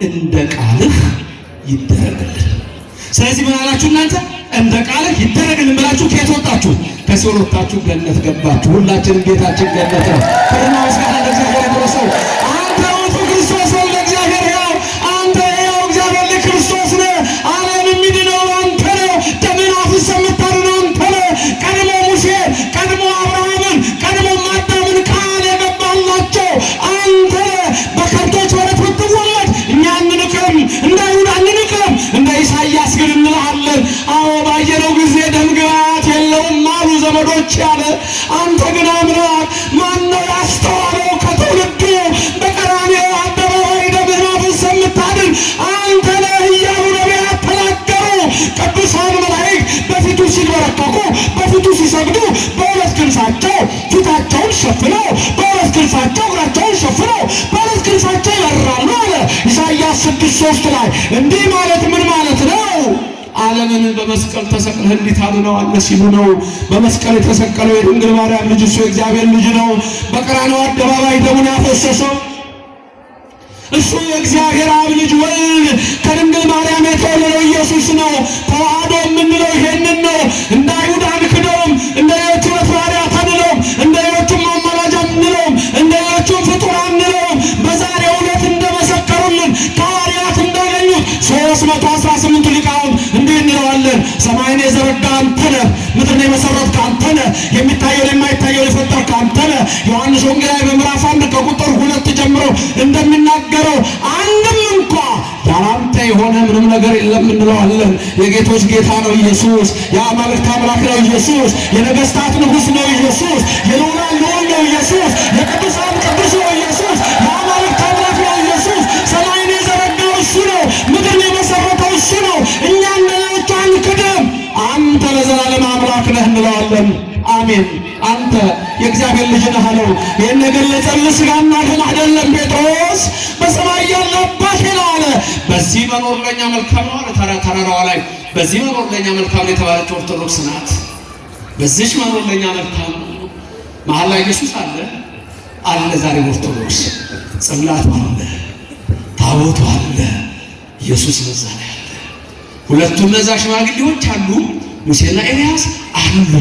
እንደ ቃልህ ይደረግልን። ስለዚህ ምን አላችሁ እናንተ? እንደ ቃልህ ይደረግልን ብላችሁ ከየት ወጣችሁ? ከሲኦል ወጣችሁ ገነት ገባችሁ። ሁላችንም ቤታችን ገነት ነው። ክብርና ምስጋና ለእግዚአብሔር ይድረሰው። አንተ ውእቱ ክርስቶስ ወልደ እግዚአብሔር ሕያው፣ አንተ ሕያው እግዚአብሔር ልጅ ክርስቶስ ነህ። ዓለም የሚድነው አንተ ነው። ደምን አፍስሰህ የምታድነው አንተ ነህ። ቀድሞ ሙሴን፣ ቀድሞ አብርሃምን፣ ቀድሞ አዳምን ቃል የገባላቸው አንተ ነህ። በከብቶች በረት ብትወለድ እኛ አንንቅም፣ እንደ ይሁዳ አንንቅም፣ እንደ ኢሳይያስ ግን እንልሃለን። አዎ ባየነው ጊዜ ደምግባት የለውም አሉ ዘመዶች ያለ አንተ ግን አምላክ ማነው ያስተዋለው? ከትውልዱ በቀራንዮ አደባባይ ደምህን አፍስሰህ የምታድን አንተ ነህ እያሉ ነቢያት ተናገሩ። ቅዱሳን መላእክት በፊቱ ሲንበረከኩ፣ በፊቱ ሲሰግዱ በሁለት ክንፋቸው ፊታቸውን ሸፍነው፣ በሁለት ክንፋቸው እግራቸውን ሸፍነው፣ በሁለት ክንፋቸው ይበራሉ አለ ኢሳይያስ 6:3 ላይ። እንዲህ ማለት ምን ማለት ነው? ዓለምን በመስቀል ተሰቅለህ እንዲታድነዋለህ ሲሉ ነው። በመስቀል የተሰቀለው የድንግል ማርያም ልጅ እሱ የእግዚአብሔር ልጅ ነው። በቀራንዮ አደባባይ ደሙን ያፈሰሰው እሱ የእግዚአብሔር አብ ልጅ ወልድ ከድንግል ማርያም የተወለደው ኢየሱስ ነው። ተዋህዶ የምንለው ይሄንን ነው። እንደ አይሁድ አንክደውም፣ እንደ ሌሎቹ በትባሪያት አንለውም፣ እንደ ሌሎቹም አማላጅ አንለውም፣ እንደ ሌሎቹም ፍጡር አንለውም። በዛሬው ዕለት እንደመሰከሩልን ከሐዋርያት እንዳገኙት 318 ሊቃውንት እንዲህ እንለዋለን። ሰማይን የዘረጋ አንተ ነህ፣ ምድርን የመሰረትክ አንተ ነህ፣ የሚታየውን የማይታየውን የፈጠርክ አንተ ነህ። ዮሐንስ ወንጌላዊ በምዕራፍ 1 ከቁጥር 2 ጀምሮ እንደሚናገረው አንድም እንኳ ያላንተ የሆነ ምንም ነገር የለም እንለዋለን። የጌቶች ጌታ ነው ኢየሱስ፣ የአማልክት አምላክ ነው ኢየሱስ፣ የነገስታት ንጉሥ ነው ኢየሱስ፣ የልዑላን ልዑል ነው ኢየሱስ፣ የቅዱሳን ቅዱስ ነው ኢየሱስ፣ የአማልክት አምላክ ነው ኢየሱስ። ሰማይን የዘረጋው እሱ ነው፣ ምድርን የመሰረተው እሱ ነው። እኛ እንደሌሎቹ አንክድም። አንተ ለዘላለም አምላክ ነህ እንለዋለን። አሜን። አንተ የእግዚአብሔር ልጅ ነህ አለው። ይህን የገለጸልህ ሥጋና ደም አይደለም ጴጥሮስ፣ በሰማይ ያለ አባቴ ነው አለ። በዚህ መኖር ለእኛ መልካም ነው አለ። ተራራዋ ላይ በዚህ መኖር ለእኛ መልካም ነው የተባለች ኦርቶዶክስ ናት። በዚች መኖር ለእኛ መልካም ነው። መሀል ላይ ኢየሱስ አለ። ዛሬ ኦርቶዶክስ ጽላቱ አለ፣ ታቦቱ አለ፣ ኢየሱስ በዛ ላይ አለ። ሁለቱ እነዛ ሽማግሌዎች አሉ፣ ሙሴና ኤልያስ አሉ።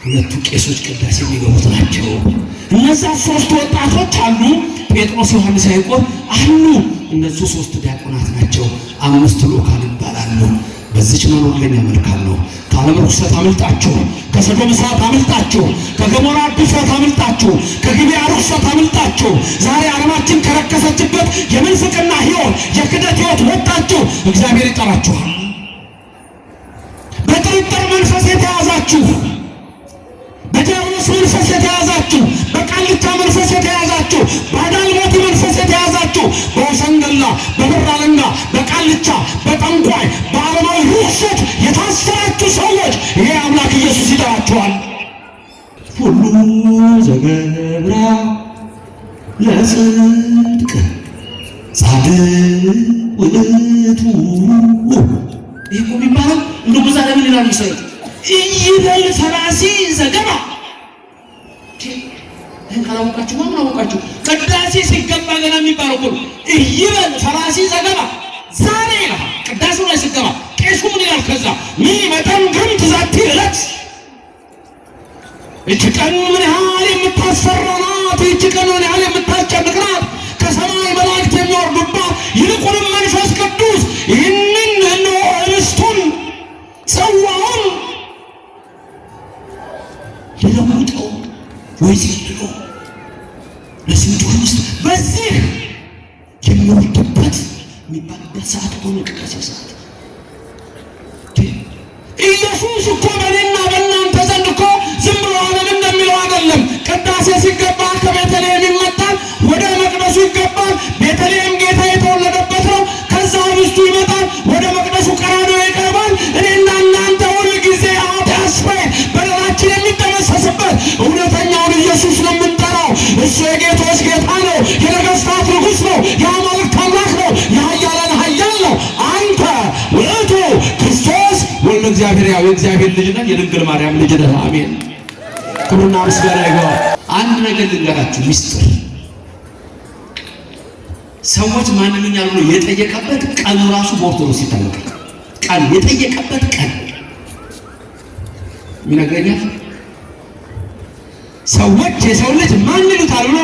ሁለቱ ቄሶች ቅዳሴ የሚገቡት ናቸው። እነዛ 3 ወጣቶች አሉ፣ ጴጥሮስ፣ ዮሐንስ፣ ያዕቆብ አሉ። እነሱ 3 ዲያቆናት ናቸው። 5 ልኡካን ይባላሉ። በዚች መኖር ለኛ መልካም ነው። ከዓለም ርኩሰት አምልጣችሁ፣ ከሰዶም እሳት አምልጣችሁ፣ ከገሞራ ርኩሰት አምልጣችሁ፣ ከጊቤያ ርኩሰት አምልጣችሁ ዛሬ ዓለማችን ከረከሰችበት የምንፍቅና ሕይወት፣ የክደት ሕይወት ወጣችሁ እግዚአብሔር ይጠራችኋል። በጥርጥር መንፈስ የተያዛችሁ፣ በዲያብሎስ መንፈስ የተያዛችሁ፣ በቃልቻ መንፈስ የተያዛችሁ፣ በአዳልሞት መንፈስ የተያዛችሁ፣ በወሰንገላ፣ በብር አለንጋ፣ በቃልቻ፣ በጠንቋይ፣ በዓለማዊ ርኩሰት የታሰራችሁ ሰዎች ይሄ አምላክ ኢየሱስ ይጠራችኋል። ሁሉ ዘገብራ ለጽድቅ ጻድቅ ውእቱ። ይህ እኮ የሚባለው እንደ ጉዛ ለምን ይላል ይሰጥ ይበል ፈራሲ ዘገባ። ይህን ካላወቃችሁ ማምን አወቃችሁ? ቅዳሴ ሲገባ ገና የሚባለው እኮ ይበል ፈራሲ ዘገባ። ዛሬ ይላል ቅዳሴው ላይ ሲገባ ቄሱ ምን ይላል? ከዛ ሚመጠን ግምት ዛቲ ዕለት፣ እች ቀን ምን ያህል የምታስፈራ ናት! እች ቀን ምን ያህል የምታስጨንቅ ናት! ከሰማይ መላእክት የሚወርዱባት ይልቁንም መንፈስ ቅዱስ ይህንን እነሆ ርስቱን ጽዋውን ሊለውጠው ወይስ ሊለው ለስንቱ ውስጥ በዚህ የሚወርድበት የሚባልበት ሰዓት ሆነ። ቅዳሴ ሰዓት ኢየሱስ እኮ በእኔና በእናንተ ዘንድ እኮ ዝም ብሎ ዓለም እንደሚለው አይደለም። ቅዳሴ ሲገባ ከቤተልሔም ይመጣል፣ ወደ መቅደሱ ይገባል። ቤተልሔም ጌታ የተወለደበት ነው። ከዛ ርስቱ ይመጣል፣ ወደ መቅደሱ ቀራንዮ ይቀርባል። እኔና እናንተ ሁል ጊዜ ኃጢአት በደላችን የሚደመሰስበት እውነተኛውን ኢየሱስ ነው የምንጠራው። እሱ የጌቶች ጌታ ነው፣ የነገስታት ንጉሥ ነው፣ የአማልክት አምላክ ነው፣ የኃያላን ኃያል ነው። አንተ ውእቱ ክርስቶስ ወልደ እግዚአብሔር፣ ያው የእግዚአብሔር ልጅ ነህ፣ የድንግል ማርያም ልጅ ነህ። አሜን። ክብርና ምስጋና ይገባል። አንድ ነገር ልንገራችሁ፣ ሚስጥር ሰዎች ማን ይሉኛል ብሎ የጠየቀበት ቀን ራሱ በኦርቶዶክስ ይታወቃል። ቀን የጠየቀበት ቀን ይነግረኛል። ሰዎች የሰው ልጅ ማን ይሉታል ብሎ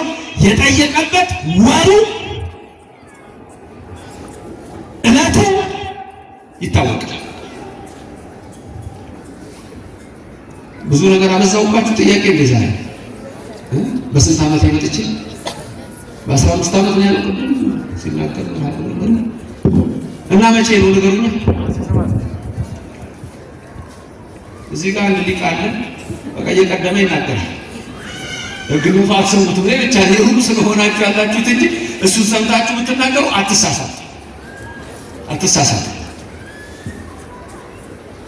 የጠየቀበት ወሩ እለቱ ይታወቃል። ብዙ ነገር አነሳውባችሁ። ጥያቄ እንደዛ ነው። በስንት ዓመት የመጥቼ በ15 ዓመት ነው ያለው ሲናገር እና መቼ ነው ነገሩኛ? እዚህ ጋር አንድ ሊቅ አለ። በቃ እየቀደመ ይናገራል። ግን ፋክሰውት ብለ ብቻ ሁሉ ስለሆናችሁ ያላችሁት እንጂ እሱን ሰምታችሁ ብትናገሩ አትሳሳቱ።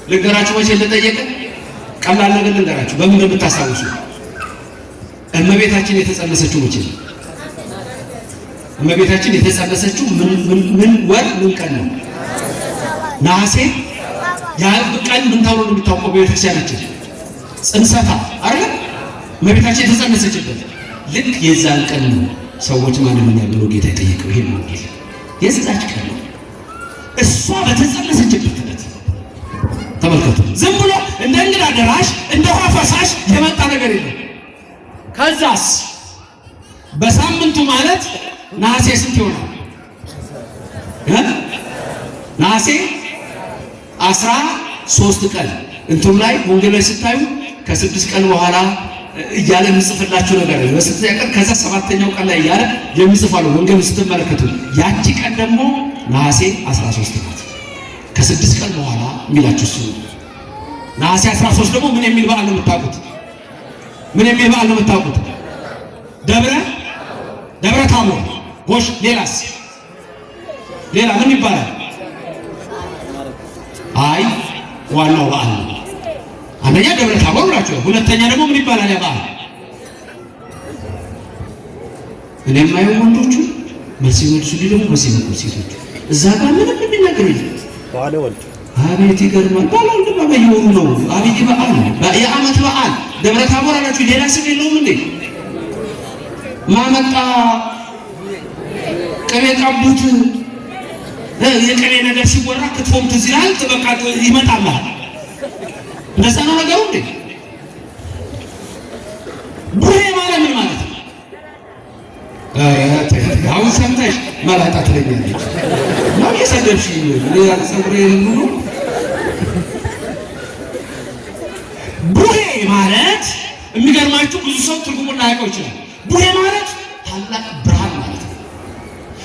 ልንገራችሁ መቼ እንደጠየቀ ቀላል ነገር ልንገራችሁ። በምን እንደምታስታውሱ እመቤታችን የተጸነሰችው መቼ ነው? እመቤታችን የተጸነሰችው ምን ወር ምን ቀን ነው? ነሐሴ። ያ ቀን ምን ተብሎ ነው የሚታወቀው? በቤተክርስቲያናችን ጽንሰታ አይደል? እመቤታችን የተጸነሰችበት ልክ የዛን ቀን ነው ሰዎች ማን ይሉኛል ብሎ ጌታ የጠየቀው። ይሄ ነው የዛች ቀን ነው እሷ በተጸነሰችበት ዕለት። ተመልከቱ። ዝም ብሎ እንደ እንግዳ ደራሽ እንደ ውሃ ፈሳሽ የመጣ ነገር የለም። ከዛስ በሳምንቱ ማለት ነሐሴ ስንት ይሆናል? ነሐሴ 13 ቀን እንትም ላይ ወንጌል ላይ ስታዩ ከ6 ቀን በኋላ እያለ የሚጽፍላችሁ ነገር ነው። በስንተኛ ቀን ከዛ 7ኛው ቀን ላይ እያለ የሚጽፋሉ ወንጌል ስትመለከቱ። ያቺ ቀን ደግሞ ነሐሴ 13 ናት። ከ6 ቀን በኋላ የሚላችሁ እሱ ነሐሴ 13 ደግሞ ምን የሚል በዓል ነው የምታውቁት? ምን የሚል በዓል ነው የምታውቁት? ደብረ ታቦር። ጎሽ፣ ሌላስ? ሌላ ምን ይባላል? አይ ዋናው በዓል ነው። አንደኛ ደብረ ታቦር ብላችሁ፣ ሁለተኛ ደግሞ ምን ይባላል? ያ በዓል እኔ የማየው ወንዶቹ መልስ ይመልሱ ደግሞ በዚህ ነው ሴቶቹ እዛ ጋር ምንም የሚናገሩ የለም። በዓለ ወልድ አቤት ይገርማል። በዓለ ወልድ በየወሩ ነው። አቤት በዓል የዓመት በዓል ደብረ ታቦር አላችሁ። ሌላ ስም የለውም እንዴ? ማመጣ ቅቤ ቀቡት። የቅቤ ነገር ሲወራ ክትፎም ትዝ ይላል። በቃ ይመጣልሃል። እንደዛ ነው ነገሩ እንዴ? ቡሄ ማለት ምን ማለት ነው? አሁን ሰምተሽ መላጣ ትለኛለች ነው የሰደብሽ ሌላ ፀጉሬ ነው። ቡሄ ማለት የሚገርማችሁ ብዙ ሰው ትርጉሙን ላያውቀው ይችላል። ቡሄ ማለት ታላቅ ብርሃን ማለት ነው።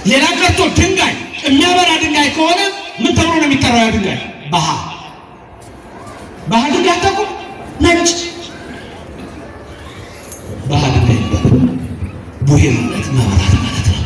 ሌላ ቀርቶ ድንጋይ የሚያበራ ድንጋይ ከሆነ ምን ተብሎ ነው የሚጠራው? ያ ድንጋይ ባህ ድንጋይ አታውቁም? ነጭ ባህ ድንጋይ ይባላል። ቡሄ ማለት መብራት ማለት ነው።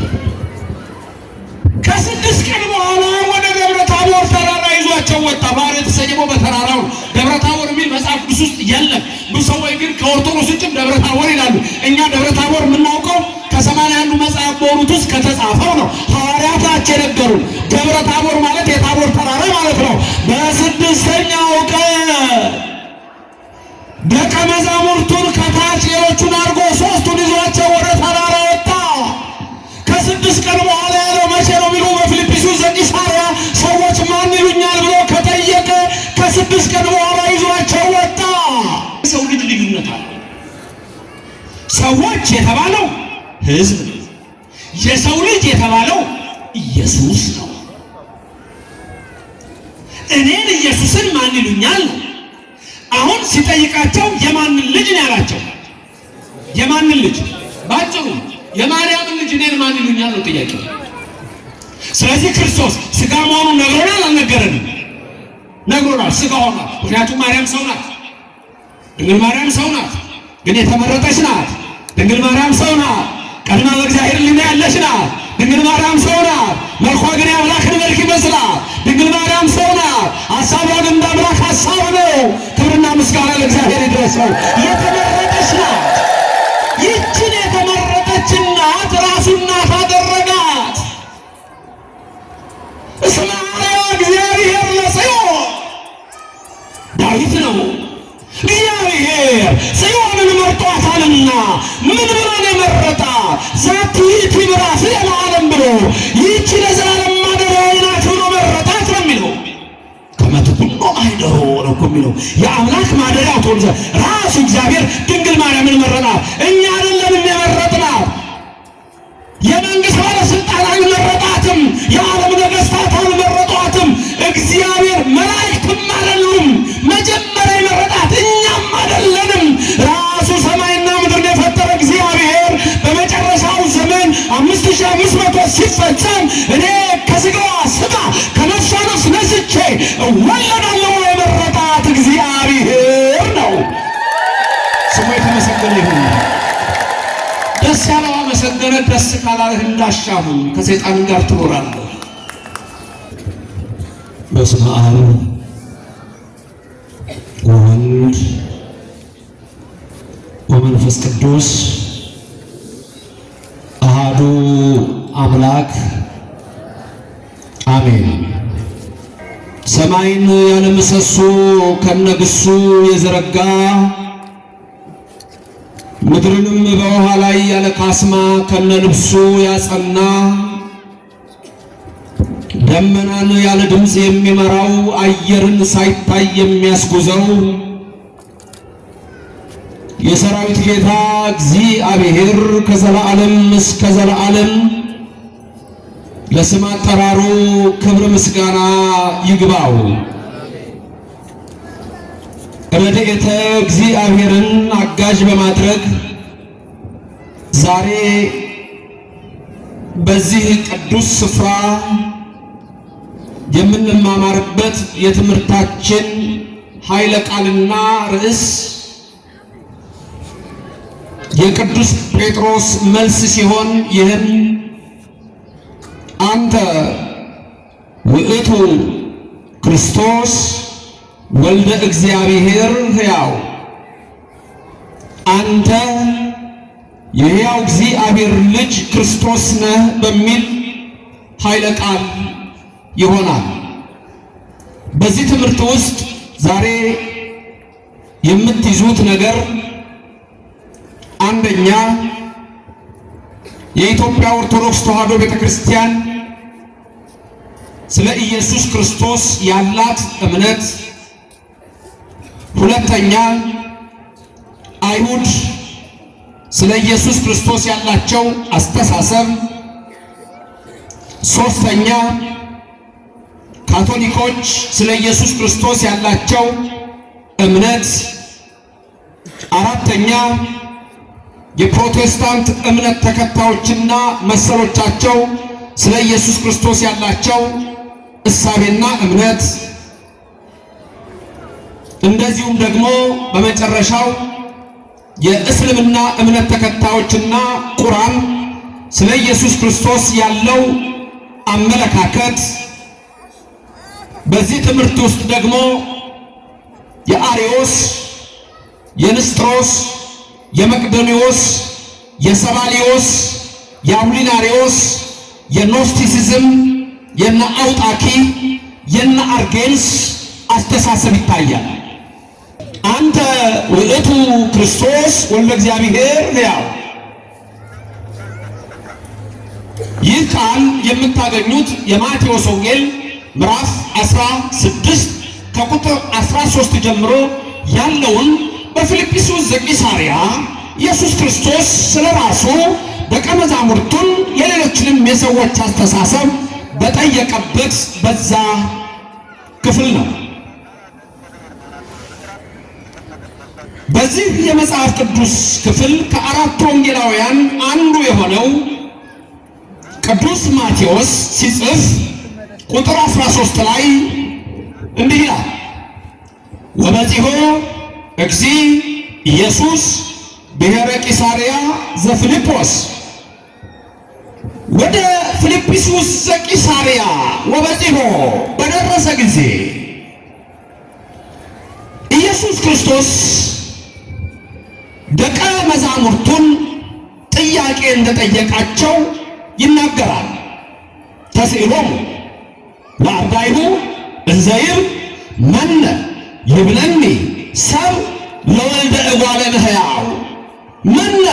ከ6 ቀን በኋላ ወደ ደብረ ታቦር ተራራ ይዟቸው ወጣ። ባሕር የተሰየመው በተራራው ደብረ ታቦር የሚል መጽሐፍ ቅዱስ ውስጥ የለም። ብዙ ሰዎች ግን ከኦርቶዶክስ ውጭም ደብረ ታቦር ይላሉ። እኛ ደብረ ታቦር የምናውቀው ከ81 መጽሐፍ በሆኑት ውስጥ ከተጻፈው ነው። ሐዋርያት ናቸው የነገሩን። ደብረ ታቦር ማለት የታቦር ተራራ ማለት ነው። በ6ኛው ቀን ደቀ መዛሙርቱን ከታች ሌሎቹን አድርጎ 3ቱን ይዟቸው ወደ ተራራ ወጣ። ከ6 ቀን በኋላ ያለው መቼ ነው ቢሉ በፊልጵስዩስ ዘቂሳርያ ሰዎች ማን ይሉኛል ብሎ ከጠየቀ ከ6 ቀን በኋላ ይዟቸው ወጣ። ሰው ልጅ ልዩነት አለ። ሰዎች የተባለው ሕዝብ ነው። የሰው ልጅ የተባለው ኢየሱስ ነው። እኔን ኢየሱስን ማን ይሉኛል ነው። አሁን ሲጠይቃቸው የማንን ልጅ ነው ያላቸው? የማንን ልጅ? ባጭሩ የማርያምን ልጅ እኔን ማን ይሉኛል ነው ጥያቄው። ስለዚህ ክርስቶስ ስጋ መሆኑን ነግሮናል አልነገረንም? ነግሮናል። ስጋ ሆኗል። ምክንያቱም ማርያም ሰው ናት። ድንግል ማርያም ሰው ናት፣ ግን የተመረጠች ናት። ድንግል ማርያም ሰው ናት። ቀድማ በእግዚአብሔር ሕሊና ያለች ናት። ድንግል ማርያም ሰው ናት። መልኳ ግን የአምላክን መልክ ይመስላል። ድንግል ማርያም ሰው ናት። ሐሳቧ ግን እንደ አምላክ ሐሳብ ነው። ክብርና ምስጋና ለእግዚአብሔር ይድረሰው። የተመረጠች ናት። ይህችን የተመረጠች ናት ራሱ እናት አደረጋት። እስመ አርአያ እግዚአብሔር ለጽዮን ዳዊት ነው። እግዚአብሔር ጽዮንን መርጧታልና ምን ብሎ ነው የመረጣት? ዛቲ ይእቲ ምዕራፍየ ለዓለም ብሎ ይህች ለዘላለም ማደሪያዬ ናት ብሎ መረጣት ነው የሚለው። ከመትኩኖ አይደሮ ነው እኮ የሚለው። የአምላክ ማደሪያው ትሆን ዘንድ ራሱ እግዚአብሔር ድንግል ማርያምን መረጣት። እኛ አይደለንም የመረጥናት። የመንግስት ባለስልጣን አልመረጣትም። የዓለም ነገስታት አልመረጧትም። እግዚአብሔር መላእክትም አይደሉም መጀመሪያ የመረጣት፣ እኛም አይደለንም። ራሱ ሰማይና ምድርን የፈጠረ እግዚአብሔር በመጨረሻው ዘመን 5500 ሲፈጸም እኔ ከስጋዋ ስጋ ከነፍሷ ነፍስ ነስቼ እወለዳለሁ የመረጣት እግዚአብሔር ነው። ስሙ የተመሰገነ ይሁን። ደስ ያለው አመሰገነ፣ ደስ ካላለህ እንዳሻሁ ከሰይጣን ጋር ትኖራለህ። በስመ አብ ወወልድ ወመንፈስ ቅዱስ አሐዱ አምላክ አሜን። ሰማይን ያለ ምሰሶ ከነግሱ የዘረጋ ምድርንም በውሃ ላይ ያለ ካስማ ከነልብሱ ያጸና ደመናን ያለ ድምፅ የሚመራው አየርን ሳይታይ የሚያስጉዘው የሰራዊት ጌታ እግዚአብሔር ከዘላለም እስከ ዘላለም ለስም አጠራሩ ክብር ምስጋና ይግባው። ረድኤተ እግዚአብሔርን አጋዥ በማድረግ ዛሬ በዚህ ቅዱስ ስፍራ የምንማማርበት የትምህርታችን ኃይለ ቃልና ርዕስ የቅዱስ ጴጥሮስ መልስ ሲሆን ይህም አንተ ውእቱ ክርስቶስ ወልደ እግዚአብሔር ሕያው፣ አንተ የሕያው እግዚአብሔር ልጅ ክርስቶስ ነህ በሚል ኃይለ ቃል ይሆናል። በዚህ ትምህርት ውስጥ ዛሬ የምትይዙት ነገር አንደኛ የኢትዮጵያ ኦርቶዶክስ ተዋሕዶ ቤተክርስቲያን ስለ ኢየሱስ ክርስቶስ ያላት እምነት፣ ሁለተኛ አይሁድ ስለ ኢየሱስ ክርስቶስ ያላቸው አስተሳሰብ፣ ሶስተኛ ካቶሊኮች ስለ ኢየሱስ ክርስቶስ ያላቸው እምነት፣ አራተኛ የፕሮቴስታንት እምነት ተከታዮችና መሰሎቻቸው ስለ ኢየሱስ ክርስቶስ ያላቸው እሳቤና እምነት፣ እንደዚሁም ደግሞ በመጨረሻው የእስልምና እምነት ተከታዮችና ቁርአን ስለ ኢየሱስ ክርስቶስ ያለው አመለካከት። በዚህ ትምህርት ውስጥ ደግሞ የአርዮስ፣ የንስጥሮስ፣ የመቅዶኒዎስ፣ የሰባሊዮስ፣ የአውሊናሪዎስ፣ የኖስቲሲዝም፣ የነ አውጣኪ፣ የነ አርጌንስ አስተሳሰብ ይታያል። አንተ ውእቱ ክርስቶስ ወልደ እግዚአብሔር ሕያው። ይህ ቃል የምታገኙት የማቴዎስ ወንጌል ምዕራፍ 16 ከቁጥር 13 ጀምሮ ያለውን በፊልጵስዩስ ዘቂሳርያ ኢየሱስ ክርስቶስ ስለራሱ ደቀ መዛሙርቱን የሌሎችንም የሰዎች አስተሳሰብ በጠየቀበት በዛ ክፍል ነው። በዚህ የመጽሐፍ ቅዱስ ክፍል ከአራቱ ወንጌላውያን አንዱ የሆነው ቅዱስ ማቴዎስ ሲጽፍ ቁጥር 13 ላይ እንዲህ ይላል፣ ወበጺሖ እግዚእ ኢየሱስ ብሔረ ቂሳርያ ዘፊልጶስ። ወደ ፊልጵስዩስ ዘቂሳርያ ወበጺሖ በደረሰ ጊዜ ኢየሱስ ክርስቶስ ደቀ መዛሙርቱን ጥያቄ እንደጠየቃቸው ይናገራል። ተስእሎሙ ለአርዳኢሁ እንዘ ይብል መነ ይብለኒ ሰብ ለወልደ እጓለ እመሕያው። መነ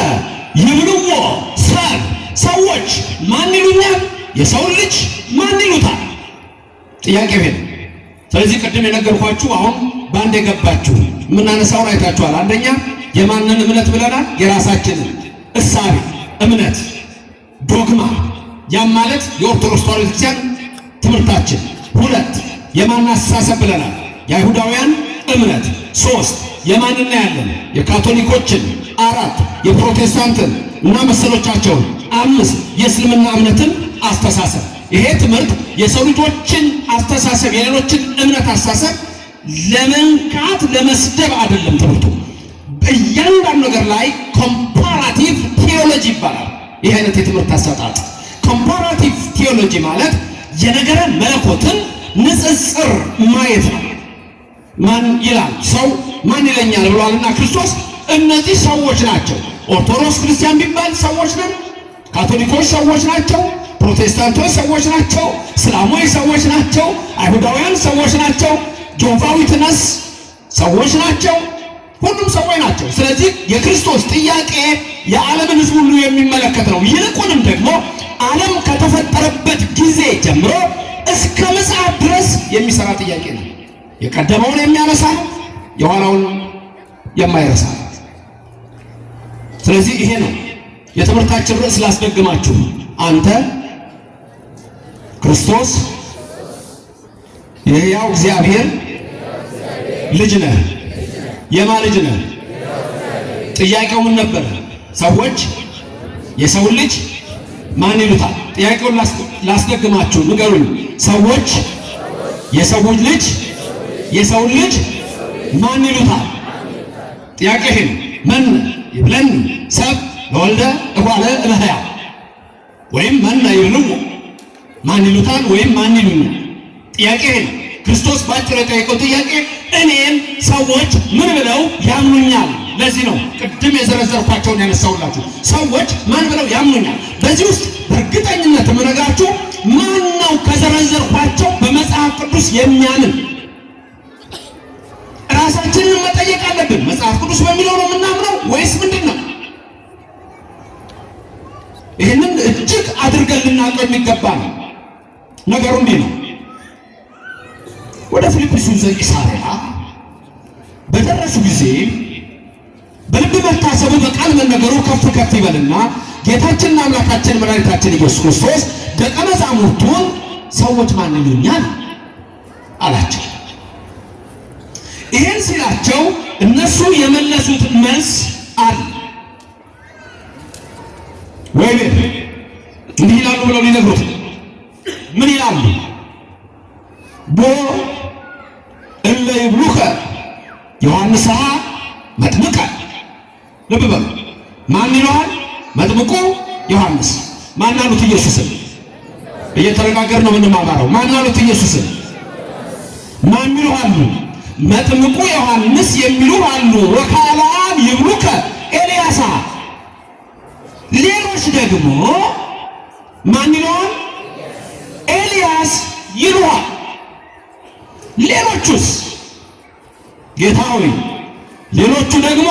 ይብልዎ ሰብ፣ ሰዎች ማን ይሉኛል? የሰው ልጅ ማን ይሉታል? ጥያቄው ይሄ። ስለዚህ ቅድም የነገርኳችሁ አሁን ባንድ የገባችሁ የምናነሳውን አይታችኋል። አንደኛ የማንን እምነት ብለናል? የራሳችንን እሳቤ እምነት ዶግማ፣ ያም ማለት የኦርቶዶክስ ተዋሕዶ ቤተክርስቲያን ትምህርታችን። ሁለት የማን አስተሳሰብ ብለናል? የአይሁዳውያን እምነት። ሶስት የማንና ያለን የካቶሊኮችን። አራት የፕሮቴስታንትን እና መሰሎቻቸውን። አምስት የእስልምና እምነትን አስተሳሰብ። ይሄ ትምህርት የሰው ልጆችን አስተሳሰብ የሌሎችን እምነት አስተሳሰብ ለመንካት ለመስደብ አይደለም። ትምህርቱ በእያንዳንዱ ነገር ላይ ኮምፓራቲቭ ቴዎሎጂ ይባላል። ይህ አይነት የትምህርት አሰጣጥ ኮምፓራቲቭ ቴዎሎጂ ማለት የነገረ መለኮትን ንጽጽር ማየት ነው። ማን ይላል ሰው ማን ይለኛል ብሏልና ክርስቶስ እነዚህ ሰዎች ናቸው። ኦርቶዶክስ ክርስቲያን ቢባል ሰዎች ነን፣ ካቶሊኮች ሰዎች ናቸው፣ ፕሮቴስታንቶች ሰዎች ናቸው፣ እስላሞች ሰዎች ናቸው፣ አይሁዳውያን ሰዎች ናቸው፣ ጆቫ ዊትነስ ሰዎች ናቸው። ሁሉም ሰዎች ናቸው። ስለዚህ የክርስቶስ ጥያቄ የዓለምን ሕዝብ ሁሉ የሚመለከት ነው። ይልቁንም ደግሞ ዓለም ከተፈጠረበት ጊዜ ጀምሮ እስከ ምጽአት ድረስ የሚሰራ ጥያቄ ነው። የቀደመውን የሚያነሳ የኋላውን የማይረሳ። ስለዚህ ይሄ ነው የትምህርታችን ርዕስ። ላስደግማችሁ። አንተ ክርስቶስ የሕያው እግዚአብሔር ልጅ ነህ። የማን ልጅ ነህ? ጥያቄው ምን ነበር? ሰዎች የሰው ልጅ ማን ይሉታል? ጥያቄውን ላስደግማችሁ፣ ንገሩኝ። ሰዎች የሰው ልጅ ማን ይሉታል? ጥያቄ ይሄ ነው። መን ይብለን ሰብ ለወልደ እጓለ እመሕያው ወይም መን ይብልዎ ማን ይሉታል ወይም ማን ይሉኛል? ጥያቄ ይሄ ነው። ክርስቶስ ባጭሩ የጠየቀው ጥያቄ እኔን ሰዎች ምን ብለው ያምኑኛል? ለዚህ ነው ቅድም የዘረዘርኳቸውን ያነሳውላችሁ። ሰዎች ማን ብለው ያምኑኛል? በዚህ ውስጥ በእርግጠኝነት የምነግራችሁ ማን ነው ከዘረዘርኳቸው በመጽሐፍ ቅዱስ የሚያምን? ራሳችንን መጠየቅ አለብን። መጽሐፍ ቅዱስ በሚለው ነው የምናምነው ወይስ ምንድን ነው? ይህንን እጅግ አድርገን ልናውቀው የሚገባ ነው። ነገሩ እንዲህ ነው። ወደ ፊልጵስዩስ ዘቂሳርያ በደረሱ ጊዜ በልብ መታሰቡ በቃል መነገሩ ከፍ ከፍ ይበልና ጌታችንና አምላካችን መድኃኒታችን ኢየሱስ ክርስቶስ ደቀ መዛሙርቱን ሰዎች ማን ይሉኛል አላቸው። ይህን ሲላቸው እነሱ የመለሱት መልስ አለ ወይ እንዲህ ይላሉ ብለው ሊነግሩት ምን ይላሉ? ቦ እለ ይብሉከ ዮሐንስ መጥምቀ። ልብ በሉ። ማን ይለዋል? መጥምቁ ዮሐንስ። ማን አሉት? ኢየሱስን። እየተነጋገር ነው የምንማማረው። ማን አሉት? ኢየሱስን። ማን ይለዋል? መጥምቁ ዮሐንስ የሚሉ አሉ። ወካልአን ይብሉከ ኤልያስ። ሌሎች ደግሞ ማን ይለዋል? ኤልያስ ይሉሃል። ሌሎቹስ? ጌታ ሆይ ሌሎቹ ደግሞ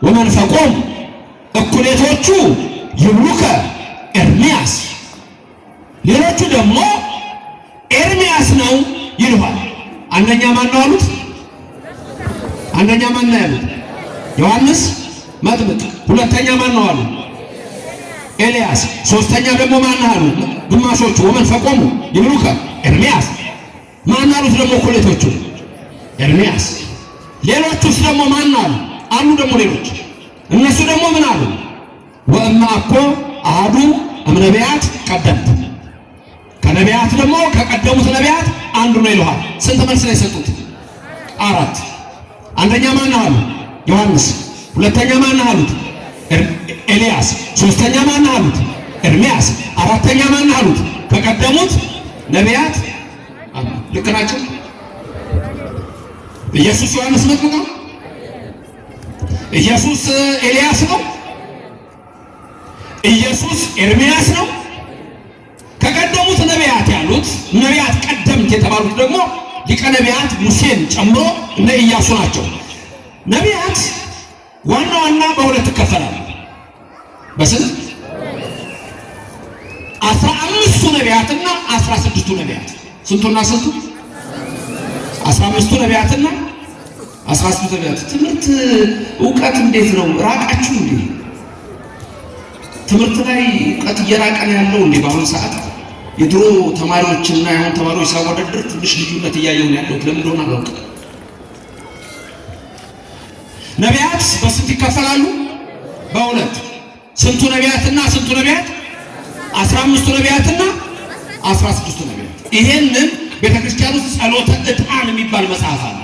ወመንፈቆም እኩሌቶቹ ይብሉከ ኤርምያስ፣ ሌሎቹ ደግሞ ኤርምያስ ነው ይሉሃል። አንደኛ ማን ነው አሉት? አንደኛ ማን ነው ያሉት? ዮሐንስ መጥምቅ። ሁለተኛ ማን ነው አሉ? ኤልያስ። ሶስተኛ ደግሞ ማን አሉ? ግማሾቹ ወመንፈቆሙ ይብሉከ ኤርምያስ። ማን አሉት ደግሞ እኩሌቶቹ? ኤርምያስ። ሌሎቹስ ደግሞ ማን አሉ? አሉ ደግሞ ሌሎች። እነሱ ደግሞ ምን አሉ? ወእምአኮ አሐዱ እምነቢያት ቀደምት፣ ከነቢያት ደግሞ ከቀደሙት ነቢያት አንዱ ነው ይለዋል። ስንት መልስ ነው የሰጡት? አራት። አንደኛ ማን አሉ? ዮሐንስ። ሁለተኛ ማን አሉት? ኤልያስ። ሶስተኛ ማን አሉት? ኤርምያስ። አራተኛ ማን አሉት? ከቀደሙት ነቢያት። ልክ ናቸው። ኢየሱስ ዮሐንስ መጥምቅ ነው? ኢየሱስ ኤልያስ ነው? ኢየሱስ ኤርምያስ ነው? ከቀደሙት ነቢያት ያሉት ነቢያት ቀደምት የተባሉት ደግሞ ሊቀ ነቢያት ሙሴን ጨምሮ እነ ኢያሱ ናቸው። ነቢያት ዋና ዋና በሁለት ይከፈላሉ። በስንት? 11 15ቱ ነቢያትና 16ቱ ነቢያት ስንቱና ስንቱ? 15ቱ ነቢያትና 16ቱ ነቢያት። ትምህርት ዕውቀት እንዴት ነው? ራቃችሁ እንዴ? ትምህርት ላይ ዕውቀት እየራቀ ነው ያለው እንዴ? በአሁኑ ሰዓት የድሮ ተማሪዎችና የአሁን ተማሪዎች ሳወዳደር ትንሽ ልዩነት እያየሁ ነው ያለሁት። ለምን እንደሆነ አላውቅም። ነቢያት በስንት ይከፈላሉ? በሁለት። ስንቱ ነቢያትና ስንቱ ነቢያት? 15ቱ ነቢያትና 16ቱ ነቢያት። ይሄንን ቤተክርስቲያን ውስጥ ጸሎተ ዕጣን የሚባል መጽሐፍ አለ።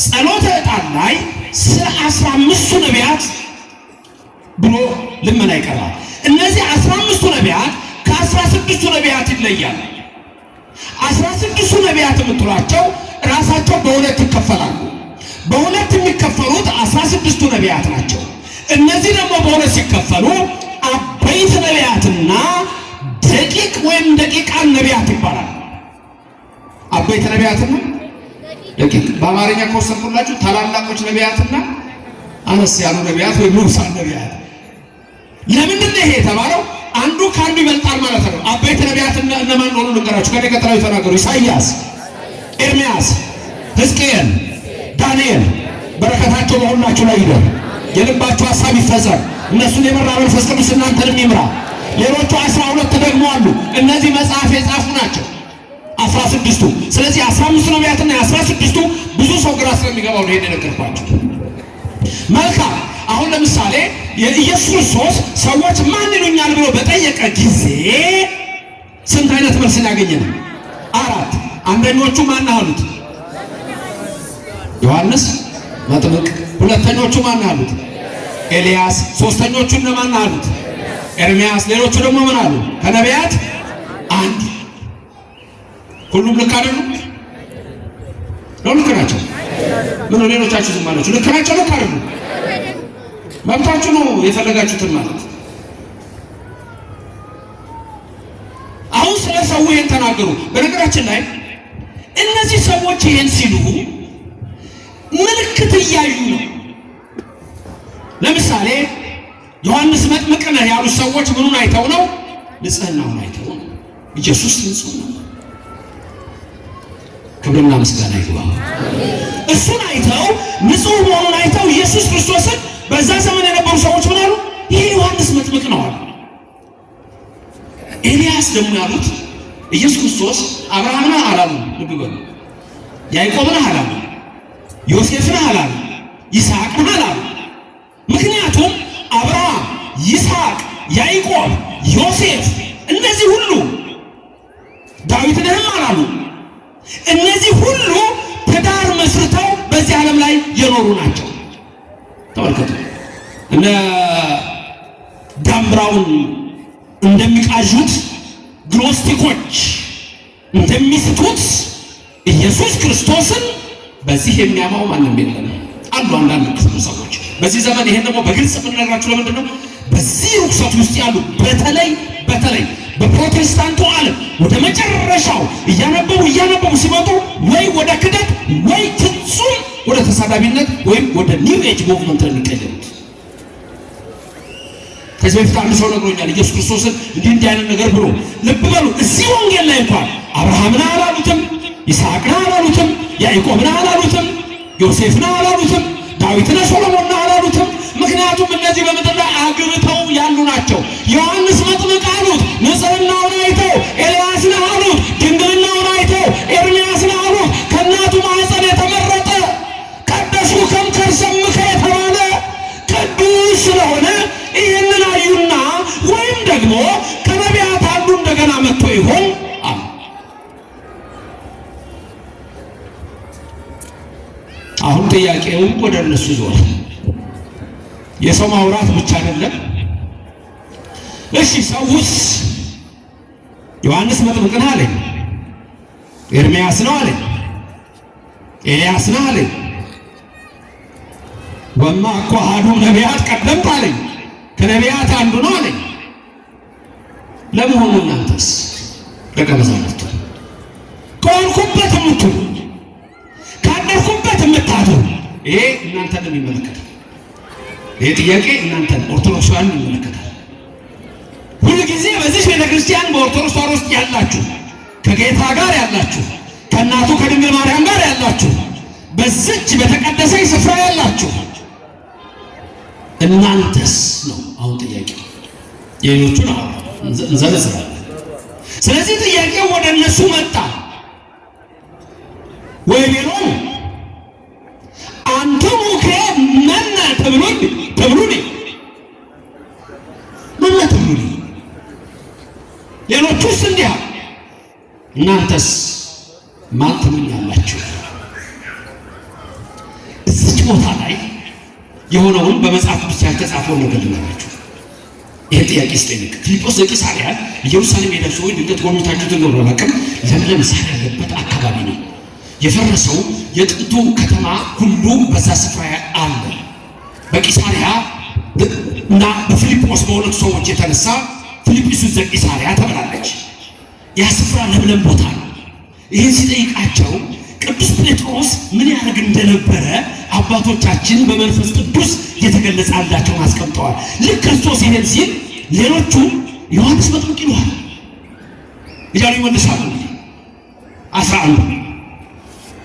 ጸሎተ ዕጣን ላይ ስለ 15ቱ ነቢያት ብሎ ልመና ይቀርባል። እነዚህ 15ቱ ነቢያት ከ16ቱ ነቢያት ይለያሉ። 16ቱ ነቢያት የምትሏቸው ራሳቸው በሁለት ይከፈላሉ። በሁለት የሚከፈሉት 16ቱ ነቢያት ናቸው። እነዚህ ደግሞ በሁለት ሲከፈሉ አበይት ነቢያትና ደቂቅ ወይም ደቂቃን ነቢያት ይባላል። አበይት ነቢያትና ደቂቅ፣ በአማርኛ ከወሰድኩላችሁ ታላላቆች ነቢያትና አነስ ያሉ ነቢያት ወይም ንዑሳን ነቢያት። ለምንድን ነው ይሄ የተባለው? አንዱ ከአንዱ ይበልጣል ማለት ነው። አበይት ነቢያት እነማን እንደሆኑ ልንገራችሁ። ከኔ ቀጥለው የተናገሩ ኢሳይያስ፣ ኤርምያስ፣ ሕዝቅኤል፣ ዳንኤል። በረከታቸው በሁላችሁ ላይ ይደር፣ የልባችሁ ሐሳብ ይፈጸም። እነሱን የመራ መንፈስ ቅዱስ እናንተንም ይምራ። ሌሎቹ 12 ደግሞ አሉ። እነዚህ መጽሐፍ የጻፉ ናቸው 16ቱ። ስለዚህ 15ቱ ነቢያትና 16ቱ ብዙ ሰው ግራ ስለሚገባው ነው የነገርኳችሁ። መልካም። አሁን ለምሳሌ የኢየሱስ ክርስቶስ ሰዎች ማን ይሉኛል ብሎ በጠየቀ ጊዜ ስንት አይነት መልስ ያገኘን? 4። አንደኞቹ ማን አሉት? ዮሐንስ መጥምቅ። ሁለተኞቹ ማን አሉት? ኤልያስ። ሶስተኞቹ እነማን አሉት? ኤርምያስ። ሌሎቹ ደግሞ ምን አሉ? ከነቢያት አንድ። ሁሉም ልክ አይደሉም? ነው ልክ ናቸው? ምን ሌሎቻችሁ ዝም አላችሁ? ልክ ናቸው? ልክ አይደሉም? መብታችሁ ነው የፈለጋችሁትን ማለት። አሁን ስለ ሰው ይሄን ተናገሩ። በነገራችን ላይ እነዚህ ሰዎች ይሄን ሲሉ ምልክት እያዩ ነው። ለምሳሌ ዮሐንስ መጥምቅ ነህ ያሉት ሰዎች ምኑን አይተው ነው? ንጽህናውን አይተው ነው። ኢየሱስ ንጹህ ነው። ክብርና ምስጋና ይግባው። እሱን አይተው ንጹህ መሆኑን አይተው ኢየሱስ ክርስቶስን በዛ ዘመን የነበሩ ሰዎች ምን አሉ? ይህ ዮሐንስ መጥምቅ ነው አሉ። ኤልያስ ደግሞ ያሉት ኢየሱስ ክርስቶስ አብርሃምን አላሉ። ልብ በሉ። ያዕቆብን አላሉ። ዮሴፍን አላሉ። ይስሐቅን አላሉ። ምክንያቱም አብርሃም፣ ይስሐቅ፣ ያዕቆብ፣ ዮሴፍ እነዚህ ሁሉ ዳዊትንም አላሉ። እነዚህ ሁሉ ትዳር መስርተው በዚህ ዓለም ላይ የኖሩ ናቸው። ተመልከቱ። እነ ዳምብራውን እንደሚቃዡት ግኖስቲኮች እንደሚስቱት ኢየሱስ ክርስቶስን በዚህ የሚያማው ማንም የለም አሉ አንዳንድ ክፍሉ ሰዎች። በዚህ ዘመን ይሄን ደግሞ በግልጽ የምንነግራችሁ ለምንድን ነው? በዚህ ርኩሰት ውስጥ ያሉ በተለይ በፕሮቴስታንቱ ዓለም ወደ መጨረሻው እያነበቡ ሲመጡ ወይ ወደ ክደት ወይ ፍጹም ወደ ተሳዳቢነት ወይም ወደ ኒው ኤጅ ሙቭመንት የሚቀየሩት። ከዚህ በፊት አንድ ሰው ነግሮኛል። ኢየሱስ ክርስቶስን እንዲህ አይነት ነገር ብሎ ልብ በሉ። እዚህ ወንጌል ላይ እንኳን አብርሃምን አላሉትም፣ ይስሐቅን አላሉትም፣ ያዕቆብን አላሉትም፣ ዮሴፍን አላሉትም፣ ዳዊትን ሶሎሞንን አላሉትም። ምክንያቱም እነዚህ በምድር ላይ አግብተው ያሉ ናቸው። ዮሐንስ መጥምቅ አሉት፣ ንጽህናውን አይተው። ኤልያስን አሉት፣ ድንግልናውን አይተው። ኤርምያስን አሉት፣ ከእናቱ ማኅፀን የተመረጠ ቀደሱ ከመከርሰምከ የተባለ ቅዱስ ስለሆነ ይህንን አዩና ወይም ደግሞ ከነቢያት አንዱ እንደገና መጥቶ ይሆን አሉ። አሁን ጥያቄው ወደ እነሱ ዞር። የሰው ማውራት ብቻ አይደለም። እሺ ሰውስ ዮሐንስ መጥምቅ ነው አለኝ፣ ኤርምያስ ነው አለኝ፣ ኤልያስ ነው አለኝ፣ ወማ እኮ አሐዱ ነቢያት ቀደምት አለኝ፣ ከነቢያት አንዱ ነው አለኝ። ለመሆኑ እናንተስ ደቀ መዛሙርቱ ከሆንኩበት የምትሉ ካደርኩበት የምታድሩ ይሄ እናንተን የሚመለከት ይሄ ጥያቄ እናንተን ኦርቶዶክሳውያን ይመለከታል። ሁሉ ጊዜ በዚህ ቤተ ክርስቲያን በኦርቶዶክስ ተዋሕዶ ውስጥ ያላችሁ ከጌታ ጋር ያላችሁ ከእናቱ ከድንግል ማርያም ጋር ያላችሁ በዚች በተቀደሰች ስፍራ ያላችሁ እናንተስ ነው አሁን ጥያቄው። የሌሎቹን እንዘረዝራለን። ስለዚህ ጥያቄው ወደ እነሱ መጣ። ወይቤሎሙ አንትሙ መነ ትብሉኒ መነ ትብሉኒ። ሌሎቹስ እንዲህ አሉ፣ እናንተስ ማን ትሉኛላችሁ? እዚች ቦታ ላይ የሆነውን በመጽሐፍ ቅዱስ ያልተጻፈውን ነገር ልናገራችሁ። ይህን ጥያቄ ስጠይቅ ፊልጶስ ዘቂሳርያ ኢየሩሳሌም ሄዳችሁ ወይ ድንገት ጎብኝታችሁት እንደሆነ አላውቅም። ለምለም ሳር ያለበት አካባቢ ነው። የፈረሰው የጥንቱ ከተማ ሁሉ በዛ ስፍራ አለ። በቂሳርያ እና በፊልጶስ በሁለቱ ሰዎች የተነሳ ፊልጵስዩስ ዘቂሳርያ ተብላለች። ያ ስፍራ ለምለም ቦታ ነው። ይህን ሲጠይቃቸው ቅዱስ ጴጥሮስ ምን ያደርግ እንደነበረ አባቶቻችን በመንፈስ ቅዱስ የተገለጸላቸውን አስቀምጠዋል። ልክ ክርስቶስ ይሄን ሲል ሌሎቹ ዮሐንስ መጥምቅ ይሉሃል እያሉ ይመልሳሉ። 11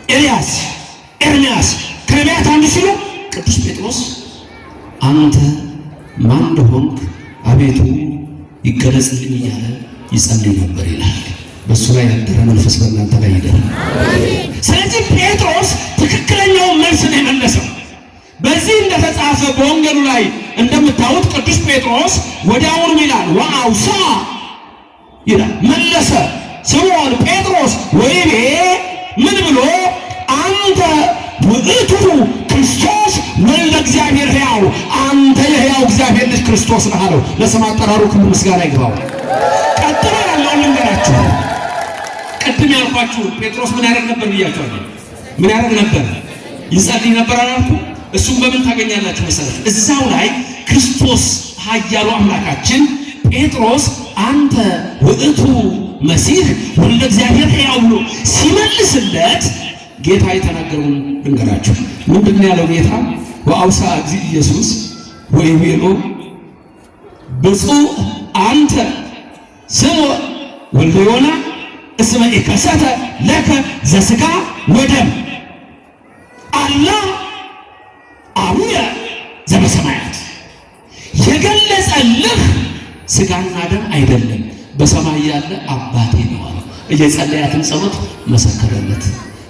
ኤልያስ፣ ኤርምያስ ከነቢያት አንዱ ሲሉ ቅዱስ ጴጥሮስ አንተ ማን እንደሆንክ አቤቱ ይገለጽልኝ እያለ ይጸልይ ነበር ይላል። በእሱ ላይ ያደረ መንፈስ በእናንተ ላይ ይደር። ስለዚህ ጴጥሮስ ትክክለኛውን መልስ ነው የመለሰው። በዚህ እንደተጻፈ በወንጌሉ ላይ እንደምታዩት ቅዱስ ጴጥሮስ ወዲያውኑ ይላል ወአውሳ ይላል መለሰ ስምዖን ጴጥሮስ ወይቤ ምን ብሎ አንተ ውእቱ ክርስቶስ ወልደ እግዚአብሔር ሕያው፣ አንተ የሕያው እግዚአብሔር ልጅ ክርስቶስ ነህ አለው። ለስም አጠራሩ ክብር ምስጋና ይግባው። ቀጥሎ ያለውን ልንገራችሁ። ቅድም ያልኳችሁ ጴጥሮስ ምን ያደርግ ነበር ብያችኋለሁ። ምን ያደርግ ነበር? ይጸልይ ነበር አላልኩ? እሱም በምን ታገኛላችሁ መሰላችሁ? እዛው ላይ ክርስቶስ ኃያሉ አምላካችን ጴጥሮስ አንተ ውእቱ መሲህ ወልደ እግዚአብሔር ሕያው ብሎ ሲመልስለት ጌታ የተናገረውን ልንገራችሁ። ምንድን ያለው ጌታ? ወአውሳ እግዚእ ኢየሱስ ወይቤሎ ብፁዕ አንተ ስምዖን ወልደ ዮና እስመ ኢከሰተ ለከ ዘሥጋ ወደም አላ አቡየ ዘበሰማያት። የገለጸልህ ሥጋና ደም አይደለም በሰማይ ያለ አባቴ ነው አለ። እየጸለያትን ጸሎት መሰከረለት።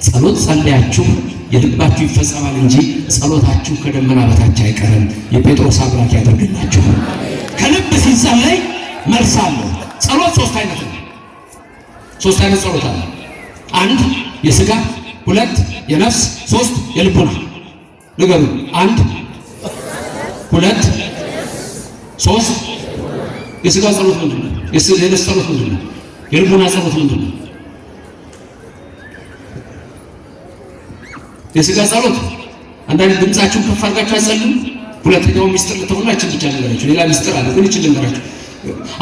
ጸሎት ጸለያችሁ የልባችሁ ይፈጸማል እንጂ ጸሎታችሁ ከደመና በታች አይቀርም። የጴጥሮስ አምላክ ያደርግላችሁ። ከልብ ሲጸለይ መልስ አለው። ጸሎት ሶስት አይነት ነው። ሶስት አይነት ጸሎት አለ። አንድ የሥጋ፣ ሁለት የነፍስ፣ ሶስት የልቡና። ንገሩ። አንድ ሁለት ሶስት። የሥጋ ጸሎት ምንድን ነው? የነፍስ ጸሎት ምንድን ነው? የልቡና ጸሎት ምንድን ነው? የሥጋ ጸሎት አንዳንድ ድምጻችሁን ከፍ አድርጋችሁ አጸልዩ። ሁለተኛው ሚስጥር ልተውላችሁ ብቻ ነገራችሁ። ሌላ ሚስጥር አለ ግን ይችላል ነገራችሁ።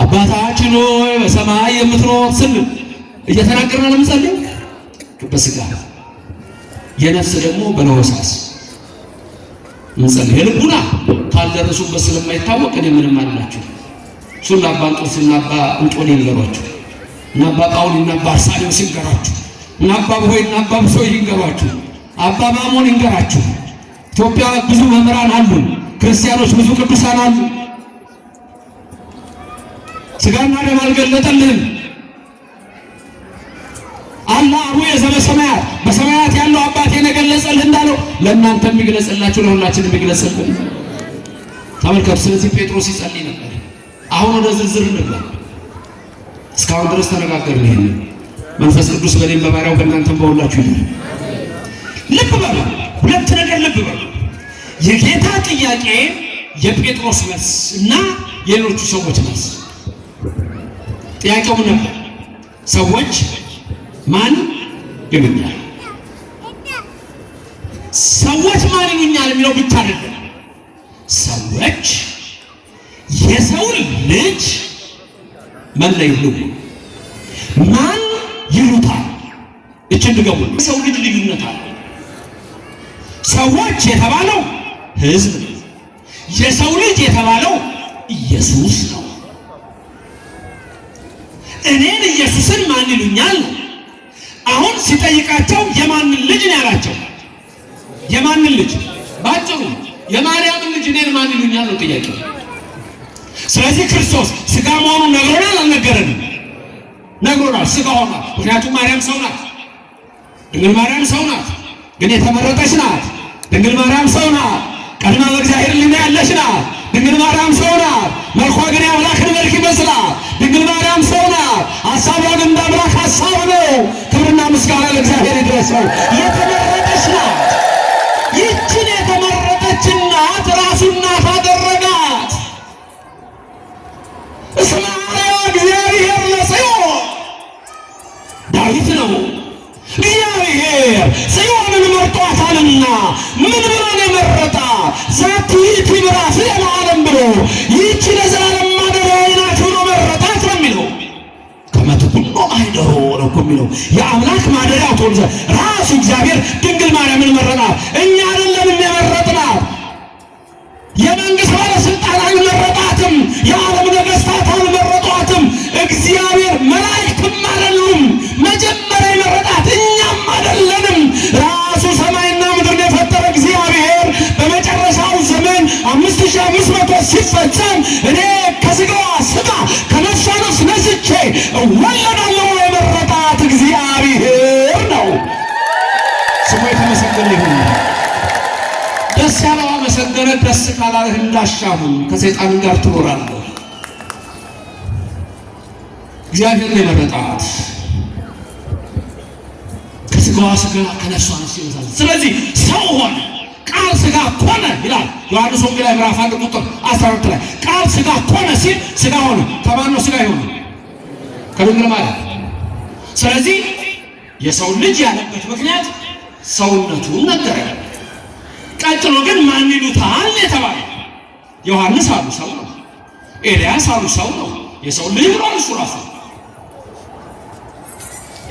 አባታችን ሆይ በሰማይ የምትኖር ስንል እየተናገርን ነው የምንጸልየው በሥጋ። የነፍስ ደግሞ በለሆሳስ እንጸልይ። የልቡና ካልደረሱበት ስለማይታወቅ እኔ ምንም አላችሁ። እሱን አባ እንጦንስ እና አባ እንጦኒ ይንገሯችሁ እና አባ ጳውሊ እና አባ አርሳኔዎስ ይንገሯችሁ እና አባ ብሆይ እና አባ ብሶይ ይንገሯችሁ። አባ ማሞን ይንገራችሁ። ኢትዮጵያ ብዙ መምህራን አሉ፣ ክርስቲያኖች ብዙ ቅዱሳን አሉ። ሥጋና ደም አልገለጠልህም። አላህ አቡየ ዘበሰማያት፣ በሰማያት ያለው አባቴን የገለጸልህ እንዳለው ለእናንተ የሚገለጽላችሁ ለሁላችን የሚገለጽልን። ተመልከቱ። ስለዚህ ጴጥሮስ ይጸልይ ነበር። አሁን ወደ ዝርዝር እንግባ። እስካሁን ድረስ ተነጋገርን። ይሄን መንፈስ ቅዱስ በእኔም በባሪያው በእናንተም በሁላችሁ ይላል። ልብ በሉ። ሁለት ነገር ልብ በሉ። የጌታ ጥያቄ፣ የጴጥሮስ መልስ እና የሌሎቹ ሰዎች መልስ። ጥያቄው ምን ነበር? ሰዎች ማን ይሉኛል? ሰዎች ማን ይሉኛል የሚለው ብቻ አይደለም። ሰዎች የሰው ልጅ ማን ይሉኝ ማን ይሉታል? እችን ድገሙ። የሰው ልጅ ልዩነት አለ። ሰዎች የተባለው ሕዝብ ነው። የሰው ልጅ የተባለው ኢየሱስ ነው። እኔን ኢየሱስን ማን ይሉኛል? አሁን ሲጠይቃቸው የማንን ልጅ ነው ያላቸው? የማንን ልጅ? ባጭሩ የማርያምን ልጅ እኔን ማን ይሉኛል ነው ጥያቄው። ስለዚህ ክርስቶስ ስጋ መሆኑን ነግሮናል አልነገረንም? ነግሮናል። ስጋ ሆኗል። ምክንያቱም ማርያም ሰው ናት። ድንግል ማርያም ሰው ናት፣ ግን የተመረጠች ናት። ድንግል ማርያም ሰው ናት፣ ቀድማ በእግዚአብሔር ሊና ያለች ናት። ድንግል ማርያም ሰው ናት፣ መልኳ ግን የአምላክን መልክ ይመስላል። ድንግል ማርያም ሰው ናት፣ ሐሳቧ ግን እንደ አምላክ ሐሳብ ነው። ክብርና ምስጋና ለእግዚአብሔር ይድረሰው። የተመረጠች ናት። ይህችን የተመረጠች እናት ራሱ እናት አደረጋት። እስመ አርአያ እግዚአብሔር ለጽዮን ዳዊት ነው። እግዚአብሔር ጽዮንን መርጧታልና ምን ብሎ ነው የመረጣት? ዛቲ ትምራፍ ለዓለም ብሎ ይህች ለዘላለም ማደሪያዬ ናት ብሎ መረጣት ነው የሚለው። ከመትኩኖ አይደሮ ነው እኮ የሚለው። የአምላክ ማደሪያው ትሆን ዘንድ ራሱ እግዚአብሔር ድንግል ማርያምን መረጣት። እኛ አይደለንም የመረጥናት። የመንግስት ባለስልጣን አልመረጣትም። የዓለም ነገስታት አልመረጧትም። እግዚአብሔር መላእክትም አይደሉም መጀመሪያ የመረጣት፣ እኛም አይደለንም። ራሱ ሰማይና ምድርን የፈጠረ እግዚአብሔር በመጨረሻው ዘመን 5500 ሲፈጸም እኔ ከስጋዋ ስጋ ከነፍሷ ነፍስ ነስቼ እወለዳለሁ የመረጣት እግዚአብሔር ነው። ስሙ የተመሰገነ ይሁን። ደስ ያለው አመሰገነ፣ ደስ ካላለህ እንዳሻሁን ከሰይጣን ጋር ትኖራለህ። እግዚአብሔር ነው የመረጣት። ከስጋዋ ስጋ ከነፍሷ ነፍስ ይወዛል። ስለዚህ ሰው ሆነ፣ ቃል ስጋ ሆነ ይላል ዮሐንስ ወንጌል ምዕራፍ 1 ቁጥር 12 ላይ ቃል ስጋ ሆነ ሲል ስጋ ሆነ። ከማን ነው ስጋ የሆነ? ከድንግል ማርያም። ስለዚህ የሰው ልጅ ያለበት ምክንያት ሰውነቱን ነገረ። ቀጥሎ ግን ማን ይሉታል የተባለ ዮሐንስ አሉ ሰው ነው፣ ኤልያስ አሉ ሰው ነው፣ የሰው ልጅ ብሏል እሱ ራሱ።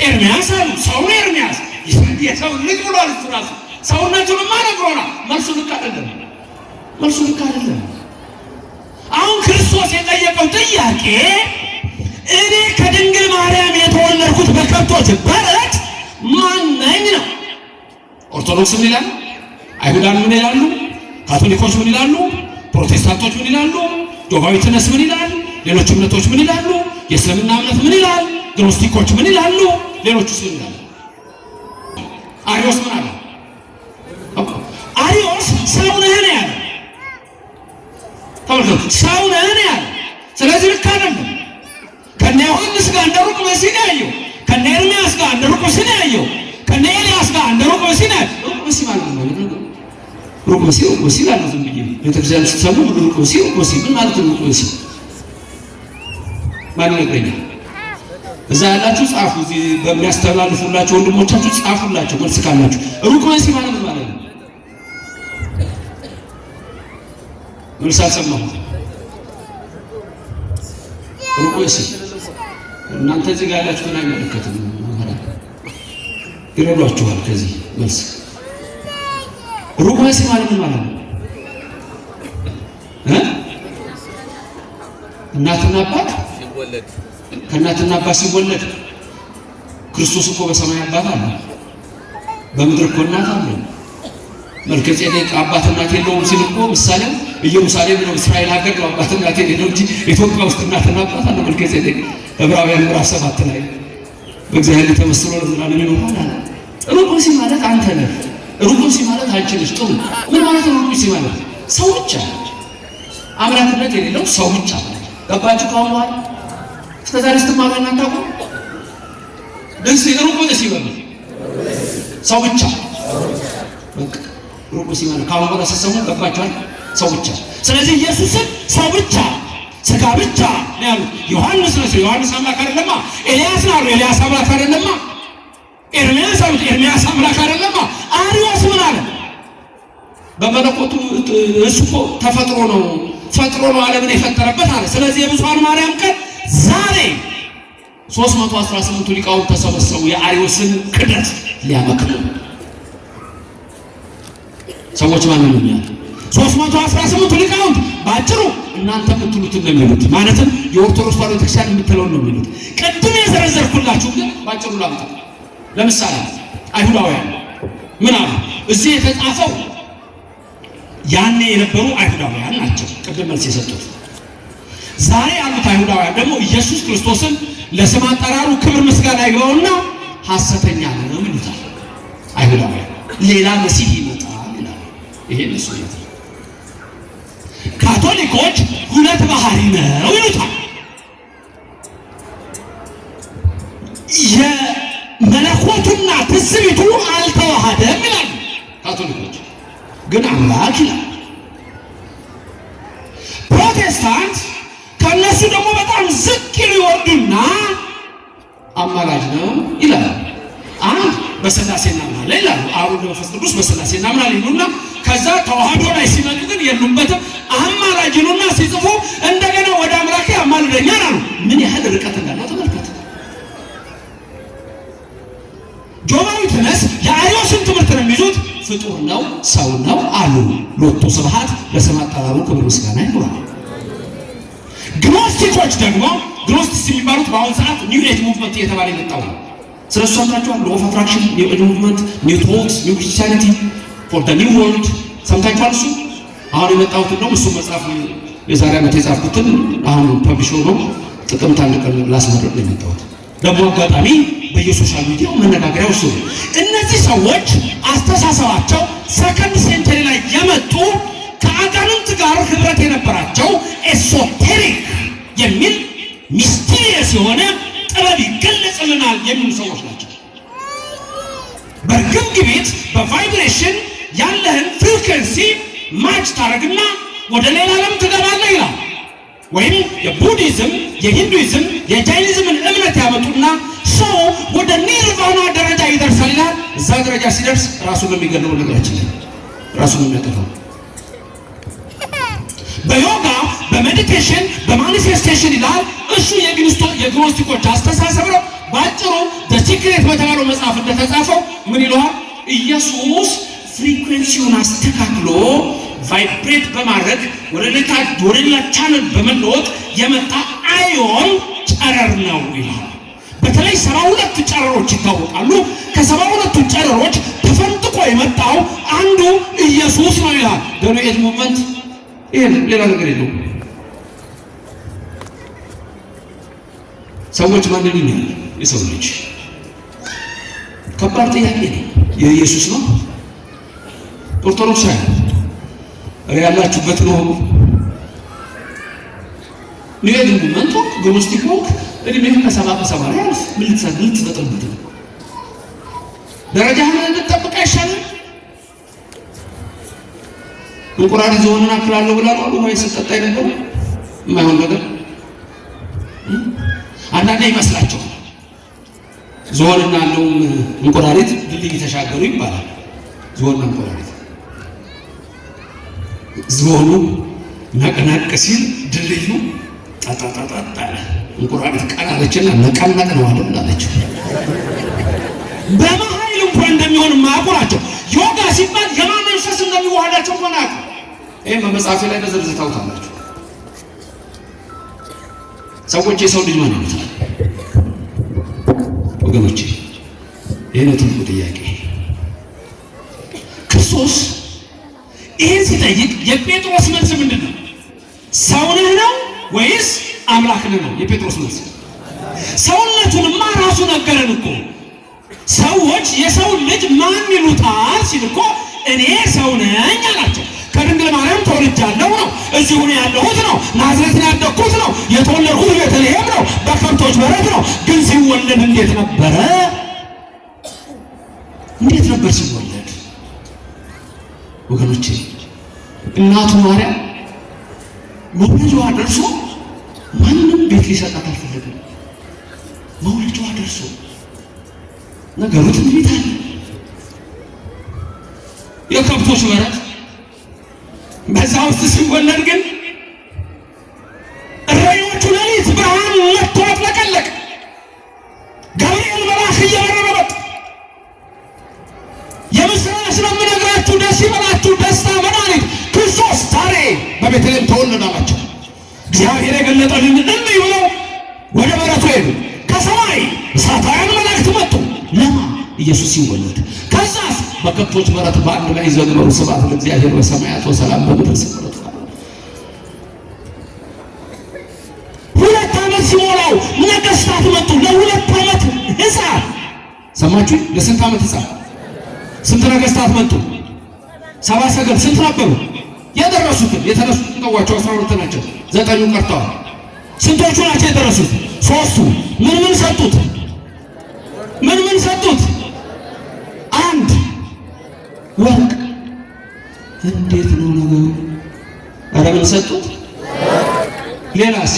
ኤርምያስ አሉ ሰው ነው፣ ኤርምያስ የሰው ልጅ ብሏል እሱ ራሱ። ሰውነቱንማ ነግሮናል። መልሱ ልክ አይደለም፣ መልሱ ልክ አይደለም። አሁን ክርስቶስ የጠየቀው ጥያቄ እኔ ከድንግል ማርያም የተወለድኩት በከብቶች በረት ማን ነኝ ነው። ኦርቶዶክስ ምን ይላል? አይሁዳን ምን ይላሉ? ካቶሊኮች ምን ይላሉ? ፕሮቴስታንቶች ምን ይላሉ? ጆሆቫ ዊትነስ ምን ይላል? ሌሎች እምነቶች ምን ይላሉ? የእስልምና እምነት ምን ይላል? ግኖስቲኮች ምን ይላሉ? ሌሎቹስ ምን ይላሉ? አሪዮስ ምን አለ? አሪዮስ ሰው ነህ ነው ያለ። ተመልከቱ፣ ሰው ነህ ነው ያለ። ስለዚህ ልክ አይደለም። ከነ ዮሐንስ ጋር እንደ ሩቅ መሲህ ነው ያየው። ከነ ኤርምያስ ጋር እንደ ሩቅ መሲህ ነው ያየው። ከነ ኤልያስ ጋር እንደ ሩቅ መሲህ ነው ያየው። ሩቅ መሲህ ማለት ነው ሩቅ መሲህ አለ። ዝም ብዬ ቤተክርስቲያን ስትሰሙ ሩቅ መሲህ ምን ማለት ነው? ሩቅ መሲህ ማን ይነግረኛል? እዛ ያላችሁ ጻፉ። እዚህ በሚያስተላልፉላችሁ ወንድሞቻችሁ ጻፉላችሁ መልስ ካላችሁ። ሩቅ መሲህ ማለት ነው ማለት ነው። መልስ አልሰማሁም። ሩቅ መሲህ እናንተ እዚህ ጋር ያላችሁትን አይመለከትም። ይረዷችኋል። ከዚህ መልስ ሩቅ መሲህ ማለት ነው ማለት ነው እናትና አባት ሲወለድ፣ ከእናትና አባት ሲወለድ ክርስቶስ እኮ በሰማይ አባት አለ፣ በምድር እኮ እናት አለ። መልከጼዴቅ አባት እናት የለውም ሲል እኮ ምሳሌው ኢየሩሳሌም ነው፣ እስራኤል ሀገር ነው አባት እናት የሌለው እንጂ ኢትዮጵያ ውስጥ እናትና አባት አለ። መልከጼዴቅ ዕብራውያን ምዕራፍ 7 ላይ በእግዚአብሔር ተመስሎ ለዘላለም ይኖራል አለ። ሩቅ መሲህ ማለት አንተ ነህ። ሩቅ መሲህ ማለት አንቺ ነሽ። ጥሩ ምን ማለት ነው? ሩቅ መሲህ ማለት ሰው ብቻ አምላክነት የሌለው ሰው ብቻ። ገባችሁ? ካሁን በኋላ እስከ ዛሬ ስትማሩ እናንተ እኮ ደስ ሩቅ መሲህ ማለት ሰው ብቻ። በቃ ሩቅ መሲህ ማለት ካሁን በኋላ ስትሰሙ ገባችኋል? ሰው ብቻ። ስለዚህ ኢየሱስን ሰው ብቻ ስጋ ብቻ ነው ያሉት። ዮሐንስ ነው፣ ዮሐንስ አምላክ አይደለማ። ኤልያስ ነው፣ ኤልያስ አምላክ አይደለማ። ኤርምያስ አሉት፣ ኤርምያስ አምላክ አይደለማ። አሪዮስ ምን አለ? በመለኮቱ እሱ እኮ ተፈጥሮ ነው፣ ፈጥሮ ነው ዓለምን የፈጠረበት አለ። ስለዚህ የብፁዓን ማርያም ቀን ዛሬ 318 ሊቃውንት ተሰበሰቡ የአሪዮስን ክደት ሊያመክኑ። ሰዎች ማን ነው? 318 ሊቃውንት ባጭሩ እናንተ የምትሉትን ነው የሚሉት። ማለትም የኦርቶዶክስ ተዋሕዶ ቤተክርስቲያን የምትለውን ነው የሚሉት። ቅድም የዘረዘርኩላችሁ ግን ባጭሩ ላምጣ። ለምሳሌ አይሁዳውያን ምን አሉ? እዚህ የተጻፈው ያኔ የነበሩ አይሁዳውያን ናቸው ቅድም መልስ የሰጡት። ዛሬ ያሉት አይሁዳውያን ደግሞ ኢየሱስ ክርስቶስን ለስም አጠራሩ ክብር ምስጋና ይግባውና ሐሰተኛ ነው ይሉታል። አይሁዳውያን ሌላ መሲህ ይመጣል ይላሉ። ይሄ እነሱ ነው። ካቶሊኮች ሁለት ባህሪ ነው ይሉታል። የመለኮቱና ትስብእቱ አልተዋሃደም ይላሉ ካቶሊኮች፣ ግን አምላክ ይላል። ፕሮቴስታንት ከነሱ ደግሞ በጣም ዝቅ ይወርዱና አማላጅ ነው ይላሉ። አንድ በሥላሴ እናምናለን ይላሉ። አሁን መንፈስ ቅዱስ በሥላሴ እናምናለን ይሉና ከዛ ተዋህዶ ላይ ሲመጡ ግን የሉበትም። አማላጅ ነውና ሲጽፉ እንደገና ወደ አምላኬ አማልደኛል አሉ። ምን ያህል ርቀት እንዳለው ተመልከቱ። ጆባዊ ተነስ የአርዮስን ትምህርት ነው የሚይዙት። ፍጡር ነው ሰው ነው አሉ። ሎቱ ስብሐት ለስም አጠራሩ ክብር ምስጋና ይሁን። ግኖስቲኮች ደግሞ ግኖስቲክስ የሚባሉት በአሁኑ ሰዓት ኒው ኤጅ ሙቭመንት እየተባለ የመጣው ነው። ስለሱ ሰምታችኋል? ሎ ኦፍ አትራክሽን፣ ኒው ኤጅ ሙቭመንት፣ ኒው ቶትስ፣ ኒው ክርስቲያኒቲ ፎር ዘ ኒው ወርልድ ሰምታችኋል? እሱ አሁን የመጣሁት ነው። እሱ መጽሐፍ የዛሬ ዓመት የጻፍኩትን አሁን ፐብሊሽ ሆኖ ጥቅምት አንድ ቀን ላስመረቅ ነው የመጣሁት። ደግሞ አጋጣሚ በየሶሻል ሚዲያው መነጋገሪያው እሱ ነው። እነዚህ ሰዎች አስተሳሰባቸው ሰከንድ ሴንቸሪ ላይ የመጡ ከአጋንንት ጋር ህብረት የነበራቸው ኤሶቴሪክ የሚል ሚስቲሪየስ የሆነ ጥበብ ይገለጽልናል የሚሉ ሰዎች ናቸው። በርግብግቢት በቫይብሬሽን ያለህን ፍሪኩዌንሲ ማች ታረግና ወደ ሌላ ዓለም ትገባለህ ይላል። ወይም የቡዲዝም የሂንዱይዝም የጃይኒዝምን እምነት ያመጡና ሰው ወደ ኒርቫና ደረጃ ይደርሳል ይላል። እዛ ደረጃ ሲደርስ ራሱን ነው የሚገለው። ነገራችን ራሱን ነው የሚያጠፋው። በዮጋ በሜዲቴሽን በማኒፌስቴሽን ይላል። እሱ የግኖስቲኮች አስተሳሰብ ነው። ባጭሩ ዘ ሲክሬት በተባለው መጽሐፍ እንደተጻፈው ምን ይለዋል? ኢየሱስ ፍሪኩዌንሲውን አስተካክሎ ቫይብሬት በማድረግ ወደ ሌላ ቻነል በመለወጥ የመጣ አዮን ጨረር ነው ይላል። በተለይ 72 ጨረሮች ይታወቃሉ። ከ72ቱ ጨረሮች ተፈንጥቆ የመጣው አንዱ ኢየሱስ ነው ይላል። ኒው ኤጅ ሙቭመንት ይሄን ሌላ ነገር የለውም። ሰዎች ማንን ይላል? የሰው ልጅ ከባድ ጥያቄ ነው። የኢየሱስ ነው ኦርቶዶክስ ያላችሁበት ነው። ኒው ኤጅ ሙቭመንት ግኖስቲክ ወክ እድሜህን ከ70 ላይ ያልፍ ምን ልትፈጥርበት ነው? ደረጃህን እንድትጠብቅ አይሻልም? እንቁራሪት ዝሆንን አክላለሁ ብላ ነው ወይ ስጠጣ ነበር? የማይሆን ነገር አንዳንዴ ይመስላችኋል። ዝሆንና እንደውም እንቁራሪት ድልድይ ተሻገሩ ይባላል። ዝሆንና እንቁራሪት ዝሆኑ ነቅነቅ ሲል ድልድዩ ጣጣጣጣ እንቁራሪት ቀናለችና ነቀነቅ ነው አለች። በመሀል እንኳን እንደሚሆን ማቆራቸው ዮጋ ሲባል የማን መንፈስ እንደሚዋሃዳቸው እንኳን አቁ ይሄ በመጽሐፌ ላይ በዝርዝር ታውቃላችሁ። ሰዎች የሰው ልጅ ማን ነው ወገኖቼ? ይሄ ነው ትልቁ ጥያቄ። ክርስቶስ ይሄን ሲጠይቅ የጴጥሮስ መልስ ምንድን ነው? ሰው ነህ ነው ወይስ አምላክ ነህ ነው የጴጥሮስ መልስ። ሰውነቱንማ ራሱ ነገረን እኮ። ሰዎች የሰው ልጅ ማን ይሉታል ሲል እኮ እኔ ሰው ነኝ አላቸው። ከድንግል ማርያም ተወልጃለሁ ነው፣ እዚሁ ነው ያለሁት ነው፣ ናዝሬት ነው ያደግኩት ነው፣ የተወለድኩት ቤተልሔም ነው፣ በከብቶች በረት ነው። ግን ሲወለድ እንዴት ነበረ? እንዴት ነበር ሲወለድ? ወገኖቼ እናቱ ማርያም መውለጃዋ ደርሶ ማንም ቤት ሊሰጣት አልፈለገም። መውለጃዋ ደርሶ ነገሩ ትንቢት አለ። የከብቶች በረት በዛ ውስጥ ሲወለድ ግን እረኞቹ ሌሊት ብርሃን መጥቶ አጥለቀለቅ። ገብርኤል መልአክ እየበረረ መጣ። የምስራች ነው የምነግራችሁ፣ ደስ ይበላችሁ፣ ደስታ መድኃኒት ክርስቶስ ዛሬ በቤተልሔም ተወለደ አላቸው። እግዚአብሔር የገለጠልን እንይ ብለው ወደ በረቱ ሄዱ። ከሰማይ እሳታውያን መላእክት መጡ። ለማ ኢየሱስ ሲወለድ። ከዛስ በከብቶች በረት በአንድ ላይ ዘመሩ። ስብሐት ለእግዚአብሔር በሰማያት ወሰላም በምድር ስምረት። 2 ዓመት ሲሞላው ነገሥታት መጡ። ለ2 ዓመት ሕፃን ሰማችሁ? ለስንት ዓመት ሕፃን? ስንት ነገሥታት መጡ? 70 ሰገል። ስንት ነበሩ? የደረሱትን የተነሱትን ተዋቸው 12 ናቸው። 9 ቀርተዋል። ስንቶቹ ናቸው የደረሱት? 3ቱ። ምን ሰጡት? ምን ሰጡት? 1 ወርቅ። እንዴት ነው ነገሩ? ኧረ ምን ሰጡት? ሌላስ?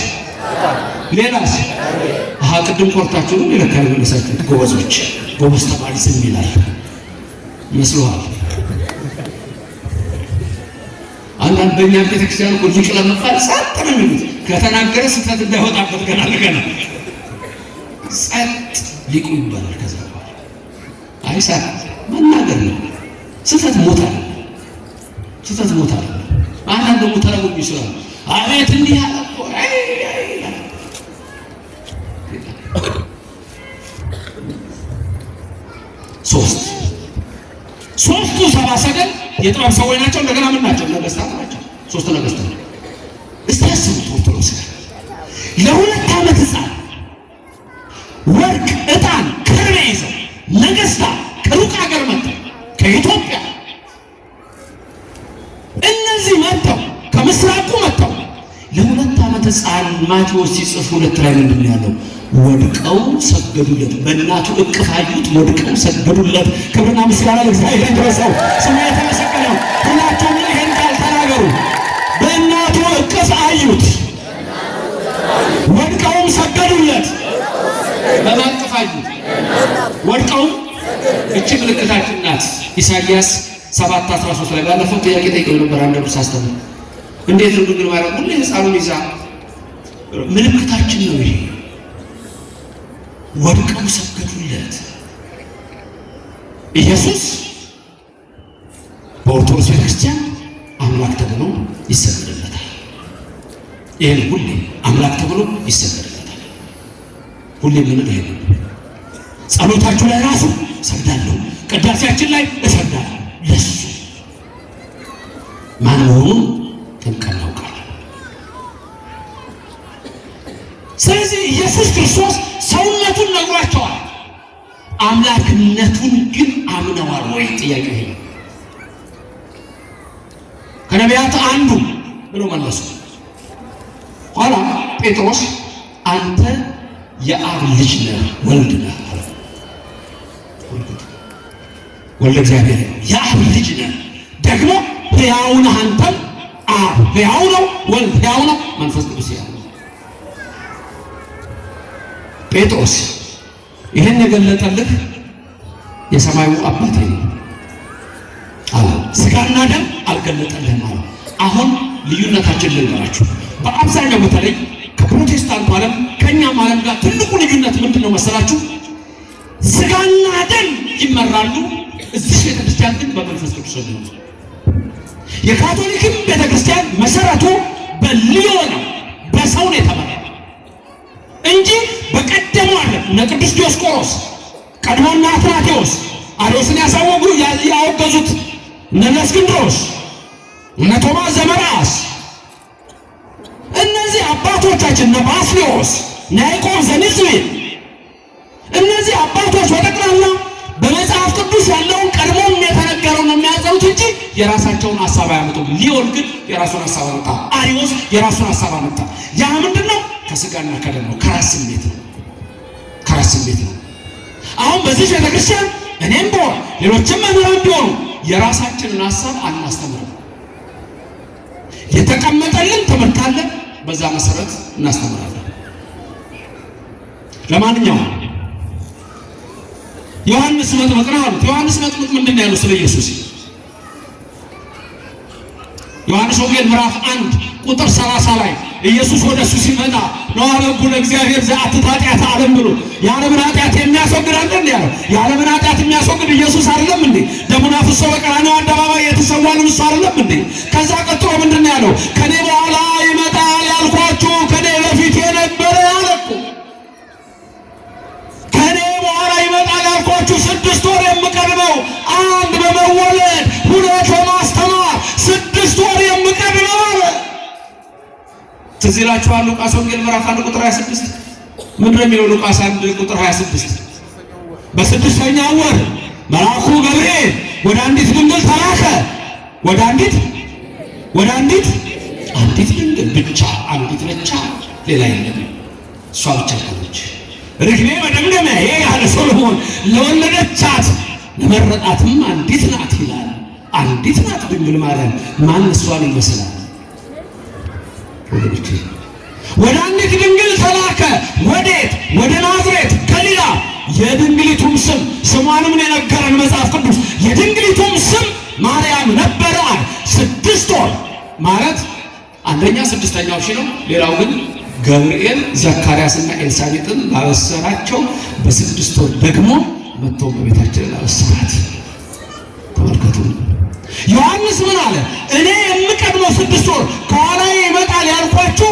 ቅድም ቆርጣችሁ ነው ይለካል መለሳችሁ። ጎበዞች፣ ጎበዝ ተማሪ ዝም ይላል መስሎሃል? አንዳንድ በእኛ ቤተክርስቲያን እኮ ሊቅ ለመባል ጸጥ ነው የሚሉት። ከተናገረ ስህተት እንዳይወጣበት ገና ለገና ጸጥ ሊቁ ይባላል። ከዛ በኋላ አይሳቅ መናገር ነው። ስህተት ሞታ አንዳንድ ደግሞ ተረጉም ይችላል። አቤት እንዲህ አለ እኮ ሶስቱ 70 ሰገል የጥበብ ሰዎች ናቸው። እንደገና ምን ናቸው? ነገሥታት ናቸው። 3 ነገሥታት። እስቲ አስቡት ኦርቶዶክስ ለ2 ዓመት ሕፃን ወርቅ፣ ዕጣን፣ ከርቤ ይዘው ነገሥታት ከሩቅ ሀገር መጥተው ከኢትዮጵያ እነዚህ መጥተው ከምስራቁ መጥተው ለ2 ዓመት ሕፃን ማቴዎስ ሲጽፍ 2 ላይ ምንድን ነው ያለው? ወድቀው ሰገዱለት። በእናቱ እቅፍ አዩት፣ ወድቀው ሰገዱለት። ክብርና ምስጋና ለእግዚአብሔር ይድረሰው፣ ስሙ የተመሰገነ ነው። ሁላችሁም ይሄን ቃል ተናገሩ። በእናቱ እቅፍ አዩት፣ ወድቀውም ሰገዱለት። በማቀፍ አዩት፣ ወድቀውም። እቺ ምልክታችን ናት። ኢሳይያስ 7:13 ላይ ባለፈው ጥያቄ ጠይቀው ነበር። አንዱ ሳስተምር እንዴት ነው ድንግል ማርያም ሁሌ ሕፃኑን ይዛ? ምልክታችን ነው ይሄ። ወድቀው ሰገዱለት። ኢየሱስ በኦርቶዶክስ ቤተክርስቲያን አምላክ ተብሎ ይሰገድለታል። ይሄን ሁሌ አምላክ ተብሎ ይሰገድለታል። ሁሌ ምን ይሄ ጸሎታችሁ ላይ ራሱ ሰግዳለሁ፣ ቅዳሴያችን ላይ እሰግዳለሁ። ለሱ ማን መሆኑን ጠንቅቀን እናውቃለን። ስለዚህ ኢየሱስ ክርስቶስ ሰውነቱን ነግሯቸዋል። አምላክነቱን ግን አምነዋል ወይ? ጥያቄ ይሄ ነው። ከነቢያት አንዱ ብሎ መለሱ። ኋላ ጴጥሮስ አንተ የአብ ልጅ ነህ፣ ወልድ ነህ አለ። ወልደ እግዚአብሔር የአብ ልጅ ነህ፣ ደግሞ ሕያው ነህ። አንተም አብ ሕያው ነው፣ ወልድ ሕያው ነው፣ መንፈስ ቅዱስ ሕያው ነው። ጴጥሮስ ይህን የገለጠልህ የሰማዩ አባቴ ነው አለ። ስጋና ደም አልገለጠልህም አለ። አሁን ልዩነታችን ልንገራችሁ። በአብዛኛው በተለይ ከፕሮቴስታንቱ ዓለም ከእኛም ዓለም ጋር ትልቁ ልዩነት ምንድን ነው መሰላችሁ? ስጋና ደም ይመራሉ። እዚህ ቤተክርስቲያን ግን በመንፈስ ቅዱስ ነው። የካቶሊክም ቤተክርስቲያን መሰረቱ በሊዮ ነው፣ በሰው ነው የተመራ እንጂ በቀደሙ አለ እነ ቅዱስ ዲዮስቆሮስ ቀድሞና አትናቴዎስ አርዮስን ያሳወጉ ያወገዙት እነ እስክንድሮስ እነ ቶማስ ዘመራስ እነዚህ አባቶቻችን እነ ባስልዮስ እነ ያዕቆብ ዘንዝቤል እነዚህ አባቶች በጠቅላላ በመጽሐፍ ቅዱስ ያለውን ቀድሞም የተነገረውን ነው የሚያጸኑት እንጂ የራሳቸውን ሐሳብ አያመጡም። ሊዮን ግን የራሱን ሐሳብ አመጣ። አርዮስ የራሱን ሐሳብ አመጣ። ያ ምንድነው? ከስጋና ከደም ነው፣ ከራስ ስሜት ነው። አሁን በዚህ ቤተክርስቲያን እኔም ብሆን ሌሎችም መምህራን ቢሆኑ የራሳችንን ሐሳብ አናስተምርም። የተቀመጠልን ትምህርት አለ፣ በዛ መሰረት እናስተምራለን። ለማንኛውም ዮሐንስ መጥምቅ ነው አሉት። ዮሐንስ መጥምቅ ምንድን ነው ያለው ስለ ኢየሱስ? ዮሐንስ ወንጌል ምዕራፍ 1 ቁጥር 30 ላይ ኢየሱስ ወደሱ ሲመጣ ነው አለቡ ለእግዚአብሔር ዘአትት ኃጢአተ ዓለም ብሎ የዓለምን ኃጢአት የሚያስወግድ አለ እንዴ ያለው። የዓለምን ኃጢአት የሚያስወግድ ኢየሱስ አይደለም እንዴ? ደሙን አፍስሶ በቀራንዮ አደባባይ የተሰዋልን እሱ አይደለም እንዴ? ከዛ ቀጥሎ ምንድን ነው ያለው? ከኔ በኋላ ይመጣል ያልኳችሁ ትዝ ይላችኋል ሉቃስ ወንጌል ምዕራፍ 1 ቁጥር 26 ምንድን ነው የሚለው? ሉቃስ 1 ቁጥር 26 በስድስተኛው ወር መልአኩ ገብርኤል ወደ አንዲት ድንግል ተላከ። ወደ አንዲት ድንግል ብቻ፣ አንዲት ብቻ፣ ሌላ የለም። እሷ ብቻ ነች። ርግቤ መደምደሚያ ይሄ ያለ ሶሎሞን ለወለደቻት ለመረጣትም አንዲት ናት ይላል። አንዲት ናት ድንግል ማርያም። ማን እሷን ይመስላል? ወገኖቼ ወደ አንዲት ድንግል ተላከ። ወዴት? ወደ ናዝሬት ገሊላ። የድንግሊቱም ስም ስሟንም የነገረን መጽሐፍ ቅዱስ የድንግሊቱም ስም ማርያም ነበረ። 6 ወር ማለት አንደኛ ስድስተኛው ሺ ነው። ሌላው ግን ገብርኤል ዘካርያስና ኤልሳቤጥን ባበሰራቸው በ6 ወር ደግሞ መጥቶ በቤታችንን አበሰራት። ተመልከቱ። ዮሐንስ ምን አለ? እኔ የምቀድመው 6 ወር ከኋላዬ ይመጣል ያልኳችሁ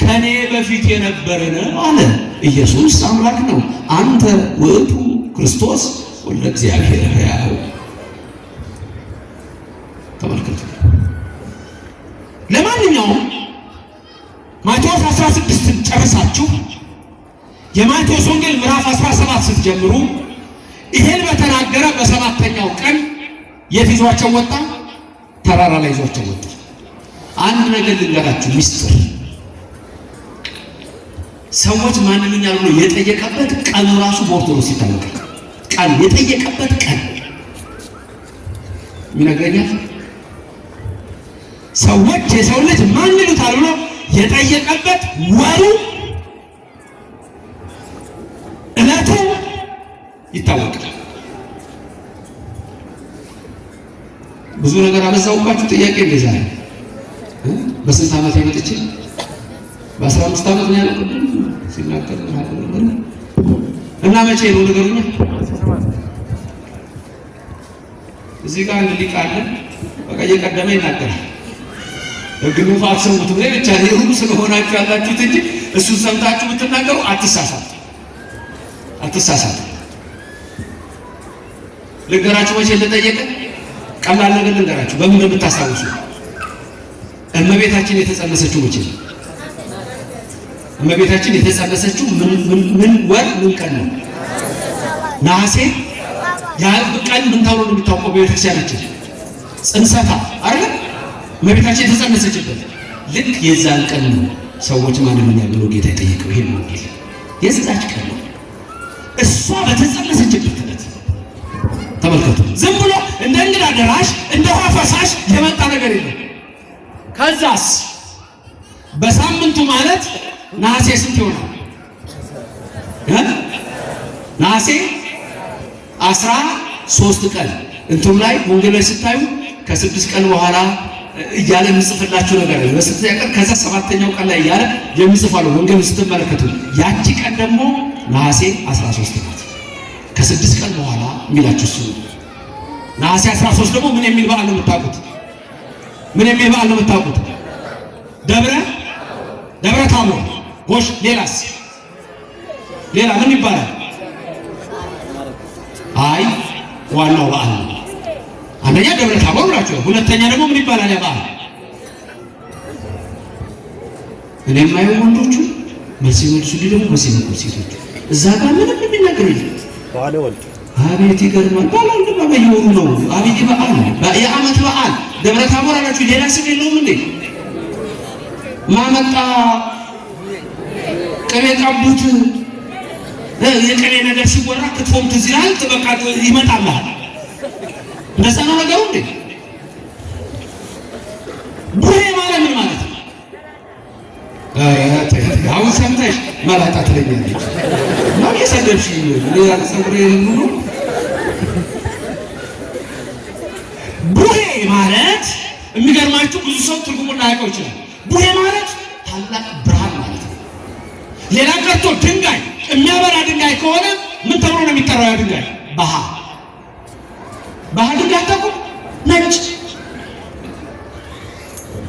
ከኔ በፊት የነበረ ነው አለ። ኢየሱስ አምላክ ነው። አንተ ውእቱ ክርስቶስ ወልደ እግዚአብሔር ሕያው። ተመልከቱ። ለማንኛውም ማቴዎስ 16ን ጨርሳችሁ የማቴዎስ ወንጌል ምዕራፍ 17 ስትጀምሩ ይሄን በተናገረ በሰባተኛው ቀን የት ይዟቸው ወጣ? ተራራ ላይ ይዟቸው ወጣ። አንድ ነገር ልንገራችሁ ሚስጥር። ሰዎች ማን ይሉኛል ብሎ የጠየቀበት ቀኑ ራሱ በኦርቶዶክስ ይታወቃል። ቀን የጠየቀበት ቀን ይነግረኛል። ሰዎች የሰው ልጅ ማን ይሉታል ብሎ የጠየቀበት ወሩ እለቱ ይታወቃል። ብዙ ነገር አበዛውባችሁ። ጥያቄ እንደዛ ነው። በስንት ዓመት ያመጥቼ በ15 ዓመት ነው ያለው ሲናገር እና መቼ ነው ነገሩኛ? እዚህ ጋር አንድ ሊቅ አለ። በቃ እየቀደመ ይናገራል። ግንፋ አትሰሙት ነው ብቻ ሁሉ ስለሆናችሁ ያላችሁት እንጂ እሱን ሰምታችሁ ብትናገሩ አትሳሳቱ። ልንገራችሁ መቼ እንደጠየቀ ቀላል ነገር ልንገራችሁ። በምን እንደምታስታውሱ እመቤታችን የተጸነሰችው መቼ ነው? እመቤታችን የተጸነሰችው ምን ወር ምን ቀን ነው? ነሐሴ። ያ ቀን ምን ተብሎ ነው የሚታወቀው? በቤተክርስቲያናችን ጽንሰታ አይደል? እመቤታችን የተጸነሰችበት ልክ የዛን ቀን ነው ሰዎች ማን ነው ብሎ ጌታ የጠየቀው። ይሄ ነው ጌታ የዛች ቀን ነው እሷ በተጸነሰችበት ዕለት። ተመልከቱ። ዝም ብሎ እንደ እንግዳ ደራሽ እንደ ውሃ ፈሳሽ የመጣ ነገር የለም። ከዛስ በሳምንቱ ማለት ነሐሴ ስንት ይሆናል? ነሐሴ 13 ቀን እንቱም ላይ ወንጌል ላይ ስታዩ ከ6 ቀን በኋላ እያለ የሚጽፍላችሁ ነገር አለ። በስንተኛ ቀን ከዛ 7ኛው ቀን ላይ እያለ የሚጽፋለው ወንጌል ስትመለከቱ ያቺ ቀን ደግሞ ነሐሴ 13 ናት። ከ6 ቀን በኋላ የሚላችሁ እሱ ነሐሴ 13 ደግሞ ምን የሚል በዓል ነው የምታውቁት? ምን የሚል በዓል ነው የምታውቁት? ደብረ ታቦር። ጎሽ፣ ሌላስ? ሌላ ምን ይባላል? አይ ዋናው በዓል ነው። አንደኛ ደብረ ታቦር ብላችሁ፣ ሁለተኛ ደግሞ ምን ይባላል? ያ በዓል እኔ የማየው ወንዶቹ መልስ ይመልሱ ደግሞ መልስ ይመልሱ ሴቶቹ እዛ ጋር ምንም የሚናገር የለም። በዓለ ወልድ አቤት ይገርማል። በዓለ ወልድ በየወሩ ነው። አቤት በዓል የዓመት በዓል ደብረ ታቦር አላችሁ። ሌላ ስም የለውም እንዴ? ማመጣ ቅቤ ቀቡት። የቅቤ ነገር ሲወራ ክትፎም ትዝ ይላል። በቃ ይመጣልሃል። እንደዛ ነው ነገሩ እንዴ? ቡሄ ማለት ምን ማለት ነው? አሁን ሰምተሽ መላጣ ትለኛለች ነው የሰደብሽ ሌላ ጸጉሬ ሁሉ። ቡሄ ማለት የሚገርማችሁ ብዙ ሰው ትርጉሙን ላያውቀው ይችላል። ቡሄ ማለት ታላቅ ብርሃን ማለት ነው። ሌላ ቀርቶ ድንጋይ የሚያበራ ድንጋይ ከሆነ ምን ተብሎ ነው የሚጠራው? ያ ድንጋይ ባህ ድንጋይ ታውቁ? ነጭ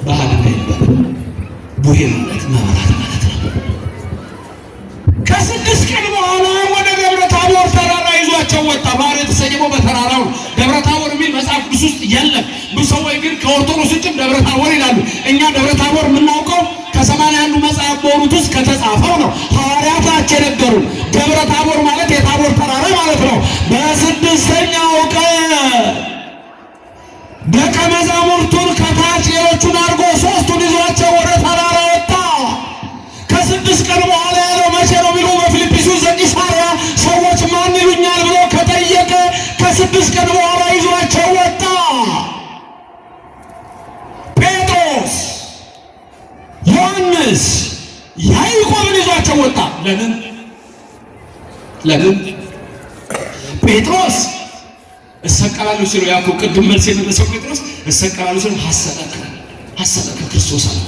ባህ ድንጋይ ይባላል። ቡሄ ማለት መብራት ማለት ነው። ከ6 ቀን በኋላ ወደ ደብረ ታቦር ተራራ ይዟቸው ወጣ። ባህር የተሰየመው በተራራው ደብረ ታቦር የሚል መጽሐፍ ቅዱስ ውስጥ የለም። ብዙ ሰዎች ግን ከኦርቶዶክስ ውጭ ደብረ ታቦር ይላሉ። እኛ ደብረ ታቦር የምናውቀው ከ81 መጽሐፍ በሆኑት ውስጥ ከተጻፈው ነው። ሐዋርያት ናቸው የነገሩን። ደብረ ታቦር ማለት የታቦር ተራራ ማለት ነው። በስድስተኛው ቀን ደቀ መዛሙርቱን ከታች ሌሎቹን አድርጎ ሦስቱን ይዟቸው ወደ ተራራ ወጣ። ከ6 ቀን በኋላ ያለው መቼ ነው ቢሉ በፊልጵስዩስ ዘቂሳርያ ሰዎች ማን ይሉኛል ብሎ ከጠየቀ ከ6 ቀን በኋላ ይዟቸው ወጣ። ጴጥሮስ፣ ዮሐንስ፣ ያዕቆብን ይዟቸው ወጣ። ለምን ጴጥሮስ እሰቀላለሁ ሲሉ ያዕቆብ ቅድም መልስ የመለሰው ጴጥሮስ እሰቀላለሁ ሲሉ ሐሰበከ ክርስቶስ አለ።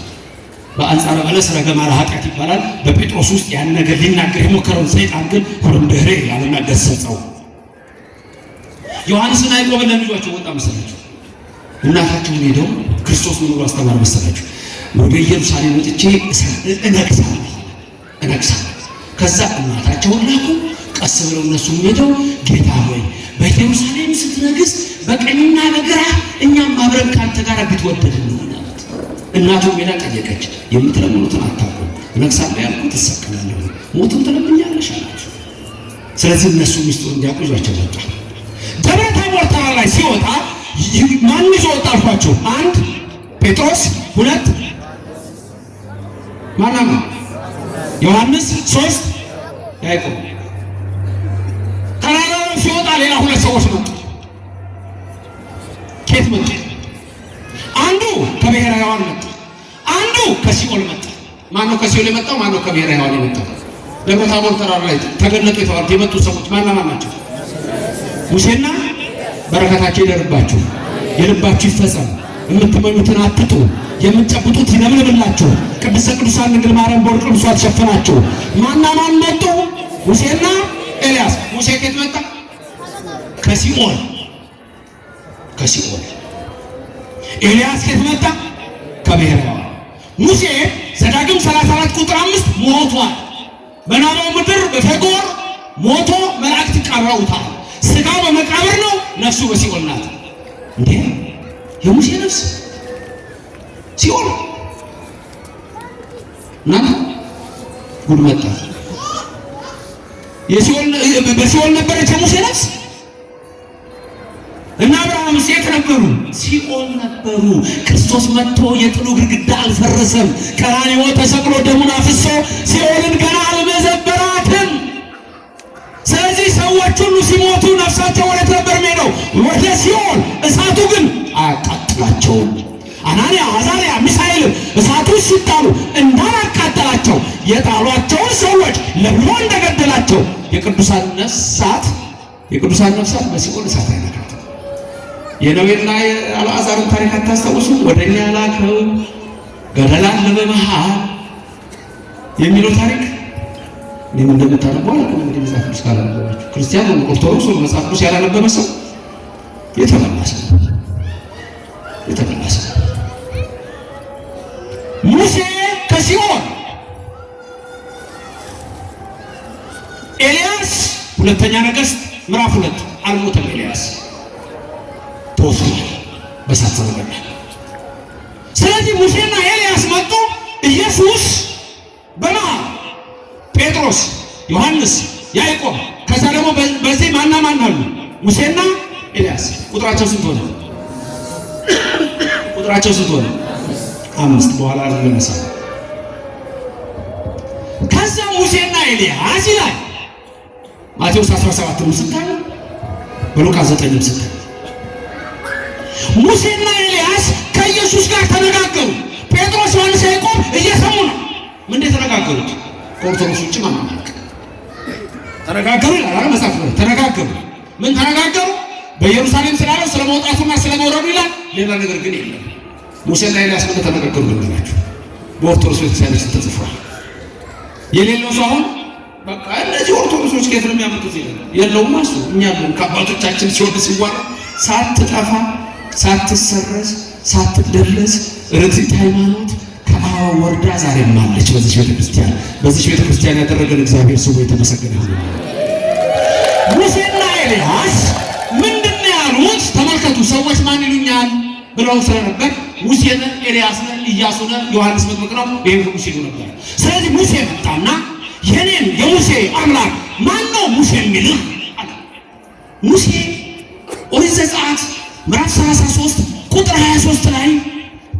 በአንጻረ በለስ ረገማ ለኃጢአት ይባላል። በጴጥሮስ ውስጥ ያን ነገር ሊናገር የሞከረውን ሰይጣን ግን ሁሉም ድህሬ ያለና ገሰጸው። ዮሐንስና ያዕቆብን ለምን ይዟቸው ወጣ መሰላችሁ? እናታቸውን ሄደው ክርስቶስ ምን ብሎ አስተማረ መሰላችሁ? ወደ ኢየሩሳሌም ወጥቼ እነግሣለሁ። ከዛ እናታቸውን ላኩ። ቀስ ብለው እነሱም ሄደው ጌታ ሆይ በኢየሩሳሌም ስትነግስ በቀኝና በግራ እኛም አብረን ካንተ ጋር ብትወደድን ነው ማለት። እናቱም ሄዳ ጠየቀች። የምትለምኑትን አታውቁም። እነግሣለሁ ያልኩት እሰቀላለሁ፣ ሞትም ትለምኛለሽ አላቸው። ስለዚህ እነሱ ሚስጥሩን እንዲያውቁ ይዟቸው ወጣ። ደብረ ታቦር ተራራ ላይ ሲወጣ ማን ይዞ ወጣ አልኳቸው? 1 ጴጥሮስ፣ 2 ማናማ ዮሐንስ፣ 3 ያዕቆብ። ተራራው ሲወጣ ሌላ 2 ሰዎች መጡ። ከየት መጡ? አንዱ ከብሔረ ሕያዋን መጣ፣ አንዱ ከሲኦል መጣ። ማነው ከሲኦል የመጣው? ማነው ከብሔረ ሕያዋን የመጣው? ደብረ ታቦር ተራራ ላይ ተገለጡ የተባሉት የመጡ ሰዎች ማን ናቸው? ሙሴና በረከታቸው ይደርባችሁ፣ የልባችሁ ይፈጸም፣ የምትመኙትን አትጡ፣ የምትጨብጡት ይለምልምላችሁ፣ ቅድስተ ቅዱሳን ድንግል ማርያም በወርቅ ልብሷ ትሸፍናችሁ። ማን መጡ? ሙሴና ኤልያስ። ሙሴ ከየት መጣ? ከሲኦል። ኤልያስ ከየት መጣ? ከብሔረ ሕያዋን። ሙሴ ዘዳግም 34 ቁጥር 5 ሞቷል። በናባው ምድር በፌጎር ሞቶ መላእክት ቀብረውታል። ሥጋው በመቃብር ነው፣ ነፍሱ በሲኦል ናት። እንዴ የሙሴ ነፍስ ሲኦል ናት። ጉድ መጣ። በሲኦል ነበረች የሙሴ ነፍስ። እና አብርሃም የት ነበሩ? ሲኦል ነበሩ። ክርስቶስ መጥቶ የጥሉ ግድግዳ አልፈረሰም። ቀራንዮ ተሰቅሎ ደሙን አፍሶ ሲኦልን ገና አልመዘበራትም። ስለዚህ ሰዎች ሁሉ ሲሞቱ ነፍሳቸው ወዴት ነበር የሚሄደው? ወደ ሲኦል። እሳቱ ግን አያቃጥላቸውም። አናንያ፣ አዛርያ፣ ሚሳኤል እሳቱ ሲጣሉ እንዳላቃጠላቸው የጣሏቸውን ሰዎች ለብሎ እንደገደላቸው የቅዱሳን ነፍሳት በሲኦል እሳት አይነካትም። የነዌና የአልዓዛርን ታሪክ አታስታውሱ? ወደኛ ላከው ገደል አለ በመሃል የሚለው ታሪክ እኔም እንደምታነቡ አላውቅም። እንግዲህ መጽሐፍ ቅዱስ ካላነበባችሁ ክርስቲያን ኦርቶዶክስ መጽሐፍ ቅዱስ ያላነበበ ሰው የተበላሰ ሙሴ ከሲኦል፣ ኤልያስ ሁለተኛ ነገሥት ምዕራፍ 2 አልሞተም። ኤልያስ ተወስዷል በእሳት ሰረገላ። ስለዚህ ሙሴና ኤልያስ መጡ። ኢየሱስ በመሃል ጴጥሮስ፣ ዮሐንስ፣ ያዕቆብ ከዛ ደግሞ በዚህ ማን አሉ? ሙሴና ኤልያስ። ቁጥራቸው ስንት ሆነ? 5 በኋላ ለነሳ። ከዛ ሙሴና ኤልያስ ይላል ማቴዎስ 17 ስታዩ፣ በሉቃስ 9 ስታዩ ሙሴና ኤልያስ ከኢየሱስ ጋር ተነጋገሩ። ጴጥሮስ፣ ዮሐንስ፣ ያዕቆብ እየሰሙ ነው። ምን ተነጋገሩት? ከኦርቶዶክስ ውጭ ማንም ተነጋገሩ ይላል መጽሐፍ ነው። ተነጋገሩ። ምን ተነጋገሩ? በኢየሩሳሌም ስላለው ስለመውጣቱና ስለመውረዱ ይላል። ሌላ ነገር ግን የለም። ሙሴና ኤልያስ ምን ተነጋገሩ? ልንገራችሁ። በኦርቶዶክስ ቤተክርስቲያን ውስጥ ተጽፏል። የሌለው ሰው አሁን በቃ እነዚህ ኦርቶዶክሶች ከየት ነው የሚያመጡት? የለውም እሱ እኛ ግን ከአባቶቻችን ሲወርድ ሲዋራ ሳትጠፋ ሳትሰረዝ ሳትደለዝ ርትዕት ሃይማኖት ከአብ ወርዳ ዛሬም አለች በዚህ ቤተክርስቲያን። በዚህ ቤተክርስቲያን ያደረገን እግዚአብሔር ስሙ የተመሰገነ ይሁን። ሙሴና ኤልያስ ምንድነው ያሉት? ተመልከቱ። ሰዎች ማን ይሉኛል ብለው ስለነበር ሙሴ ነህ፣ ኤልያስ ነህ፣ ኢያሱ ነህ፣ ዮሐንስ መጥምቅ ነው ይሄን ሙሴ ነበር። ስለዚህ ሙሴ መጣና የኔን የሙሴ አምላክ ማን ነው ሙሴ የሚልህ አለ። ሙሴ ኦሪት ዘጸአት ምዕራፍ 33 ቁጥር 23 ላይ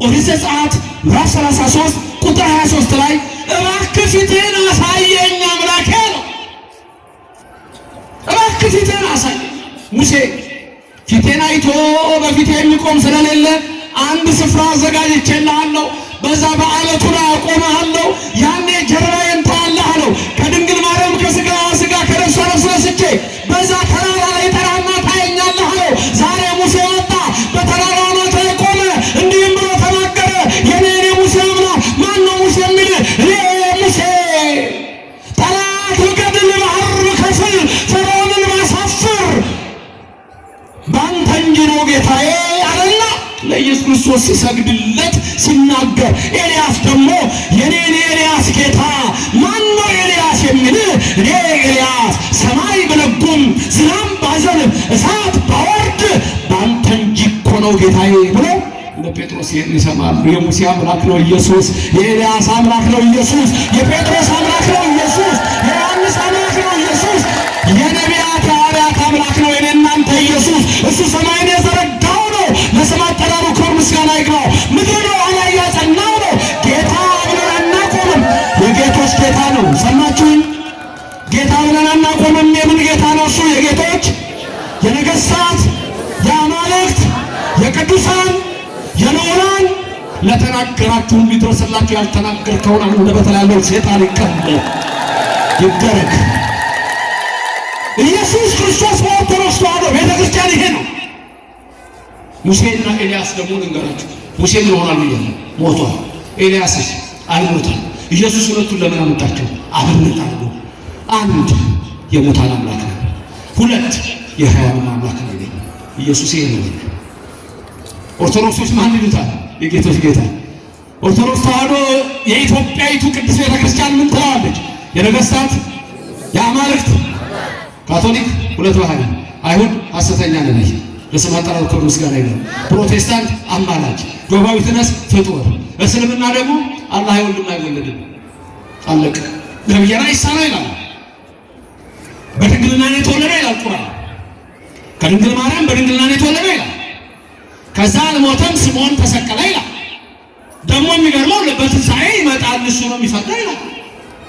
ኦሪት ዘጸአት ምዕራፍ 33 ቁጥር 23 ላይ እባክህ ፊትህን አሳየኝ አምላኬ ነው። እባክህ ፊትህን አሳየኝ። ሙሴ ፊቴን አይቶ በፊቴ የሚቆም ስለሌለ አንድ ስፍራ አዘጋጅቼልሃለሁ፣ በዛ በዓለቱ ላይ አቆምሃለሁ፣ ያኔ ጀርባዬን ታያለህ አለው። ከድንግል ማርያም ከሥጋ ሥጋ ከነፍሷ ነፍስ ነስቼ በዛ ተራራ ላይ ጠራና ታየኛለህ አለው። ዛሬ ሙሴ መጣ፣ በተራራው ላይ ቆመ፣ እንዲህም ብሎ ተናገረ። የኔ ሙሴ አምላክ ማን ነው ሙሴ የሚልህ? እኔ ሙሴ ጠላት ብገድል፣ ባህር ብከፍል፣ ፈርዖንን ባሳፍር ባንተ እንጂ ነው ጌታዬ አለና ለኢየሱስ ክርስቶስ ሲሰግድለት ሲናገር፣ ኤልያስ ደግሞ የኔን ኤልያስ ጌታ ማን ነው ኤልያስ የሚልህ? እኔ ኤልያስ ሰማይ ብለጉም ዝናብ ባዘንብ እሳት ባወርድ ባንተ እንጂ እኮ ነው ጌታዬ ብሎ ለጴጥሮስ ይህን ይሰማሉ። የሙሴ አምላክ ነው ኢየሱስ፣ የኤልያስ አምላክ ነው ኢየሱስ፣ የጴጥሮስ አምላክ ነው ኢየሱስ፣ የዮሐንስ አምላክ ነው ኢየሱስ፣ የነቢያት የሐዋርያት አምላክ ነው የኔ እናንተ ኢየሱስ። እሱ ሰማይን የዘረጋው ነው፣ ለስም አጠራሩ ክብር ምስጋና ይግባው። ምድር ነው ላይ ያጸናው ነው። ጌታ ብለን አናቆምም፣ የጌቶች ጌታ ነው። ሰማችሁኝ? ጌታ ብለን አናቆምም። የምን ጌታ ነው እሱ? የጌቶች የነገሥታት የአማልክት የቅዱሳን የልዑላን ለተናገራችሁ ሊድረስላችሁ፣ ያልተናገርከውን አንደበት ላይ ያለው ሰይጣን ይቀበል ይደረግ። ኢየሱስ ክርስቶስ በኦርቶዶክስ ተዋሕዶ ቤተክርስቲያን ይሄ ነው። ሙሴና ኤልያስ ደግሞ ልንገራችሁ፣ ሙሴ ምን ሆኗል ብያለሁ? ሞቷል። ኤልያስስ አልሞታል። ኢየሱስ ሁለቱን ለምን አመጣቸው? አብነት አድርጎ አንድ የሙታን አምላክ ነው፣ ሁለት የሕያዋን አምላክ ነው። ኢየሱስ ይሄ ነው። ኦርቶዶክሶች ማን ይሉታል? የጌቶች ጌታ። ኦርቶዶክስ ተዋሕዶ የኢትዮጵያዊቱ ቅድስት ቤተክርስቲያን ምን ትለዋለች? የነገሥታት የአማልክት። ካቶሊክ ሁለት ባህሪ፣ አይሁድ ሐሰተኛ ነቢይ ለስም አጠራሩ ክብር ምስጋና ይግባው። ፕሮቴስታንት አማላጅ፣ ጆሆባ ዊትነስ ፍጡር። እስልምና ደግሞ አላህ አይወልድም አይወለድም አለቀ። ነብያና ኢሳ ነው ይላል። በድንግልና ነው የተወለደ ይላል ቁርአን። ከድንግል ማርያም በድንግልና ነው የተወለደ ይላል። ከዛ አልሞተም፣ ስምዖን ተሰቀለ ይላል። ደግሞ የሚገርመው በትንሣኤ ይመጣል፣ እሱ ነው የሚፈርደው ይላል።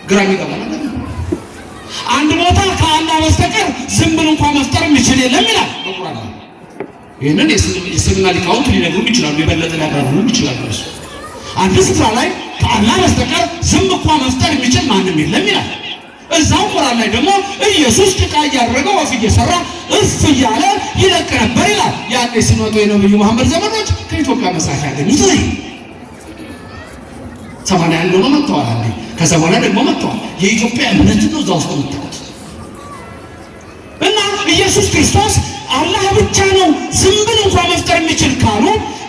ግራ የሚገባ ነገር። አንድ ቦታ ከአላህ በስተቀር ዝንብል እንኳን መፍጠር የሚችል የለም ይላል በቁርአን። ይህንን የእስልምና ሊቃውንት ሊነግሩን ይችላሉ፣ የበለጠ ሊያብራሩን ይችላሉ። እሱ አንድ ስፍራ ላይ ከአላህ በስተቀር ዝንብ እንኳን መፍጠር የሚችል ማንም የለም ይላል። እዛው ቁርአን ላይ ደግሞ ኢየሱስ ጭቃ እያደረገ ወፍ እየሰራ እፍ እያለ ይለቅ ነበር ይላል። ያኔ ሲመጡ የነብዩ መሐመድ ዘመኖች ከኢትዮጵያ መጽሐፍ ያገኙት ላይ 81 ሆኖ መጥተዋል። ከዛ በኋላ ደግሞ መጥተዋል። የኢትዮጵያ እምነት ነው እዛ ውስጥ የምታዩት። እና ኢየሱስ ክርስቶስ አላህ ብቻ ነው ዝንብል እንኳን መፍጠር የሚችል ካሉ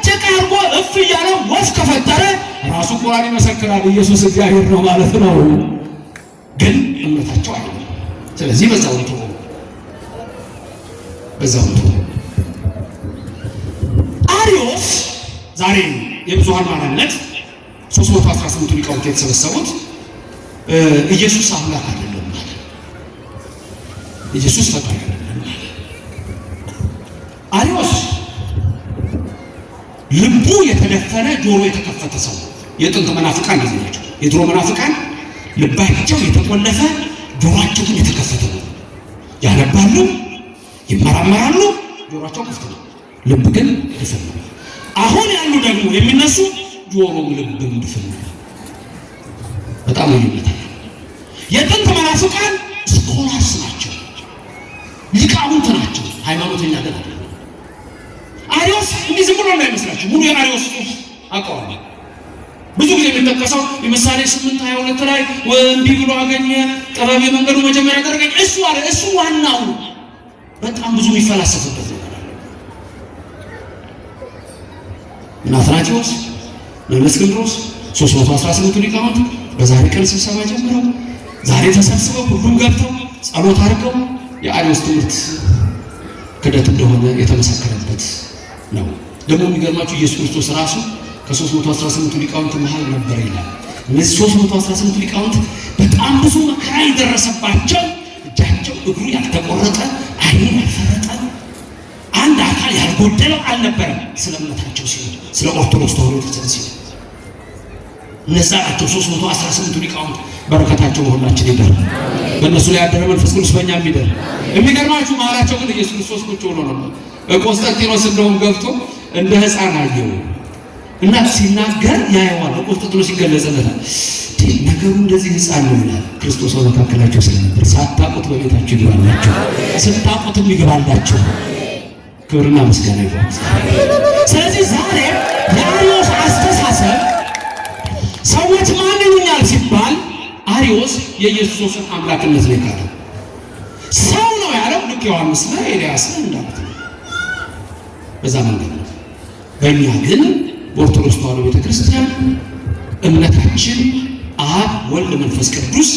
ጭቃ አድርጎ እፍ እያለ ወፍ ከፈጠረ ራሱ ቁርአን ይመሰክራል ኢየሱስ እግዚአብሔር ነው ማለት ነው። ግን እምነታቸው አይደለም። ስለዚህ በዛውንቱ አሪዮስ ዛሬ የብዙሃን ማንነት 318 ሊቃውንት የተሰበሰቡት ኢየሱስ አምላክ አይደለም ማለት፣ ኢየሱስ ፈጣሪ አይደለም ማለት። አሪዮስ ልቡ የተደፈነ ጆሮ የተከፈተ ሰው። የጥንት መናፍቃን እንደዚህ ናቸው። የድሮ መናፍቃን ልባቸው የተቆለፈ ጆሮአቸው ግን የተከፈተ ነው። ያነባሉ፣ ይመራመራሉ፣ ጆሮአቸው ክፍት ነው፣ ልብ ግን ድፍን ነው። አሁን ያሉ ደግሞ የሚነሱ ጆሮም ልብም ድፍን ነው። በጣም ልዩነት አለ። የጥንት መናፍቃን ስኮላርስ ናቸው፣ ሊቃውንት ናቸው፣ ሃይማኖተኛ ግን አይደለም። አሪዮስ እንዲህ ዝም ብሎ እንዳይመስላችሁ ሙሉ የአሪዮስ አቋም ብዙ ጊዜ የሚጠቀሰው የምሳሌ 8:22 ላይ እንዲህ ብሎ አገኘ ጥበብ የመንገዱ መጀመሪያ አደረገኝ እሱ አለ። እሱ ዋናው በጣም ብዙ የሚፈላሰፍበት ነው። አትናቴዎስ፣ እስክንድሮስ 318 ሊቃውንት በዛሬ ቀን ስብሰባ ጀምረው ዛሬ ተሰብስበው ሁሉም ገብተው ጸሎት አድርገው የአሪዮስ ትምህርት ክደት እንደሆነ የተመሰከረበት ነው። ደግሞ የሚገርማችሁ ኢየሱስ ክርስቶስ ራሱ ከ318 ሊቃውንት መሃል ነበር ይላል። እነዚህ 318 ሊቃውንት በጣም ብዙ መከራ የደረሰባቸው፣ እጃቸው እግሩ ያልተቆረጠ፣ ዓይኑ ያልፈረጠ፣ አንድ አካል ያልጎደለው አልነበረም። ስለ እምነታቸው ሲሉ፣ ስለ ኦርቶዶክስ ተዋሕዶ ቤተክርስቲያን ሲሉ እነዛ ናቸው 318 ሊቃውንት። በረከታቸው በሁላችን ይደር። በእነሱ ላይ ያደረ መንፈስ ቅዱስ በእኛ የሚደር። የሚገርማችሁ መሀላቸው ግን ኢየሱስ ክርስቶስ ቁጭ ብሎ ነበር። ቆስጠንጢኖስ እንደውም ገብቶ እንደ ሕፃን አየው እና ሲናገር ያየዋል። ቆስጠንጢኖስ ይገለጽለታል። ነገሩ እንደዚህ ሕፃን ነው ይላል። ክርስቶስ በመካከላቸው ስለነበር ሳታውቁት በቤታችሁ ይግባላችሁ፣ ስታውቁትም ይግባላችሁ። ክብርና ምስጋና ይሁን። ስለዚህ ዛሬ የአርዮስ አስተሳሰብ ሰዎች ማን ይሉኛል ሲባል አርዮስ የኢየሱስን አምላክነት ነው የካደው። ሰው ነው ያለው ልክ ዮሐንስ ነው ኤልያስ ነው እንዳሉት ነው። በዛ መንገድ ነው። በእኛ ግን በኦርቶዶክስ ተዋሕዶ ቤተክርስቲያን እምነታችን አብ ወልድ መንፈስ ቅዱስ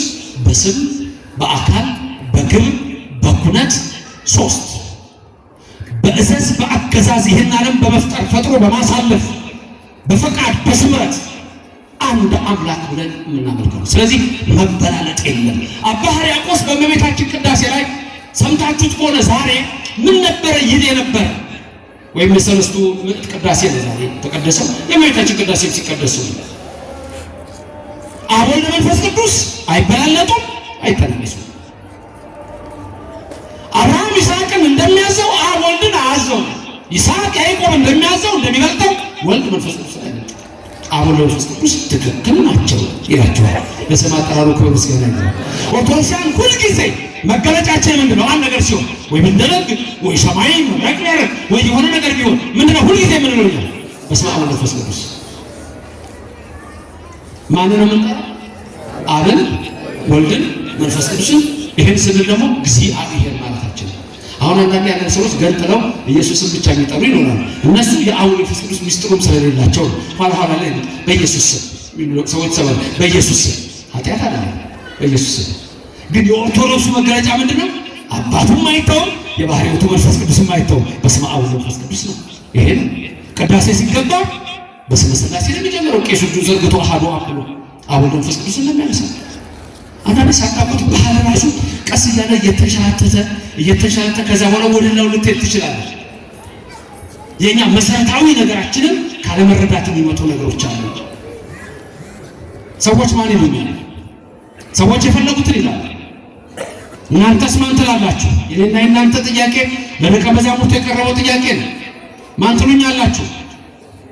በስም በአካል በግብር በኩነት ሶስት በእዘዝ በአገዛዝ ይህን ዓለም በመፍጠር ፈጥሮ በማሳለፍ በፈቃድ በስምረት አንድ አምላክ ብለን የምናመልከው ነው። ስለዚህ መበላለጥ የለም። አባ ሕርያቆስ በእመቤታችን ቅዳሴ ላይ ሰምታችሁት ከሆነ ዛሬ ምን ነበረ ይል የነበረ? ወይም የሰለስቱ ምዕት ቅዳሴ ነው ዛሬ ተቀደሰው። የእመቤታችን ቅዳሴ ሲቀደሱ አብ ወልድ መንፈስ ቅዱስ አይበላለጡም፣ አይተናነሱም። አብርሃም ይስሐቅን እንደሚያዘው አብ ወልድን አያዘው። ይስሐቅ ያዕቆብ እንደሚያዘው እንደሚበልጠው ወልድ መንፈስ ቅዱስ አይበልጥም። አብ ወልድ መንፈስ ቅዱስ ትክክል ናቸው ይላቸዋል። በስም አጠራሩ ክብር ምስጋና ይሁን። ኦርቶዶክሳውያን ሁልጊዜ መገለጫችን ምንድን ነው? አንድ ነገር ሲሆን ወይ ምንደረግ ወይ ሰማይ መብረቅ ቢያደርግ ወይ የሆነ ነገር ቢሆን ምንድን ነው ሁልጊዜ የምንለው? እኛ በስመ አብ ወወልድ ወመንፈስ ቅዱስ ማንን ነው የምንጠራው? አብን፣ ወልድን፣ መንፈስ ቅዱስን። ይህን ስንል ደግሞ እግዚአብሔር ማለታችን። አሁን አንዳንድ ያለን ሰዎች ገንጥለው ኢየሱስን ብቻ የሚጠሩ ይኖራሉ። እነሱ የአብ ወልድ መንፈስ ቅዱስ ሚስጥሩም ስለሌላቸው ኋላ ኋላ ላይ በኢየሱስ ስም ሰዎች ሰበብ በኢየሱስ ስም ኃጢአት አለ በኢየሱስ ስም። ግን የኦርቶዶክሱ መገለጫ ምንድን ነው? አባቱም አይተውም፣ የባህሪቱ መንፈስ ቅዱስም አይተውም። በስመ አብ ወወልድ ወመንፈስ ቅዱስ ነው። ይሄን ቅዳሴ ሲገባ በስመ ሥላሴ ነው የሚጀምረው። ቄሱ እጁን ዘርግቶ አሐዱ አብ ብሎ አብ ወልድ መንፈስ ቅዱስ ነው የሚያነሳው። አንዳንድ ሳታውቁት ባህል ራሱ ቀስ እያለ እየተሻተተ ከዛ በኋላ ወደ ሌላው ልትሄድ ትችላለች። የእኛ መሰረታዊ ነገራችንን ካለመረዳት የሚመጡ ነገሮች አሉ። ሰዎች ማን ይሉኛል? ሰዎች የፈለጉትን ይላሉ። እናንተስ ማን ትላላችሁ? የኔና የእናንተ ጥያቄ ለደቀ መዛሙርቱ የቀረበው ጥያቄ ነው። ማን ትሉኛላችሁ?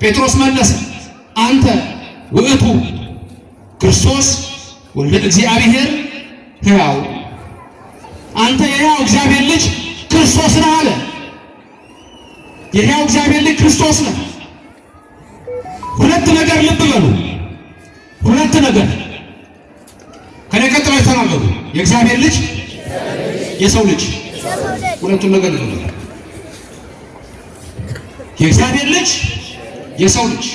ጴጥሮስ መለሰ፣ አንተ ውእቱ ክርስቶስ ወልደ እግዚአብሔር ሕያው፣ አንተ የሕያው እግዚአብሔር ልጅ ክርስቶስ ነህ አለ። የሕያው እግዚአብሔር ልጅ ክርስቶስ ነህ። ሁለት ነገር ልብ በሉ፣ ሁለት ነገር ከኔ ቀጥለው የተናገሩ የእግዚአብሔር ልጅ የሰው ልጅ፣ ሁለቱን ነገር ልብ በሉ። የእግዚአብሔር ልጅ የሰው ልጅ።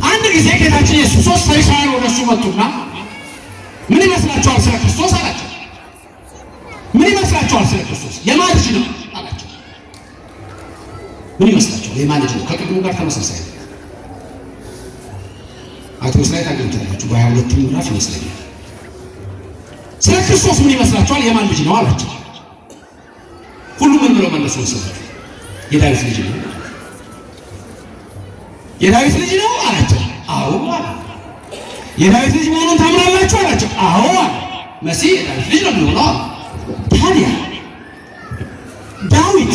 አንድ ጊዜ ጌታችን ኢየሱስ ክርስቶስ ፈሪሳውያን ወደ እሱ መጡና ምን ይመስላችኋል ስለ ክርስቶስ አላቸው። ምን ይመስላችኋል ስለ ክርስቶስ? የማን ልጅ ነው አላቸው። ምን ይመስላችኋል? የማን ልጅ ነው? ከቅድሙ ጋር ተመሳሳይ ነው። ማቴዎስ ላይ ታገኙታላችሁ በ22 ምዕራፍ ይመስለኛል። ስለ ክርስቶስ ምን ይመስላችኋል? የማን ልጅ ነው አላቸው። ሁሉም ምን ብለው መለሱ መሰላችሁ? የዳዊት ልጅ ነው። የዳዊት ልጅ ነው አላቸው። አዎ አለ። የዳዊት ልጅ መሆኑን ታምናላችሁ አላቸው። አዎ አለ። መሲህ የዳዊት ልጅ ነው የሚሆነው። ታዲያ ዳዊት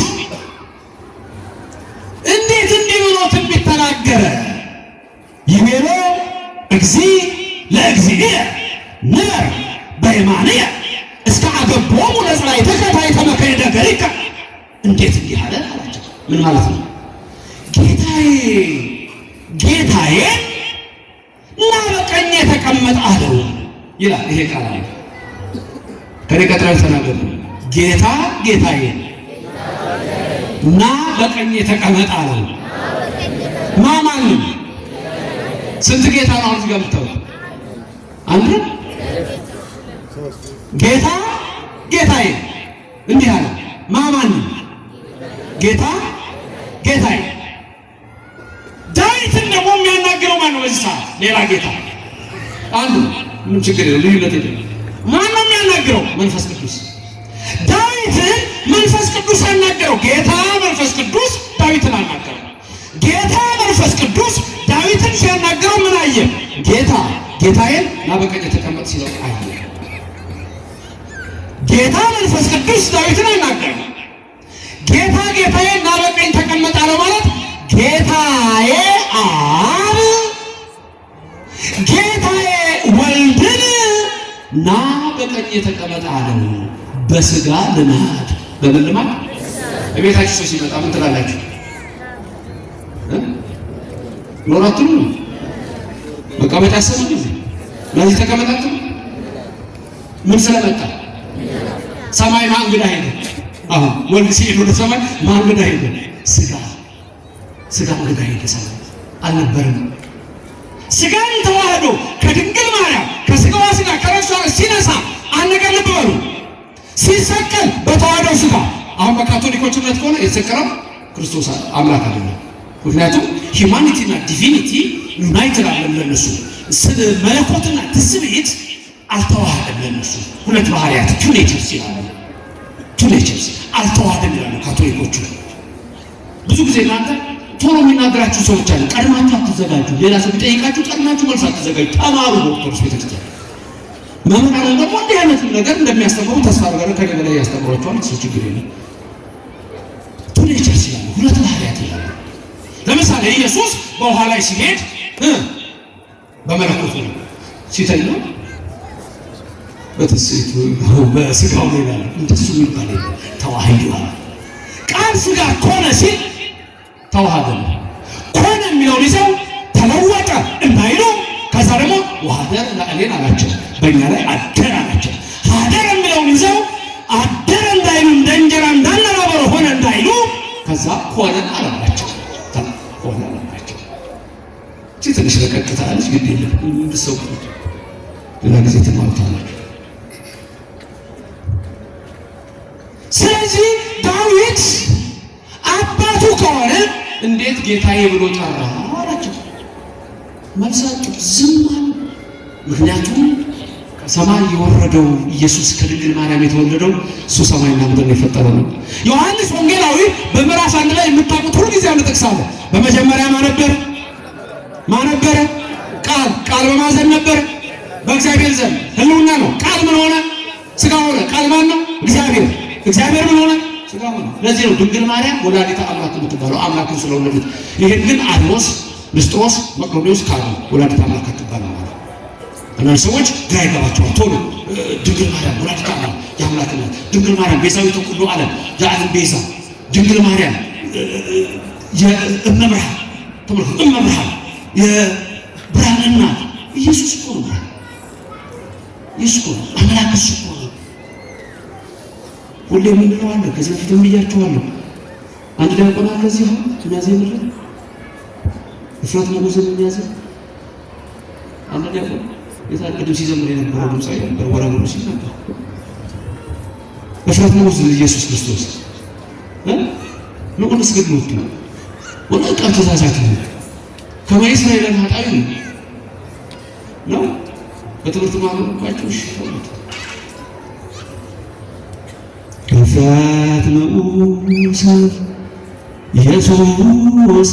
እንዴት እንዲህ ብሎ ትንቢት ተናገረ? ይቤሎ እግዚእ ለእግዚእየ ንበር በየማንየ እስከ አገቦሙ ለጽላእትከ ታሕተ መከይደ ገሪከ። እንዴት እንዲህ አለ አላቸው። ምን ማለት ነው? ጌታዬ እና በቀኜ ተቀመጥ አለው ይላል። ይሄ ቃል አለ። ከኔ ቀጥለው ተናገሩ። ጌታዬ እና በቀኜ ተቀመጥ አለው። ማን? ስንት ጌታ ነው እዚህ ጋር የምታውቁት? አንድ ጌታዬ እንዲህ አለ። ማን? ጌታ ጌታዬ። ዳዊትን ደግሞ የሚያናግረው ማን ነው? በዚህ ሰዓት ሌላ ጌታ አንዱ ምን ችግር የለም፣ ልዩነት የለም። ማን ነው የሚያናግረው? መንፈስ ቅዱስ። ዳዊትን መንፈስ ቅዱስ አናገረው። ጌታ መንፈስ ቅዱስ ዳዊትን አናገረው። ጌታ መንፈስ ቅዱስ ዳዊትን ሲያናገረው ምን አየ? ጌታ ጌታዬን ና በቀኝ ተቀመጥ ሲለው አየ። ጌታ መንፈስ ቅዱስ ዳዊትን አናገረው። ጌታ ጌታዬን ና በቀኝ ተቀመጥ አለው ማለት ጌታዬ አብ ጌታዬ ወልድን ና በቀኝ ተቀመጥ አለው። በስጋ ልማድ በምን ልማድ? በቤታችሁ ሰው ሲመጣ ምን ትላላችሁ? ኖራችሁ መቀመጥ ያሰማል። ለዚህ ተቀመጣችሁ ምን ስለመጣ? ሰማይ ማን እንግዳ ሄደ? ወልድ ሲሄድ ወደ ሰማይ ማን እንግዳ ሄደ? ስጋ እንግዳ ሄደ። ሰማይ አልነበረም። ስጋን ተዋህዶ ከድንግል ማርያም ከስጋዋ ስጋ ከነፍሷ ሲነሳ አነገር ልብ በሉ። ሲሰቀል በተዋህደው ስጋ። አሁን በካቶሊኮች እምነት ከሆነ የተሰቀለው ክርስቶስ አምላክ አይደለም። ምክንያቱም ሂውማኒቲና ዲቪኒቲ ዩናይትድ አለም ለነሱ። መለኮትና ትስብእት አልተዋሃደም ለነሱ። ሁለት ባህሪያት ቱ ኔቸርስ ይላሉ። ቱ ኔቸርስ አልተዋሃደም ይላሉ ካቶሊኮቹ። ብዙ ጊዜ እናንተ ቶሎ የሚናገራችሁ ሰዎች አሉ። ቀድማችሁ አትዘጋጁ። ሌላ ሰው ቢጠይቃችሁ ቀድማችሁ መልስ አትዘጋጁ። ተማሩ። በኦርቶዶክስ ቤተክርስቲያን መምህራን ደግሞ እንዲህ አይነት ነገር እንደሚያስተምሩ ተስፋ አድርገን ከኔ በላይ ያስተምሯቸዋል። እሱ ችግር የለም። ቱ ኔቸርስ ይላሉ። ሁለት ባህሪያት ይላሉ። ለምሳሌ ኢየሱስ በውሃ ላይ ሲሄድ በመለኮቱ ነው፣ ሲተኛ በትስብእቱ በስጋው ነው ይላል። እንደሱ የሚባል የለም። ተዋህዷል። ቃል ስጋ ኮነ ሲል ተዋህደ። ኮነ የሚለውን ይዘው ተለወጠ እንዳይሉ ከዛ ደግሞ ወሀደረ ለእሌን አላቸው፣ በእኛ ላይ አደረ አላቸው። ሀደረ የሚለውን ይዘው አደረ እንዳይሉ እንደ እንጀራ እንዳነባበረ ሆነ እንዳይሉ ከዛ ሆነ አላቸው። ሆነ አላቸው። ትንሽ ለቀቅታለች፣ ግድ የለም እንድሰው ሌላ ጊዜ ትማሩታላችሁ። ስለዚህ ዳዊት አባቱ ከሆነ እንዴት ጌታዬ ብሎ ጠራ አላቸው። መልሳቸው ዝም አሉ። ምክንያቱም ከሰማይ የወረደው ኢየሱስ ከድንግል ማርያም የተወለደው እሱ ሰማይና ምድር የፈጠረው ነው። ዮሐንስ ወንጌላዊ በምዕራፍ 1 ላይ የምታውቁት ሁሉ ጊዜ አንጠቅሳለን። በመጀመሪያ ማን ነበረ? ቃል በማዘን ነበር፣ በእግዚአብሔር ዘንድ ሕልውና ነው። ቃል ምን ሆነ? ሥጋ ሆነ። ቃል ማን ነው? እግዚአብሔር ምን ሆነ? ሥጋ ሆነ። ለዚህ ነው ድንግል ማርያም ወላዲተ አምላክ የምትባለው አምላክን ስለወለደች። ይሄን ግን አድሮስ ንስጥሮስ መቅዶኒዎስ ካሉ ወላዲተ አምላክ ትባላለች ማለት እና ሰዎች ግራ ይገባቸዋል። ቶሎ ድንግል ማርያም ወላዲተ አምላክ የአምላክ እናት፣ ድንግል ማርያም ቤዛዊተ ኩሉ ዓለም የዓለም ቤዛ፣ ድንግል ማርያም የእመ ብርሃን ተመልከቱ፣ እመ ብርሃን የብርሃን እናት። ኢየሱስ እኮ ነው ብርሃን፣ ኢየሱስ እኮ ነው አምላክ፣ እሱ እኮ ነው። ሁሌ የምንለው አለ፣ ከዚህ በፊት ብያችኋለሁ። አንድ ዲያቆን አለ እዚህ አሁን የሚያዘኝ ምድር እፍረት ንጉሥን የሚያዘኝ አንድ ዲያቆን የታል ቅድም ሲዘምር የነበረው ድምፃዊ ነበር። ወራውኑ ሲል ነበር እፍረት ንጉሥ ኢየሱስ ክርስቶስ ንቁን ስግድ ወጥቶ ወጣ ተዛዛት ነው ከማይስ ላይ ለማጣዩ ነው በትምህርት ማመንባቸው ሽፈት እፍረት ንጉሥ ኢየሱስ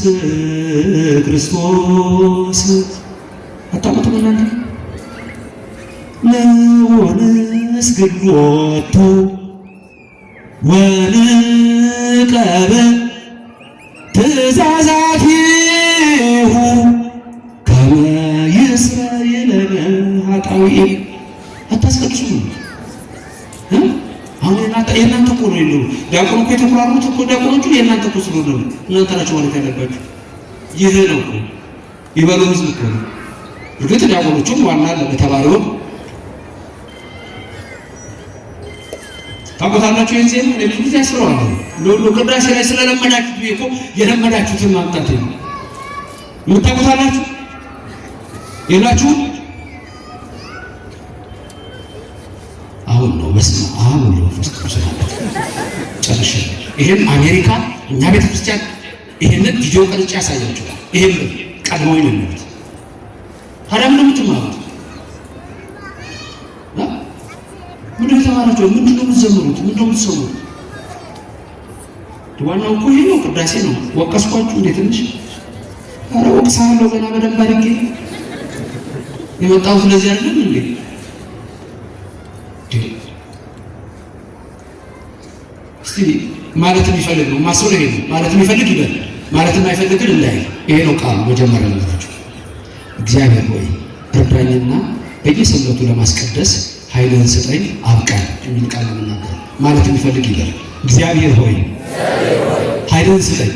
ክርስቶስ አታውቁትም እናንተ? ንስግድ ሎቱ ወንቀበል ትእዛዛቲሁ ከመ ይስረይለነ ኃጣውኢነ። አታስቀድሱም። አሁን የእናንተ እኮ ነው የለው ዲያቆን እኮ የተኩራሩት እኮ ዲያቆኖቹ የእናንተ እኮ ስለሆነ ነው። እናንተ ናችሁ ማለት ያለባችሁ። ይህ ነው እኮ ይበሉ ህዝብ እኮ ነው። እርግጥ ዲያቆኖቹም ዋና ለተባለው ታውቁታላችሁ። ይህን ዜና ለብዙ ጊዜ ያስረዋል። ለሁሉ ቅዳሴ ላይ ስለለመዳችሁት እኮ የለመዳችሁትን ማምጣት ነው። ምን ታውቁታላችሁ የላችሁ አሁን ነው በስመ አብ ወወልድ ወመንፈስ ቅዱስ ጨርሼ። ይሄን አሜሪካ እኛ ቤተክርስቲያን ይሄንን ቪዲዮ ቀርጬ ያሳያችኋል። ይሄን ቀድሞ ይነምት ታዲያ ምን የምትማሩት ምን ተማራችሁ? ምንድን ነው የምትዘምሩት? ምንድን ነው የምትሰሙት? ዋናው እኮ ይሄ ነው፣ ቅዳሴ ነው። ወቀስኳችሁ እንዴ ትንሽ? ኧረ ወቅሳለሁ ገና በደንብ አድርጌ የመጣሁት ለዚህ አይደለም እንዴ? እስቲ ማለት የሚፈልግ ነው ማሰብ ይሄ ነው ማለት የሚፈልግ ይበል፣ ማለት የማይፈልግ ግን እንዳይል። ይሄ ነው ቃሉ መጀመሪያ ለማለት እግዚአብሔር ሆይ እርዳኝና በየሰንበቱ ለማስቀደስ ኃይልን ስጠኝ አብቃኝ የሚል ቃል ለመናገር ማለት የሚፈልግ ይበል። እግዚአብሔር ሆይ ኃይልን ስጠኝ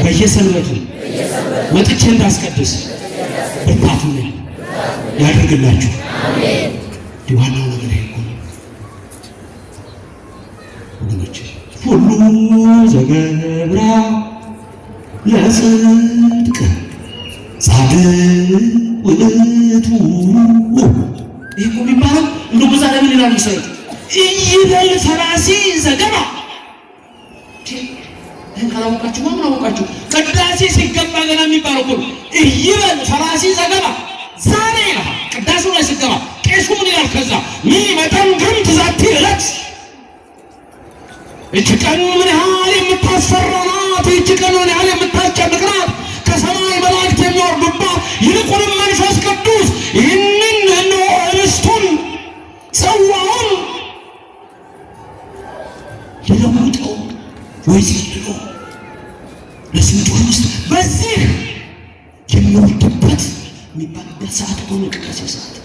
በየሰንበቱ መጥቼ እንዳስቀድስ ብርታቱ ነኝ ያድርግላችሁ። አሜን። ዋናው ነገር ይሄ ነው ወገኖች። ሁሉ ዘገብራ ለጽድቅ ጻድቅ ውእቱ ይሄ እኮ የሚባለው እንደው በዛ ለምን ይላል መሰረት ይበል ፈራሲ ዘገባ ካላወቃችሁ ምን አወቃችሁ? ቅዳሴ ሲገባ ገና የሚባለው እኮ ይበል ፈራሲ ዘገባ ዛሬ ነው። ቅዳሴው ላይ ሲገባ ቄሱ ምን ይላል? ከዛ ሚመጣን ግን ትዛቲ ዕለት እቺ ቀን ምን ያህል የምታስፈራ ናት፣ እቺ ቀን ምን ያህል የምታስጨንቅ ናት፣ ከሰማይ መላእክት የሚወርዱባት ይልቁንም መንፈስ ቅዱስ ይህንን እነሆ ርስቱን ጽዋውን ሊለውጠው ወይ ሲልቆ ለስንቱ ውስጥ በዚህ የሚወርድበት የሚባልበት ሰዓት ሆነ። ቅዳሴ ሰዓት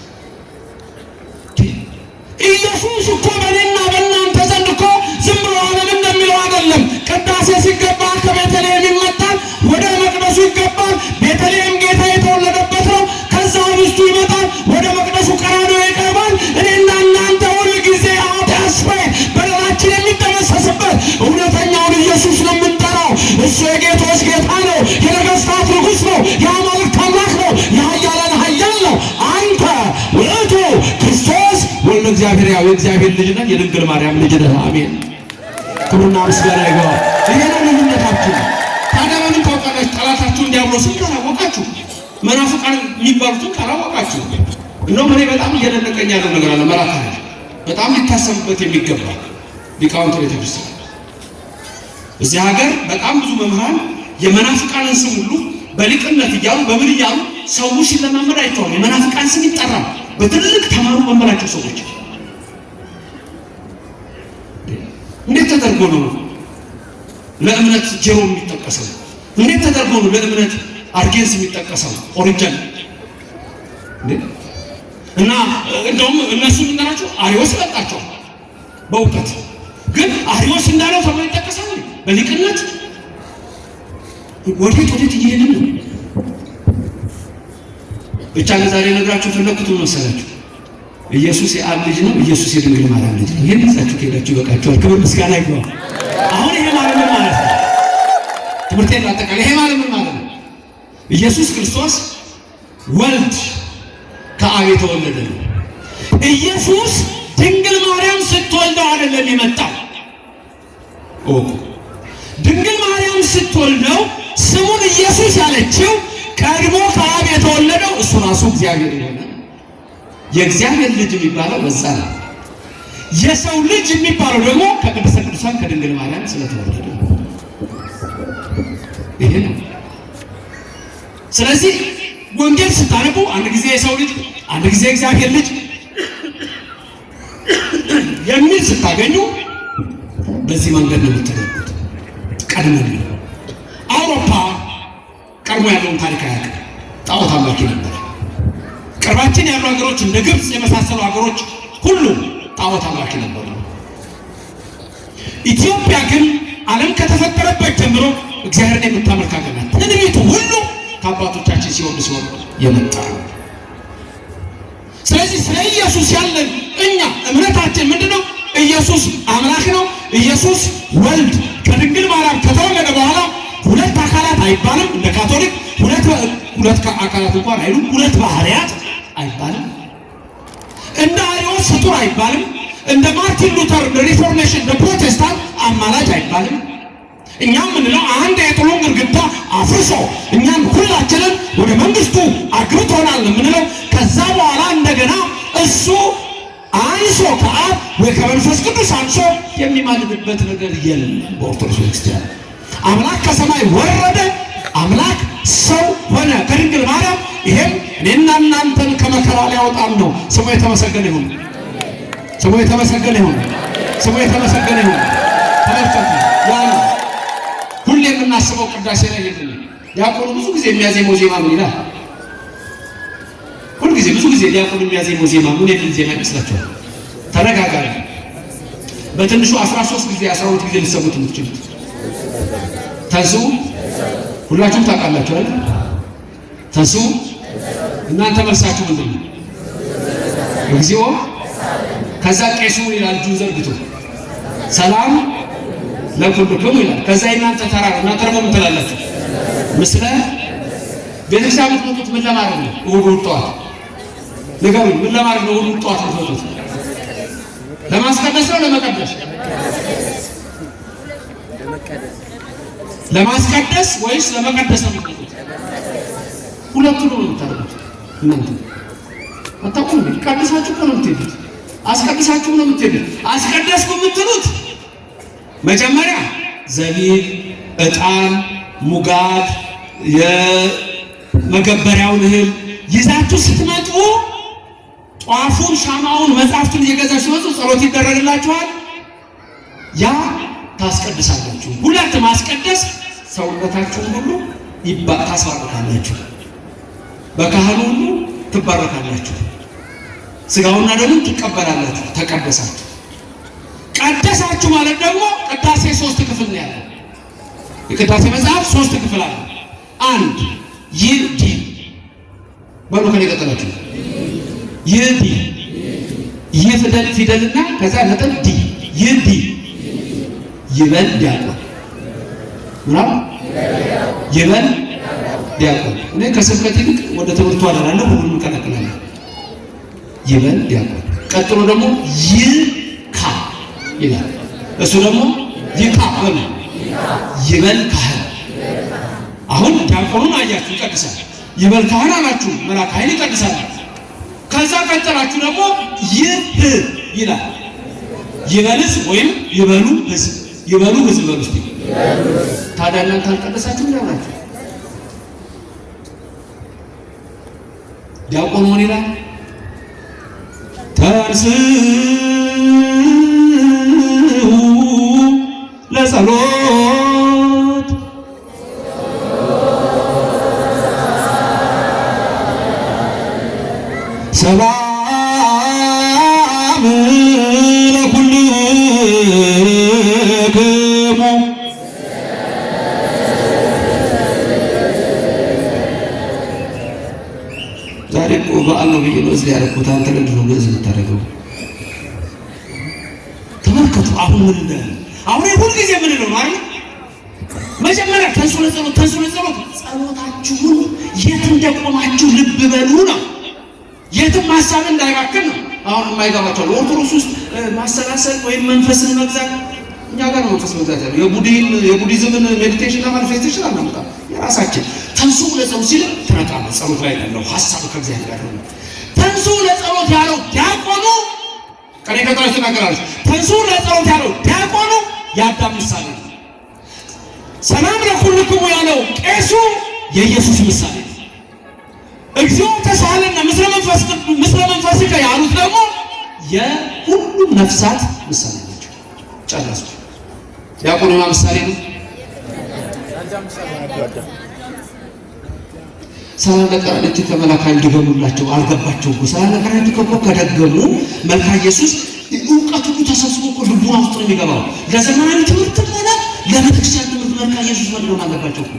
ኢየሱስ እኮ በእኔና በእናንተ ዘንድ እኮ ዝም ብሎ ዓለም እንደሚለው አይደለም። ቅዳሴ ሲገባ ከቤተልሔም ይመጣል፣ ወደ መቅደሱ ይገባል። ቤተልሔም ጌታ የተወለደበት ነው። ከዛ ውስጡ ይመጣል፣ ወደ መቅደሱ ቀራንዮ ይቀርባል። እኔና እናንተ ሁል ጊዜ አዳስበይ በደላችን የሚደመሰስበት እውነተኛውን ኢየሱስ ነው የምንጠራው። እሱ የጌቶች ጌታ ነው፣ የነገሥታት ንጉሥ ነው፣ የአማልክት አምላክ ነው፣ የኃያላን ኃያል ነው። አንተ ውእቱ ክርስቶስ ወልደ እግዚአብሔር ያው የእግዚአብሔር ልጅ ነህ፣ የድንግል ማርያም ልጅ ነህ። አሜን። ክብርና ምስጋና ይግባው። ይሄ ነው ልዩነታችሁ። ታዲያ በምን ታውቃላችሁ? ጠላታችሁን ዲያብሎስን ካላወቃችሁ፣ መናፍቃን የሚባሉትን ካላወቃችሁ። እንደውም እኔ በጣም እየደነቀኝ ያለው ነገር አለ። መራካ በጣም ሊታሰብበት የሚገባ ሊቃውንት ቤተክርስቲያን እዚህ ሀገር በጣም ብዙ መምህራን የመናፍቃንን ስም ሁሉ በሊቅነት እያሉ በምን እያሉ ሰው ሲለማመድ አይተዋል። የመናፍቃን ስም ይጠራል በትልቅ ተማሩ መመራቸው ሰዎች። እንዴት ተደርጎ ነው ለእምነት ጀሮ የሚጠቀሰው? እንዴት ተደርጎ ነው ለእምነት አርጌንስ የሚጠቀሰው? ኦሪጅን እና እንደውም እነሱ ምንድናቸው? አሪዮስ ይበልጣቸው በእውቀት ግን አሪዮስ እንዳለው ተብሎ ይጠቀሳል በሊቅነት። ወዴት እየሄድን ነው? ብቻ ለዛሬ ነግራችሁ ፈለኩት መሰላችሁ። ኢየሱስ የአብ ልጅ ነው፣ ኢየሱስ የድንግል ማርያም ልጅ ነው። ይሄን ይዛችሁ ከሄዳችሁ ይበቃችኋል። ክብር ምስጋና ይግባው። አሁን ይሄ ማለት ምን ማለት ነው? ትምህርቴን አጠቃላይ ይሄ ማለት ምን ማለት ነው? ኢየሱስ ክርስቶስ ወልድ ከአብ የተወለደ ነው። ኢየሱስ ድንግል ማርያም ስትወልደው አይደለም የመጣው። ድንግል ማርያም ስትወልደው ስሙን ኢየሱስ ያለችው ቀድሞ ከአብ የተወለደው እሱ ራሱ እግዚአብሔር የሆነ የእግዚአብሔር ልጅ የሚባለው በዛ ነው። የሰው ልጅ የሚባለው ደግሞ ከቅድስተ ቅዱሳን ከድንግል ማርያም ስለተወለደ ይሄ ነው። ስለዚህ ወንጌል ስታነቡ አንድ ጊዜ የሰው ልጅ አንድ ጊዜ እግዚአብሔር ልጅ የሚል ስታገኙ በዚህ መንገድ ነው የምትረዱት። ቀድመን አውሮፓ ቀድሞ ያለውን ታሪክ አያውቅም። ጣዖት አምላኪ ነበር። ቅርባችን ያሉ ሀገሮች እንደ ግብፅ የመሳሰሉ ሀገሮች ሁሉ ጣዖት አምላኪ ነበሩ። ኢትዮጵያ ግን ዓለም ከተፈጠረበት ጀምሮ እግዚአብሔርን የምታመልክ ሀገር ናት። ትንቢቱ ሁሉ ከአባቶቻችን ሲሆን የመጣ ነው። ስለዚህ ስለ ኢየሱስ ያለን እኛ እምነታችን ምንድነው? ኢየሱስ አምላክ ነው። ኢየሱስ ወልድ ከድንግል ማርያም ከተወለደ በኋላ ሁለት አካላት አይባልም። እንደ ካቶሊክ ሁለት አካላት እንኳን አይሉም። ሁለት ባህሪያት አይባልም። እንደ አሪዮስ ፍጡር አይባልም። እንደ ማርቲን ሉተር ሪፎርሜሽን ፕሮቴስታንት አማላጅ አይባልም። እኛም ምንለው አንድ የጥሉን ግድግዳ አፍርሶ እኛም ሁላችንን ወደ መንግስቱ አግብቶናል ምንለው። ከዛ በኋላ እንደገና እሱ አንሶ ከአብ ወይ ከመንፈስ ቅዱስ አንሶ የሚማልድበት ነገር የለም። በኦርቶዶክስ ክርስቲያን አምላክ ከሰማይ ወረደ፣ አምላክ ሰው ሆነ ከድንግል ማርያም። ይሄም እኔና እናንተን ከመከራ ሊያወጣን ነው። ስሙ የተመሰገነ ይሁን። ስሙ የተመሰገነ ይሁን። ስሙ የተመሰገነ ይሁን። ተመልከቱ፣ ያ ሁሌ የምናስበው ቅዳሴ ላይ የለም። ዲያቆኑ ብዙ ጊዜ የሚያዜመው ዜማ ምን ይላል? ሁሉ ጊዜ ብዙ ጊዜ ዲያቆኑ የሚያዜመው ዜማ ምን የሚል ዜማ ይመስላችኋል? ተነጋጋሪ በትንሹ 13 ጊዜ 12 ጊዜ ልትሰሙት የምትችሉት ተንሥኡ ሁላችሁም ታውቃላችሁ አይደል? ተንሥኡ እናንተ መልሳችሁ ምንድን ነው? እግዚኦ። ከዛ ቄሱ ይላል እጁን ዘርግቶ ሰላም ለኩልክሙ ይላል። ከዛ እናንተ ተራ ነው። እናንተ ደግሞ ምን ትላላችሁ? ምስለ ቤተክርስቲያን የምትመጡት ምን ለማድረግ ነው? እሑድ ጠዋት ንገሩኝ። ምን ለማድረግ ነው እሑድ ጠዋት የምትመጡት? ለማስቀደስ ነው ለመቀደስ? ለማስቀደስ ወይስ ለመቀደስ ነው የምትመጡት? ሁለቱን ነው የምታደርጉት። እናንተ አታውቁም። ቀድሳችሁ እኮ ነው የምትሄዱት። አስቀድሳችሁ ነው የምትሄዱት። አስቀደስኩ የምትሉት መጀመሪያ ዘቢብ፣ ዕጣን፣ ሙጋት፣ የመገበሪያውን እህል ይዛችሁ ስትመጡ ጧፉን፣ ሻማውን፣ መጽሐፍቱን እየገዛችሁ ስትመጡ ጸሎት ይደረግላችኋል። ያ ታስቀድሳላችሁ። ሁለት ማስቀደስ ሰውነታችሁን ሁሉ ታስባርካላችሁ፣ በካህኑ ሁሉ ትባረካላችሁ፣ ስጋውና ደሙን ትቀበላላችሁ። ተቀደሳችሁ። ቀደሳችሁ ማለት ደግሞ ቅዳሴ 3 ክፍል ነው ያለው። የቅዳሴ መጽሐፍ 3 ክፍል አለ። አንድ ይዲ በሉ ከኔ ቀጠላችሁ። ይዲ ይፊደል ፊደልና ከዛ ነጥብ ዲ ይዲ ይበል ዲያቆን ምናም ይበል ዲያቆን። እኔ ከስብከት ይልቅ ወደ ትምህርቱ አደላለሁ። ሁሉንም ከለክላለሁ። ይበል ዲያቆን። ቀጥሎ ደግሞ ይካ ይላል። እሱ ደግሞ ይካ በሉ ይበል ካህን። አሁን ዲያቆኑን አያችሁ ይቀድሳል። ይበል ካህን አላችሁ መልአከ ኃይል ይቀድሳል። ከዛ ቀጥላችሁ ደግሞ ይህ ይላል። ይበልስ ወይም ይበሉ ህዝብ፣ ይበሉ ህዝብ በሉ እስቲ። ታዲያ እናንተ አልቀደሳችሁም ያላችሁ ዲያቆኑ ምን ይላል? ተንሥኡ ለጸሎት ሰላም ለኩልክሙ። ዛሬ እኮ በዓል ነው ብዬ ነው እዚህ ያደረኩት። አንተ ለምንድን ነው በዚህ የምታደርገው? ተመልከቱ። አሁን ምን እንደ አሁን ሁሉ ጊዜ ምን ነው ማለት መጀመሪያ ተንሥኡ ለጸሎት፣ ተንሥኡ ለጸሎት። ጸሎታችሁን የት እንደቆማችሁ ልብ በሉ ነው። የትም ሀሳብ እንዳይባክን ነው። አሁን የማይገባቸው ኦርቶዶክስ ውስጥ ማሰላሰል ወይም መንፈስን መግዛት፣ እኛ ጋር ነው መንፈስ መግዛት ያለው። የቡዲዝምን ሜዲቴሽን እና ማኒፌስቴሽን አናመጣ የራሳችን። ተንሥኡ ለጸሎት ሲል ትነቃለህ። ጸሎት ላይ ያለው ሀሳብ ከእግዚአብሔር ጋር ነው። ተንሥኡ ለጸሎት ያለው ዲያቆኑ ቀኔ ከተራች ተናገራለች። ተንሥኡ ለጸሎት ያለው ዲያቆኑ የአዳም ምሳሌ ነው። ሰላም ለኩልክሙ ያለው ቄሱ የኢየሱስ ምሳሌ ነው። እግዚኦ ተሳሃለነ ምስለ መንፈስከ ያሉት ደግሞ የሁሉም ነፍሳት ምሳሌ ናቸው። ጨረሱ። ዲያቆኑ ምሳሌ ነው። ሰላም ለቀራንብት ከመልአከ ኃይል ድገሙላቸው አልገባቸው እኮ ሰላም ለቀራንብት እኮ ከደገሙ መልአከ ኢየሱስ እውቀቱ ተሰብስቦ እኮ ልቡና ውስጥ ነው የሚገባው። ለዘመናዊ ትምህርትም ሆነ ለቤተክርስቲያን ትምህርት መልአከ ኢየሱስ መድገም አለባቸው እኮ።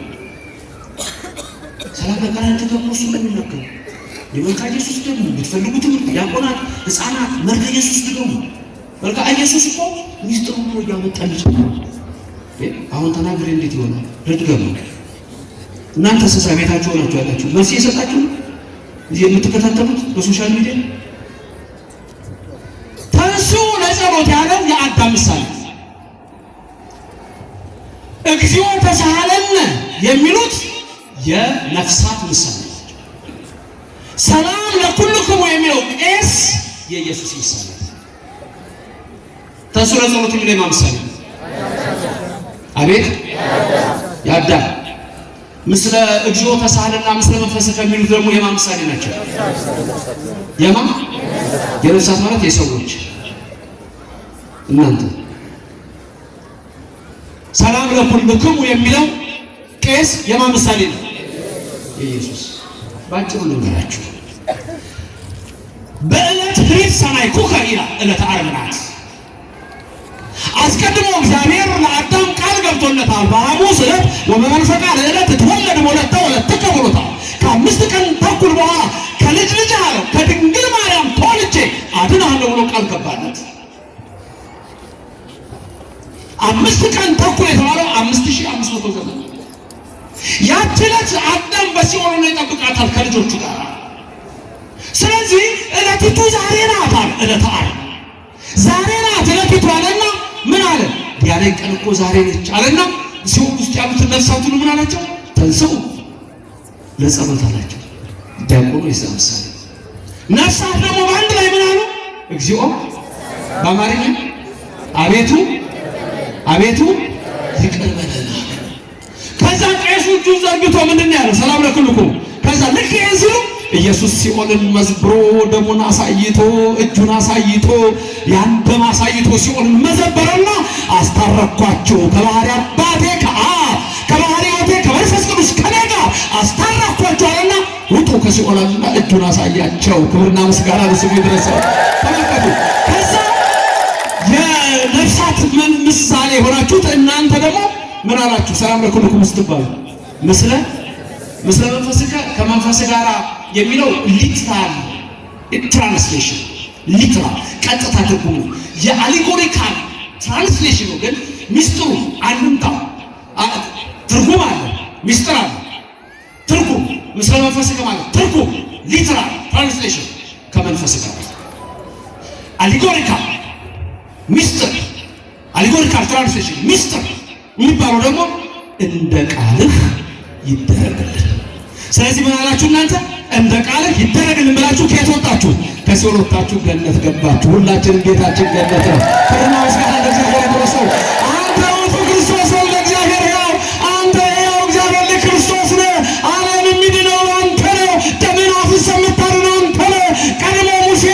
ሰላም ለቀራንብት ደግሞ እሱ ነው የሚነገረው። የመልአከ ኢየሱስ ደግሞ ብትፈልጉ ትምህርት ዲያቆናት፣ ሕፃናት መልአከ ኢየሱስ ድገሙ። መልአከ ኢየሱስ እኮ ሚስጥሩ ነው እያመጣልኝ። አሁን ተናግሬ እንዴት ይሆናል? ልድገሙ። እናንተ ሰሳ ቤታችሁ ሆናችሁ ያላችሁ መልስ እየሰጣችሁ የምትከታተሉት በሶሻል ሚዲያ። ተንሥኡ ለጸሎት ያለው የአዳም ምሳሌ። እግዚኦ ተሳሃለነ የሚሉት የነፍሳት ምሳሌ ናቸው። ሰላም ለኩልክሙ የሚለው ቄስ የኢየሱስ ምሳሌ ተሱረ ጸሎት የሚለው ምሳሌ አቤት ያዳም ምስለ እግዚኦ ተሳሃለና ምስለ መንፈስከ የሚሉት ደግሞ የማን ምሳሌ ናቸው? የማን የነፍሳት ማለት የሰዎች እናንተ ሰላም ለኩልክሙ የሚለው ቄስ የማን ምሳሌ ነው? የኢየሱስ። ባጭሩ ልንገራችሁ። በዕለት ኅሪት ሰማይኩከ ይላል። ዕለተ ዓርብ ናት። አስቀድሞ እግዚአብሔር ለአዳም ቃል ገብቶለታል። በሐሙስ ዕለት ወበመንፈቃ ዕለት ትወለድ ወለተ ወለትከ ብሎታል። ከ5 ቀን ተኩል በኋላ ከልጅ ልጅ አለው ከድንግል ማርያም ተወልጄ አድንሃለሁ ብሎ ቃል ገባለት። 5 ቀን ተኩል የተባለው 5500 ዘመን። ያቺ ዕለት አዳም በሲኦል ነው ይጠብቃታል ከልጆቹ ጋር። ስለዚህ ዕለቲቱ ዛሬ ናት አለ። ዕለተ ዓርብ ዛሬ ናት ዕለቲቱ አለና ምን አለ? ያለኝ ቀን እኮ ዛሬ ነች አለና ሲኦል ውስጥ ያሉትን ነፍሳት ሁሉ ምን አላቸው? ተንሥኡ ለጸሎት አላቸው። ዲያቆኑ የዛ ምሳሌ። ነፍሳት ደግሞ በአንድ ላይ ምን አሉ? እግዚኦ በአማርኛ አቤቱ አቤቱ ይቅር በለን። ከዛ ቄሱ እጁን ዘርግቶ ምንድን ነው ያለው? ሰላም ለኩልክሙ። ከዛ ልክ ይሄን ሲሉ ኢየሱስ ሲኦልን መዝብሮ ደሙን አሳይቶ እጁን አሳይቶ ያን ደም አሳይቶ ሲኦልን መዘበረና አስታረኳቸው ከባህሪ አባቴ ከባህሪ ሕይወቴ ከመንፈስ ቅዱስ ከኔ ጋር አስታረኳቸው አለና ውጡ ከሲኦል አለና እጁን አሳያቸው። ክብርና ምስጋና ለስሙ ይድረስ። ተመልከቱ። ከዛ የነፍሳት ምሳሌ ሆናችሁት እናንተ ደግሞ ምን አላችሁ? ሰላም ለኩልክሙ ስትባሉ ምስለ መንፈስከ ከመንፈስ ጋር የሚለው ሊትራል ትራንስሌሽን ሊትራል ቀጥታ ትርጉሙ የአሊጎሪካል ትራንስሌሽኑ ግን ሚስጥሩ አንድምታው ትርጉም አለ፣ ሚስጥር አለ። ትርጉም ምስለ መንፈስከ ማለት ትርጉም ሊትራል ትራንስሌሽን ከመንፈስ ጋር አሊጎሪካል ሚስጥር አሊጎሪካል ትራንስሌሽን ሚስጥር የሚባለው ደግሞ እንደ ቃልህ ይደረግልን። ስለዚህ ምን አላችሁ እናንተ? እንደ ቃልህ ይደረግልን ብላችሁ ከየት ወጣችሁ? ከሲኦል ወጣችሁ ገነት ገባችሁ። ሁላችንም ቤታችን ገነት ነው። ክብርና ምስጋና ለእግዚአብሔር ይድረሰው። አንተ ውእቱ ክርስቶስ ወልደ እግዚአብሔር ሕያው፣ አንተ ሕያው እግዚአብሔር ልጅ ክርስቶስ ነህ። ዓለም የሚድነው አንተ ነው። ደምን አፍስሰህ የምታድነው አንተ ነህ። ቀድሞ ሙሴ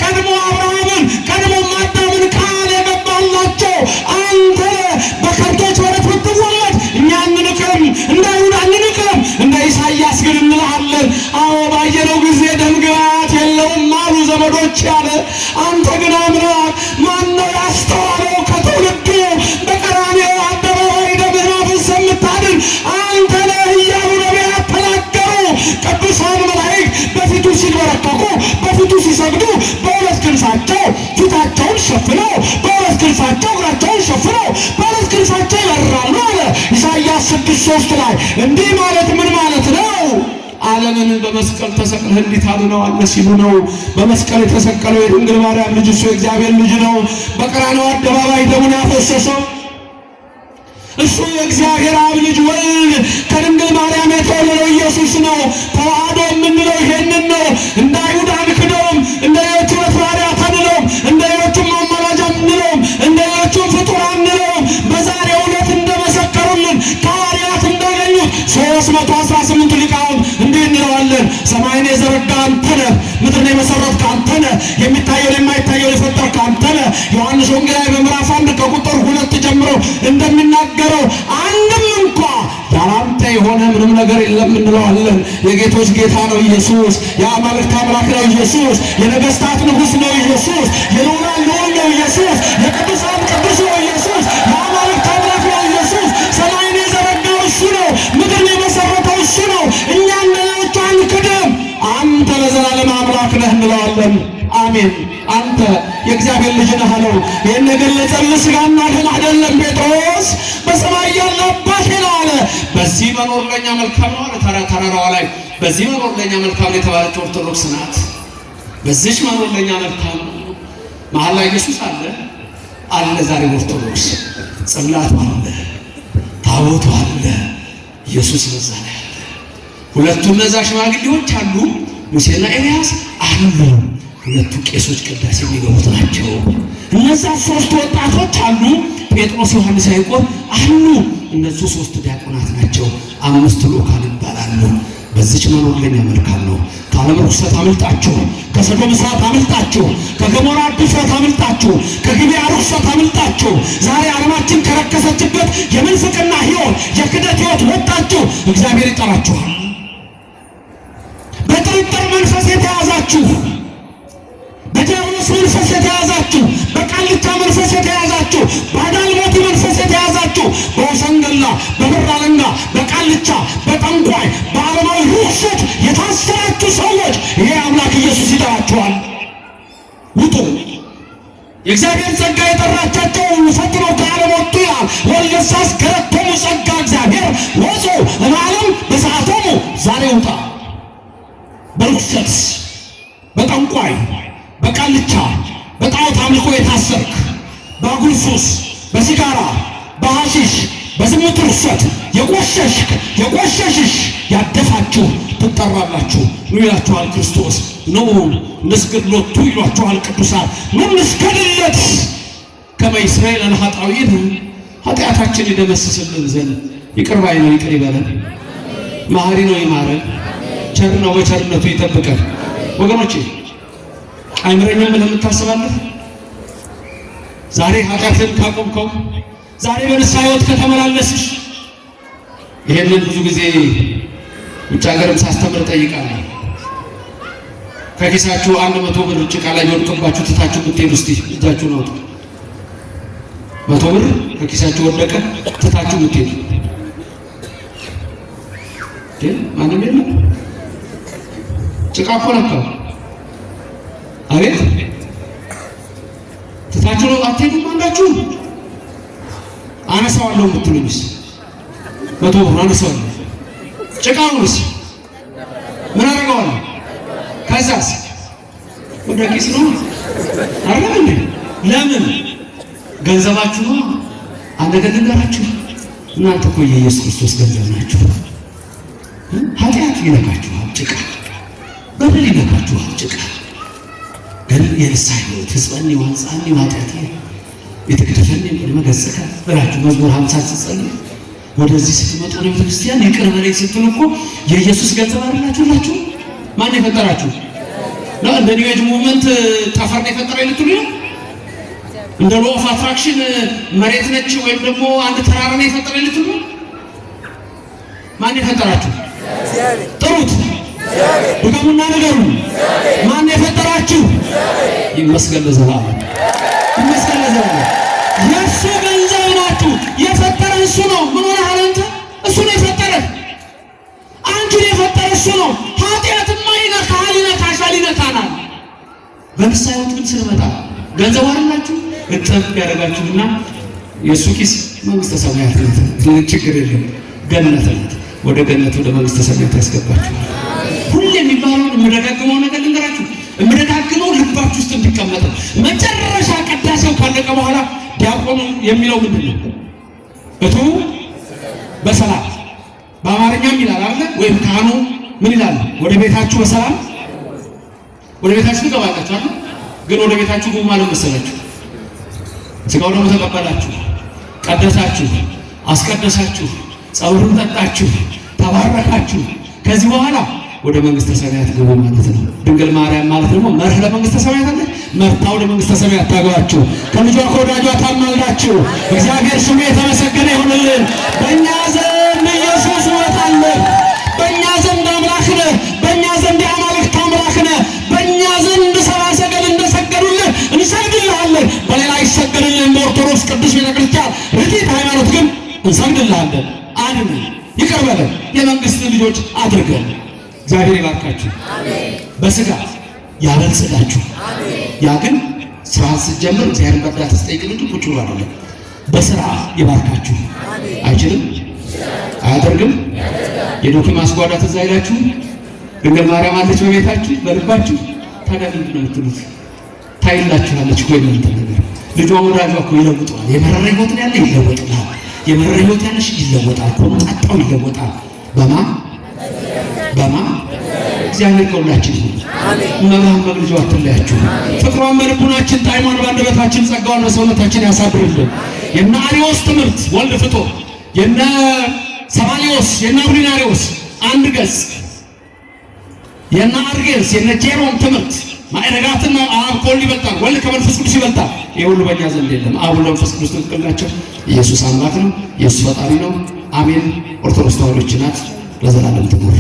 ቀድሞ አብርሃምን ቀድሞ አዳምን ቃል የገባላቸው አንተ ነህ። በከብቶች በረት ብትወለድ እኛ አንንቅም፣ እንደ አይሁድ አንንቅም፣ እንደ ኢሳይያስ ግን እንልሃለን። አዎ ባየነው ጊዜ ደም ግባት የለውም አሉ ዘመዶች ያለ አንተ ግን አምላክ ማነው ያስተዋለው? ከትውልዱ በቀራንዮ አደባባይ ደምህን አፍስሰህ የምታድን አንተ ነህ እያሉ ነቢያት ተናገሩ። ቅዱሳን መላእክት በፊቱ ሲንበረከኩ በፊቱ ሲሰግዱ በሁለት ክንፋቸው ፊታቸውን ሸፍነው በሁለት ክንፋቸው እግራቸውን ሸፍነው በሁለት ክንፋቸው ይበራሉ አለ ኢሳይያስ 6:3 ላይ። እንዲህ ማለት ምን ማለት ነው? ዓለምን በመስቀል ተሰቅለህ እንዲታድነዋለህ ሲሉ ነው። በመስቀል የተሰቀለው የድንግል ማርያም ልጅ እሱ የእግዚአብሔር ልጅ ነው። በቀራንዮ አደባባይ ደሙን ያፈሰሰው እሱ የእግዚአብሔር አብ ልጅ ወልድ ከድንግል ማርያም የተወለደው ኢየሱስ ነው። ተዋህዶ የምንለው ይሄንን ነው። እንደ አይሁድ አንክደውም፣ እንደ ሌሎቹ በትራሪያት አንለውም፣ እንደ ሌሎቹም አማላጅ አንለውም፣ እንደ ሌሎቹም ፍጡር አንለውም። በዛሬው ዕለት እንደመሰከሩልን ከሐዋርያት እንዳገኙት 318 ሊቃውንት እንዲህ እንለዋለን። ሰማይን የዘረጋ አንተ ነህ፣ ምድርን የመሰረትክ አንተ ነህ፣ የሚታየውን የማይታየውን የፈጠርክ አንተ ነህ። ዮሐንስ ወንጌላዊ በምዕራፍ 1 ከቁጥር 2 ጀምሮ እንደሚናገረው አንድም እንኳ ያላንተ የሆነ ምንም ነገር የለም እንለዋለን። የጌቶች ጌታ ነው ኢየሱስ፣ የአማልክት አምላክ ነው ኢየሱስ፣ የነገስታት ንጉሥ ነው ኢየሱስ፣ የልዑላን ልዑል ነው ኢየሱስ፣ የቅዱሳን ቅዱስ ነው ኢየሱስ፣ የአማልክት አምላክ ነው ኢየሱስ። ሰማይን የዘረጋው እሱ ነው፣ ምድርን የመሰረተው እሱ ነው። እኛ እንደሌሎቹ አንክድም። አንተ ለዘላለም አምላክ ነህ እንለዋለን። አሜን። አንተ የእግዚአብሔር ልጅ ነህ አለው። ይህን የገለጸልህ ሥጋና ደም አይደለም ጴጥሮስ፣ በሰማይ ያለ አባቴ ነው አለ። በዚህ መኖር ለእኛ መልካም ነው አለ። ተራራዋ ላይ በዚህ መኖር ለእኛ መልካም ነው የተባለች ኦርቶዶክስ ናት። በዚህች መኖር ለእኛ መልካም ነው። መሀል ላይ ኢየሱስ አለ። ዛሬ ኦርቶዶክስ ጽላት አለ፣ ታቦቱ አለ፣ ኢየሱስ በዛ ላይ አለ። ሁለቱ እነዛ ሽማግሌዎች አሉ፣ ሙሴና ኤልያስ አሉ። ሁለቱ ቄሶች ቅዳሴ የሚገቡት ናቸው። እነዛ ሶስት ወጣቶች አሉ፣ ጴጥሮስ፣ ዮሐንስ፣ ያዕቆብ አሉ። እነሱ ሶስት ዲያቆናት ናቸው። አምስት ልኡካን ይባላሉ። በዚች መኖር ለኛ መልካም ነው። ከዓለም ርኩሰት አምልጣችሁ፣ ከሰዶም እሳት አምልጣችሁ፣ ከገሞራ እሳት አምልጣችሁ፣ ከጊቤያ ርኩሰት አምልጣችሁ ዛሬ ዓለማችን ከረከሰችበት የምንፍቅና ሕይወት የክደት ሕይወት ወጣችሁ እግዚአብሔር ይጠራችኋል። በጥርጥር መንፈስ የተያዛችሁ፣ በዲያብሎስ መንፈስ የተያዛችሁ፣ በቃልቻ መንፈስ የተያዛችሁ፣ በአዳልሞት መንፈስ የተያዛችሁ፣ በወሰንገላ፣ በብር አለንጋ፣ በቃልቻ፣ በጠንቋይ፣ በዓለማዊ ርኩሰት የታሰራችሁ ሰዎች ይሄ አምላክ ኢየሱስ ይጠራችኋል። ውጡ። የእግዚአብሔር ጸጋ የጠራቻቸው ፈጥኖ ከዓለም ወጡ ይላል። ወለሳስ ከረቶሙ ጸጋ እግዚአብሔር ወፁ እምዓለም በሰዓቶሙ። ዛሬ ውጣ። በርኩሰት፣ በጠንቋይ፣ በቃልቻ፣ በጣዖት አምልኮ የታሰርክ፣ በአጉል ሱስ፣ በሲጋራ፣ በሐሺሽ፣ በዝሙት ርኩሰት የቆሸሽክ የቆሸሽሽ ያደፋችሁ ትጠራላችሁ። ኑ ይላችኋል ክርስቶስ። ኑ ንስግድ ሎቱ ይሏችኋል ቅዱሳን። ኑ ንስገድለት ከመ ይስረይ ለነ ኃጣውኢነ፣ ኃጢአታችን ይደመስስልን ዘንድ ይቅር ባይ ነው ይቅር ይበለን፣ መሐሪ ነው ይማረን፣ ቸር ነው በቸርነቱ ይጠብቀን። ወገኖቼ አይምረኛም ብለህ የምታስባለህ ዛሬ ኃጢአትን ካቆምከው፣ ዛሬ በንስሐ ሕይወት ከተመላለስሽ፣ ይሄንን ብዙ ጊዜ ውጭ ሀገርም ሳስተምር ጠይቃለሁ። ከኪሳችሁ 100 ብር ጭቃ ላይ ወድቆባችሁ ትታችሁ ብትሄዱ እስቲ እጃችሁን አውጡ። 100 ብር ከኪሳችሁ ወደቀ ትታችሁ ብትሄዱ ማንም የለም። ጭቃ እኮ ነካው። አቤት ትታችሁ ነው አትሄዱም። አንዳችሁ አነሳዋለሁ የምትሉኝስ 100 ብር አነሳዋለሁ። ጭቃውንስ ምን አደርገዋለሁ? ከዛስ ወደ ኪስ ነው አይደል እንዴ? ለምን ገንዘባችሁ ነው። አንድ ነገር ልንገራችሁ፣ እናንተ እኮ የኢየሱስ ክርስቶስ ገንዘብ ናችሁ። ኃጢአት ይነካችኋል ጭቃ፣ በደል ይነካችኋል ጭቃ። ግን የንስሐ ሕይወት ሕዝበኒ ወአንጻኒ ኃጢአት የተከተፈኝ ቅድመ ገጽከ ብላችሁ መዝሙር 50 ስትጸልዩ ወደዚህ ስትመጡ ወደ ቤተክርስቲያን ይቅር በለኝ ስትሉ እኮ የኢየሱስ ገንዘብ አይደላችሁላችሁ? ማን የፈጠራችሁ ነው? እንደ ኒው ኤጅ ሙቭመንት ጠፈር ነው የፈጠረኝ ልትሉ ነው? እንደ ሎ ኦፍ አትራክሽን መሬት ነች ወይም ደግሞ አንድ ተራራ ነው የፈጠረኝ ልትሉ ነው? ማን የፈጠራችሁ? ጥሩት፣ ድገሙና ነገሩ። ማን የፈጠራችሁ? ይመስገን ለዘላለም፣ ይመስገን ለዘላለም። የእሱ ገንዘብ ናችሁ። የፈጠረ እሱ ነው። ምን ሆነህ አንተ? እሱ ነው የፈጠረ። አንቺን የፈጠረ እሱ ነው። ኃጢአትማ ይነካል፣ ይነካሻል፣ ይነካናል። በንስሐ ሕይወት ግን ስንመጣ ገንዘብ አይደላችሁ እጥፍ ያደርጋችሁና የእሱ ኪስ መንግሥተ ሰማያት ነው። ችግር የለም፣ ገነት ናት። ወደ ገነት ወደ መንግሥተ ሰማያት ያስገባችኋል። ሁሌ የሚባለው የምደጋግመው ነገር ልንገራችሁ፣ የምደጋግመው ልባችሁ ውስጥ እንዲቀመጥ። መጨረሻ ቅዳሴው ካለቀ በኋላ ዲያቆኑ የሚለው ምንድን ነው? እቱ በሰላም በአማርኛም ይላል አይደል? ወይም ካህኑ ምን ይላል? ወደ ቤታችሁ በሰላም ወደ ቤታችሁ ትገባላችሁ አይደል? ግን ወደ ቤታችሁ ምን ማለት መሰላችሁ? ስጋው ደግሞ ተቀበላችሁ፣ ቀደሳችሁ፣ አስቀደሳችሁ፣ ጸውሩን ጠጣችሁ፣ ተባረካችሁ። ከዚህ በኋላ ወደ መንግሥተ ሰማያት ግቡ ማለት ነው። ድንግል ማርያም ማለት ደግሞ መርህ ለመንግሥተ ሰማያት አለ። መርታ ወደ መንግሥተ ሰማያት ታገባችሁ፣ ከልጇ ከወዳጇ ታማልዳችሁ። እግዚአብሔር ስሙ የተመሰገነ ይሁንልን። በእኛ ዘንድ ኢየሱስ ሕይወት አለ። በእኛ ዘንድ አምላክ ነህ። በእኛ ዘንድ የአማልክት አምላክ ነህ። በእኛ ዘንድ ሰብአ ሰገል እንደሰገዱልህ እንሰግድልሃለን። በሌላ አይሰገድልህም። በኦርቶዶክስ ቅዱስ ቤተክርስቲያን ርቲት ሃይማኖት ግን እንሰግድልሃለን። አድነን፣ ይቅር በለን፣ የመንግሥት ልጆች አድርገን። እግዚአብሔር ይባርካችሁ። በስጋ ያበልጽጋችሁ። ያ ግን ስራ ስትጀምር እግዚአብሔር በርዳታ ስትጠይቅ እንጂ ቁጭ ብሎ አይደለም። በስራ ይባርካችሁ። አይችልም? አያደርግም? የዶኪማስ ጓዳ ትዝ አይላችሁ? ድንግል ማርያም አለች በቤታችሁ በልባችሁ። ታዲያ ምንድን ነው የምትሉት? ታይላችኋለች እኮ የእናንተ ነገር። ልጇ ወዳጇ እኮ ይለውጠዋል። የመረረ ሕይወትን ያለ ይለወጥልሃል። የመረረ ሕይወት ያለሽ ይለወጣል። ኮምጣጣው ይለወጣል። በማ እግዚአብሔር ከሁላችን ይሁን። መባህ መግለጫው አትለያችሁ። ፍቅሯን በልቡናችን ጣዕሟን በአንደበታችን ጸጋዋን በሰውነታችን ያሳድርልን። የነ አርዮስ ትምህርት ወልድ ፍጡር የነ ሰባሊዮስ የነ አቡሊናሪዎስ አንድ ገጽ የነ አርጌንስ የነ ጄሮም ትምህርት ማዕረጋትና አብ ከወልድ ይበልጣል፣ ወልድ ከመንፈስ ቅዱስ ይበልጣል። ይሄ ሁሉ በእኛ ዘንድ የለም። አብ ወልድ መንፈስ ቅዱስ ትክክል ናቸው። ኢየሱስ አምላክ ነው። ኢየሱስ ፈጣሪ ነው። አሜን። ኦርቶዶክስ ተዋሕዶ ናት፣ ለዘላለም ትኑር።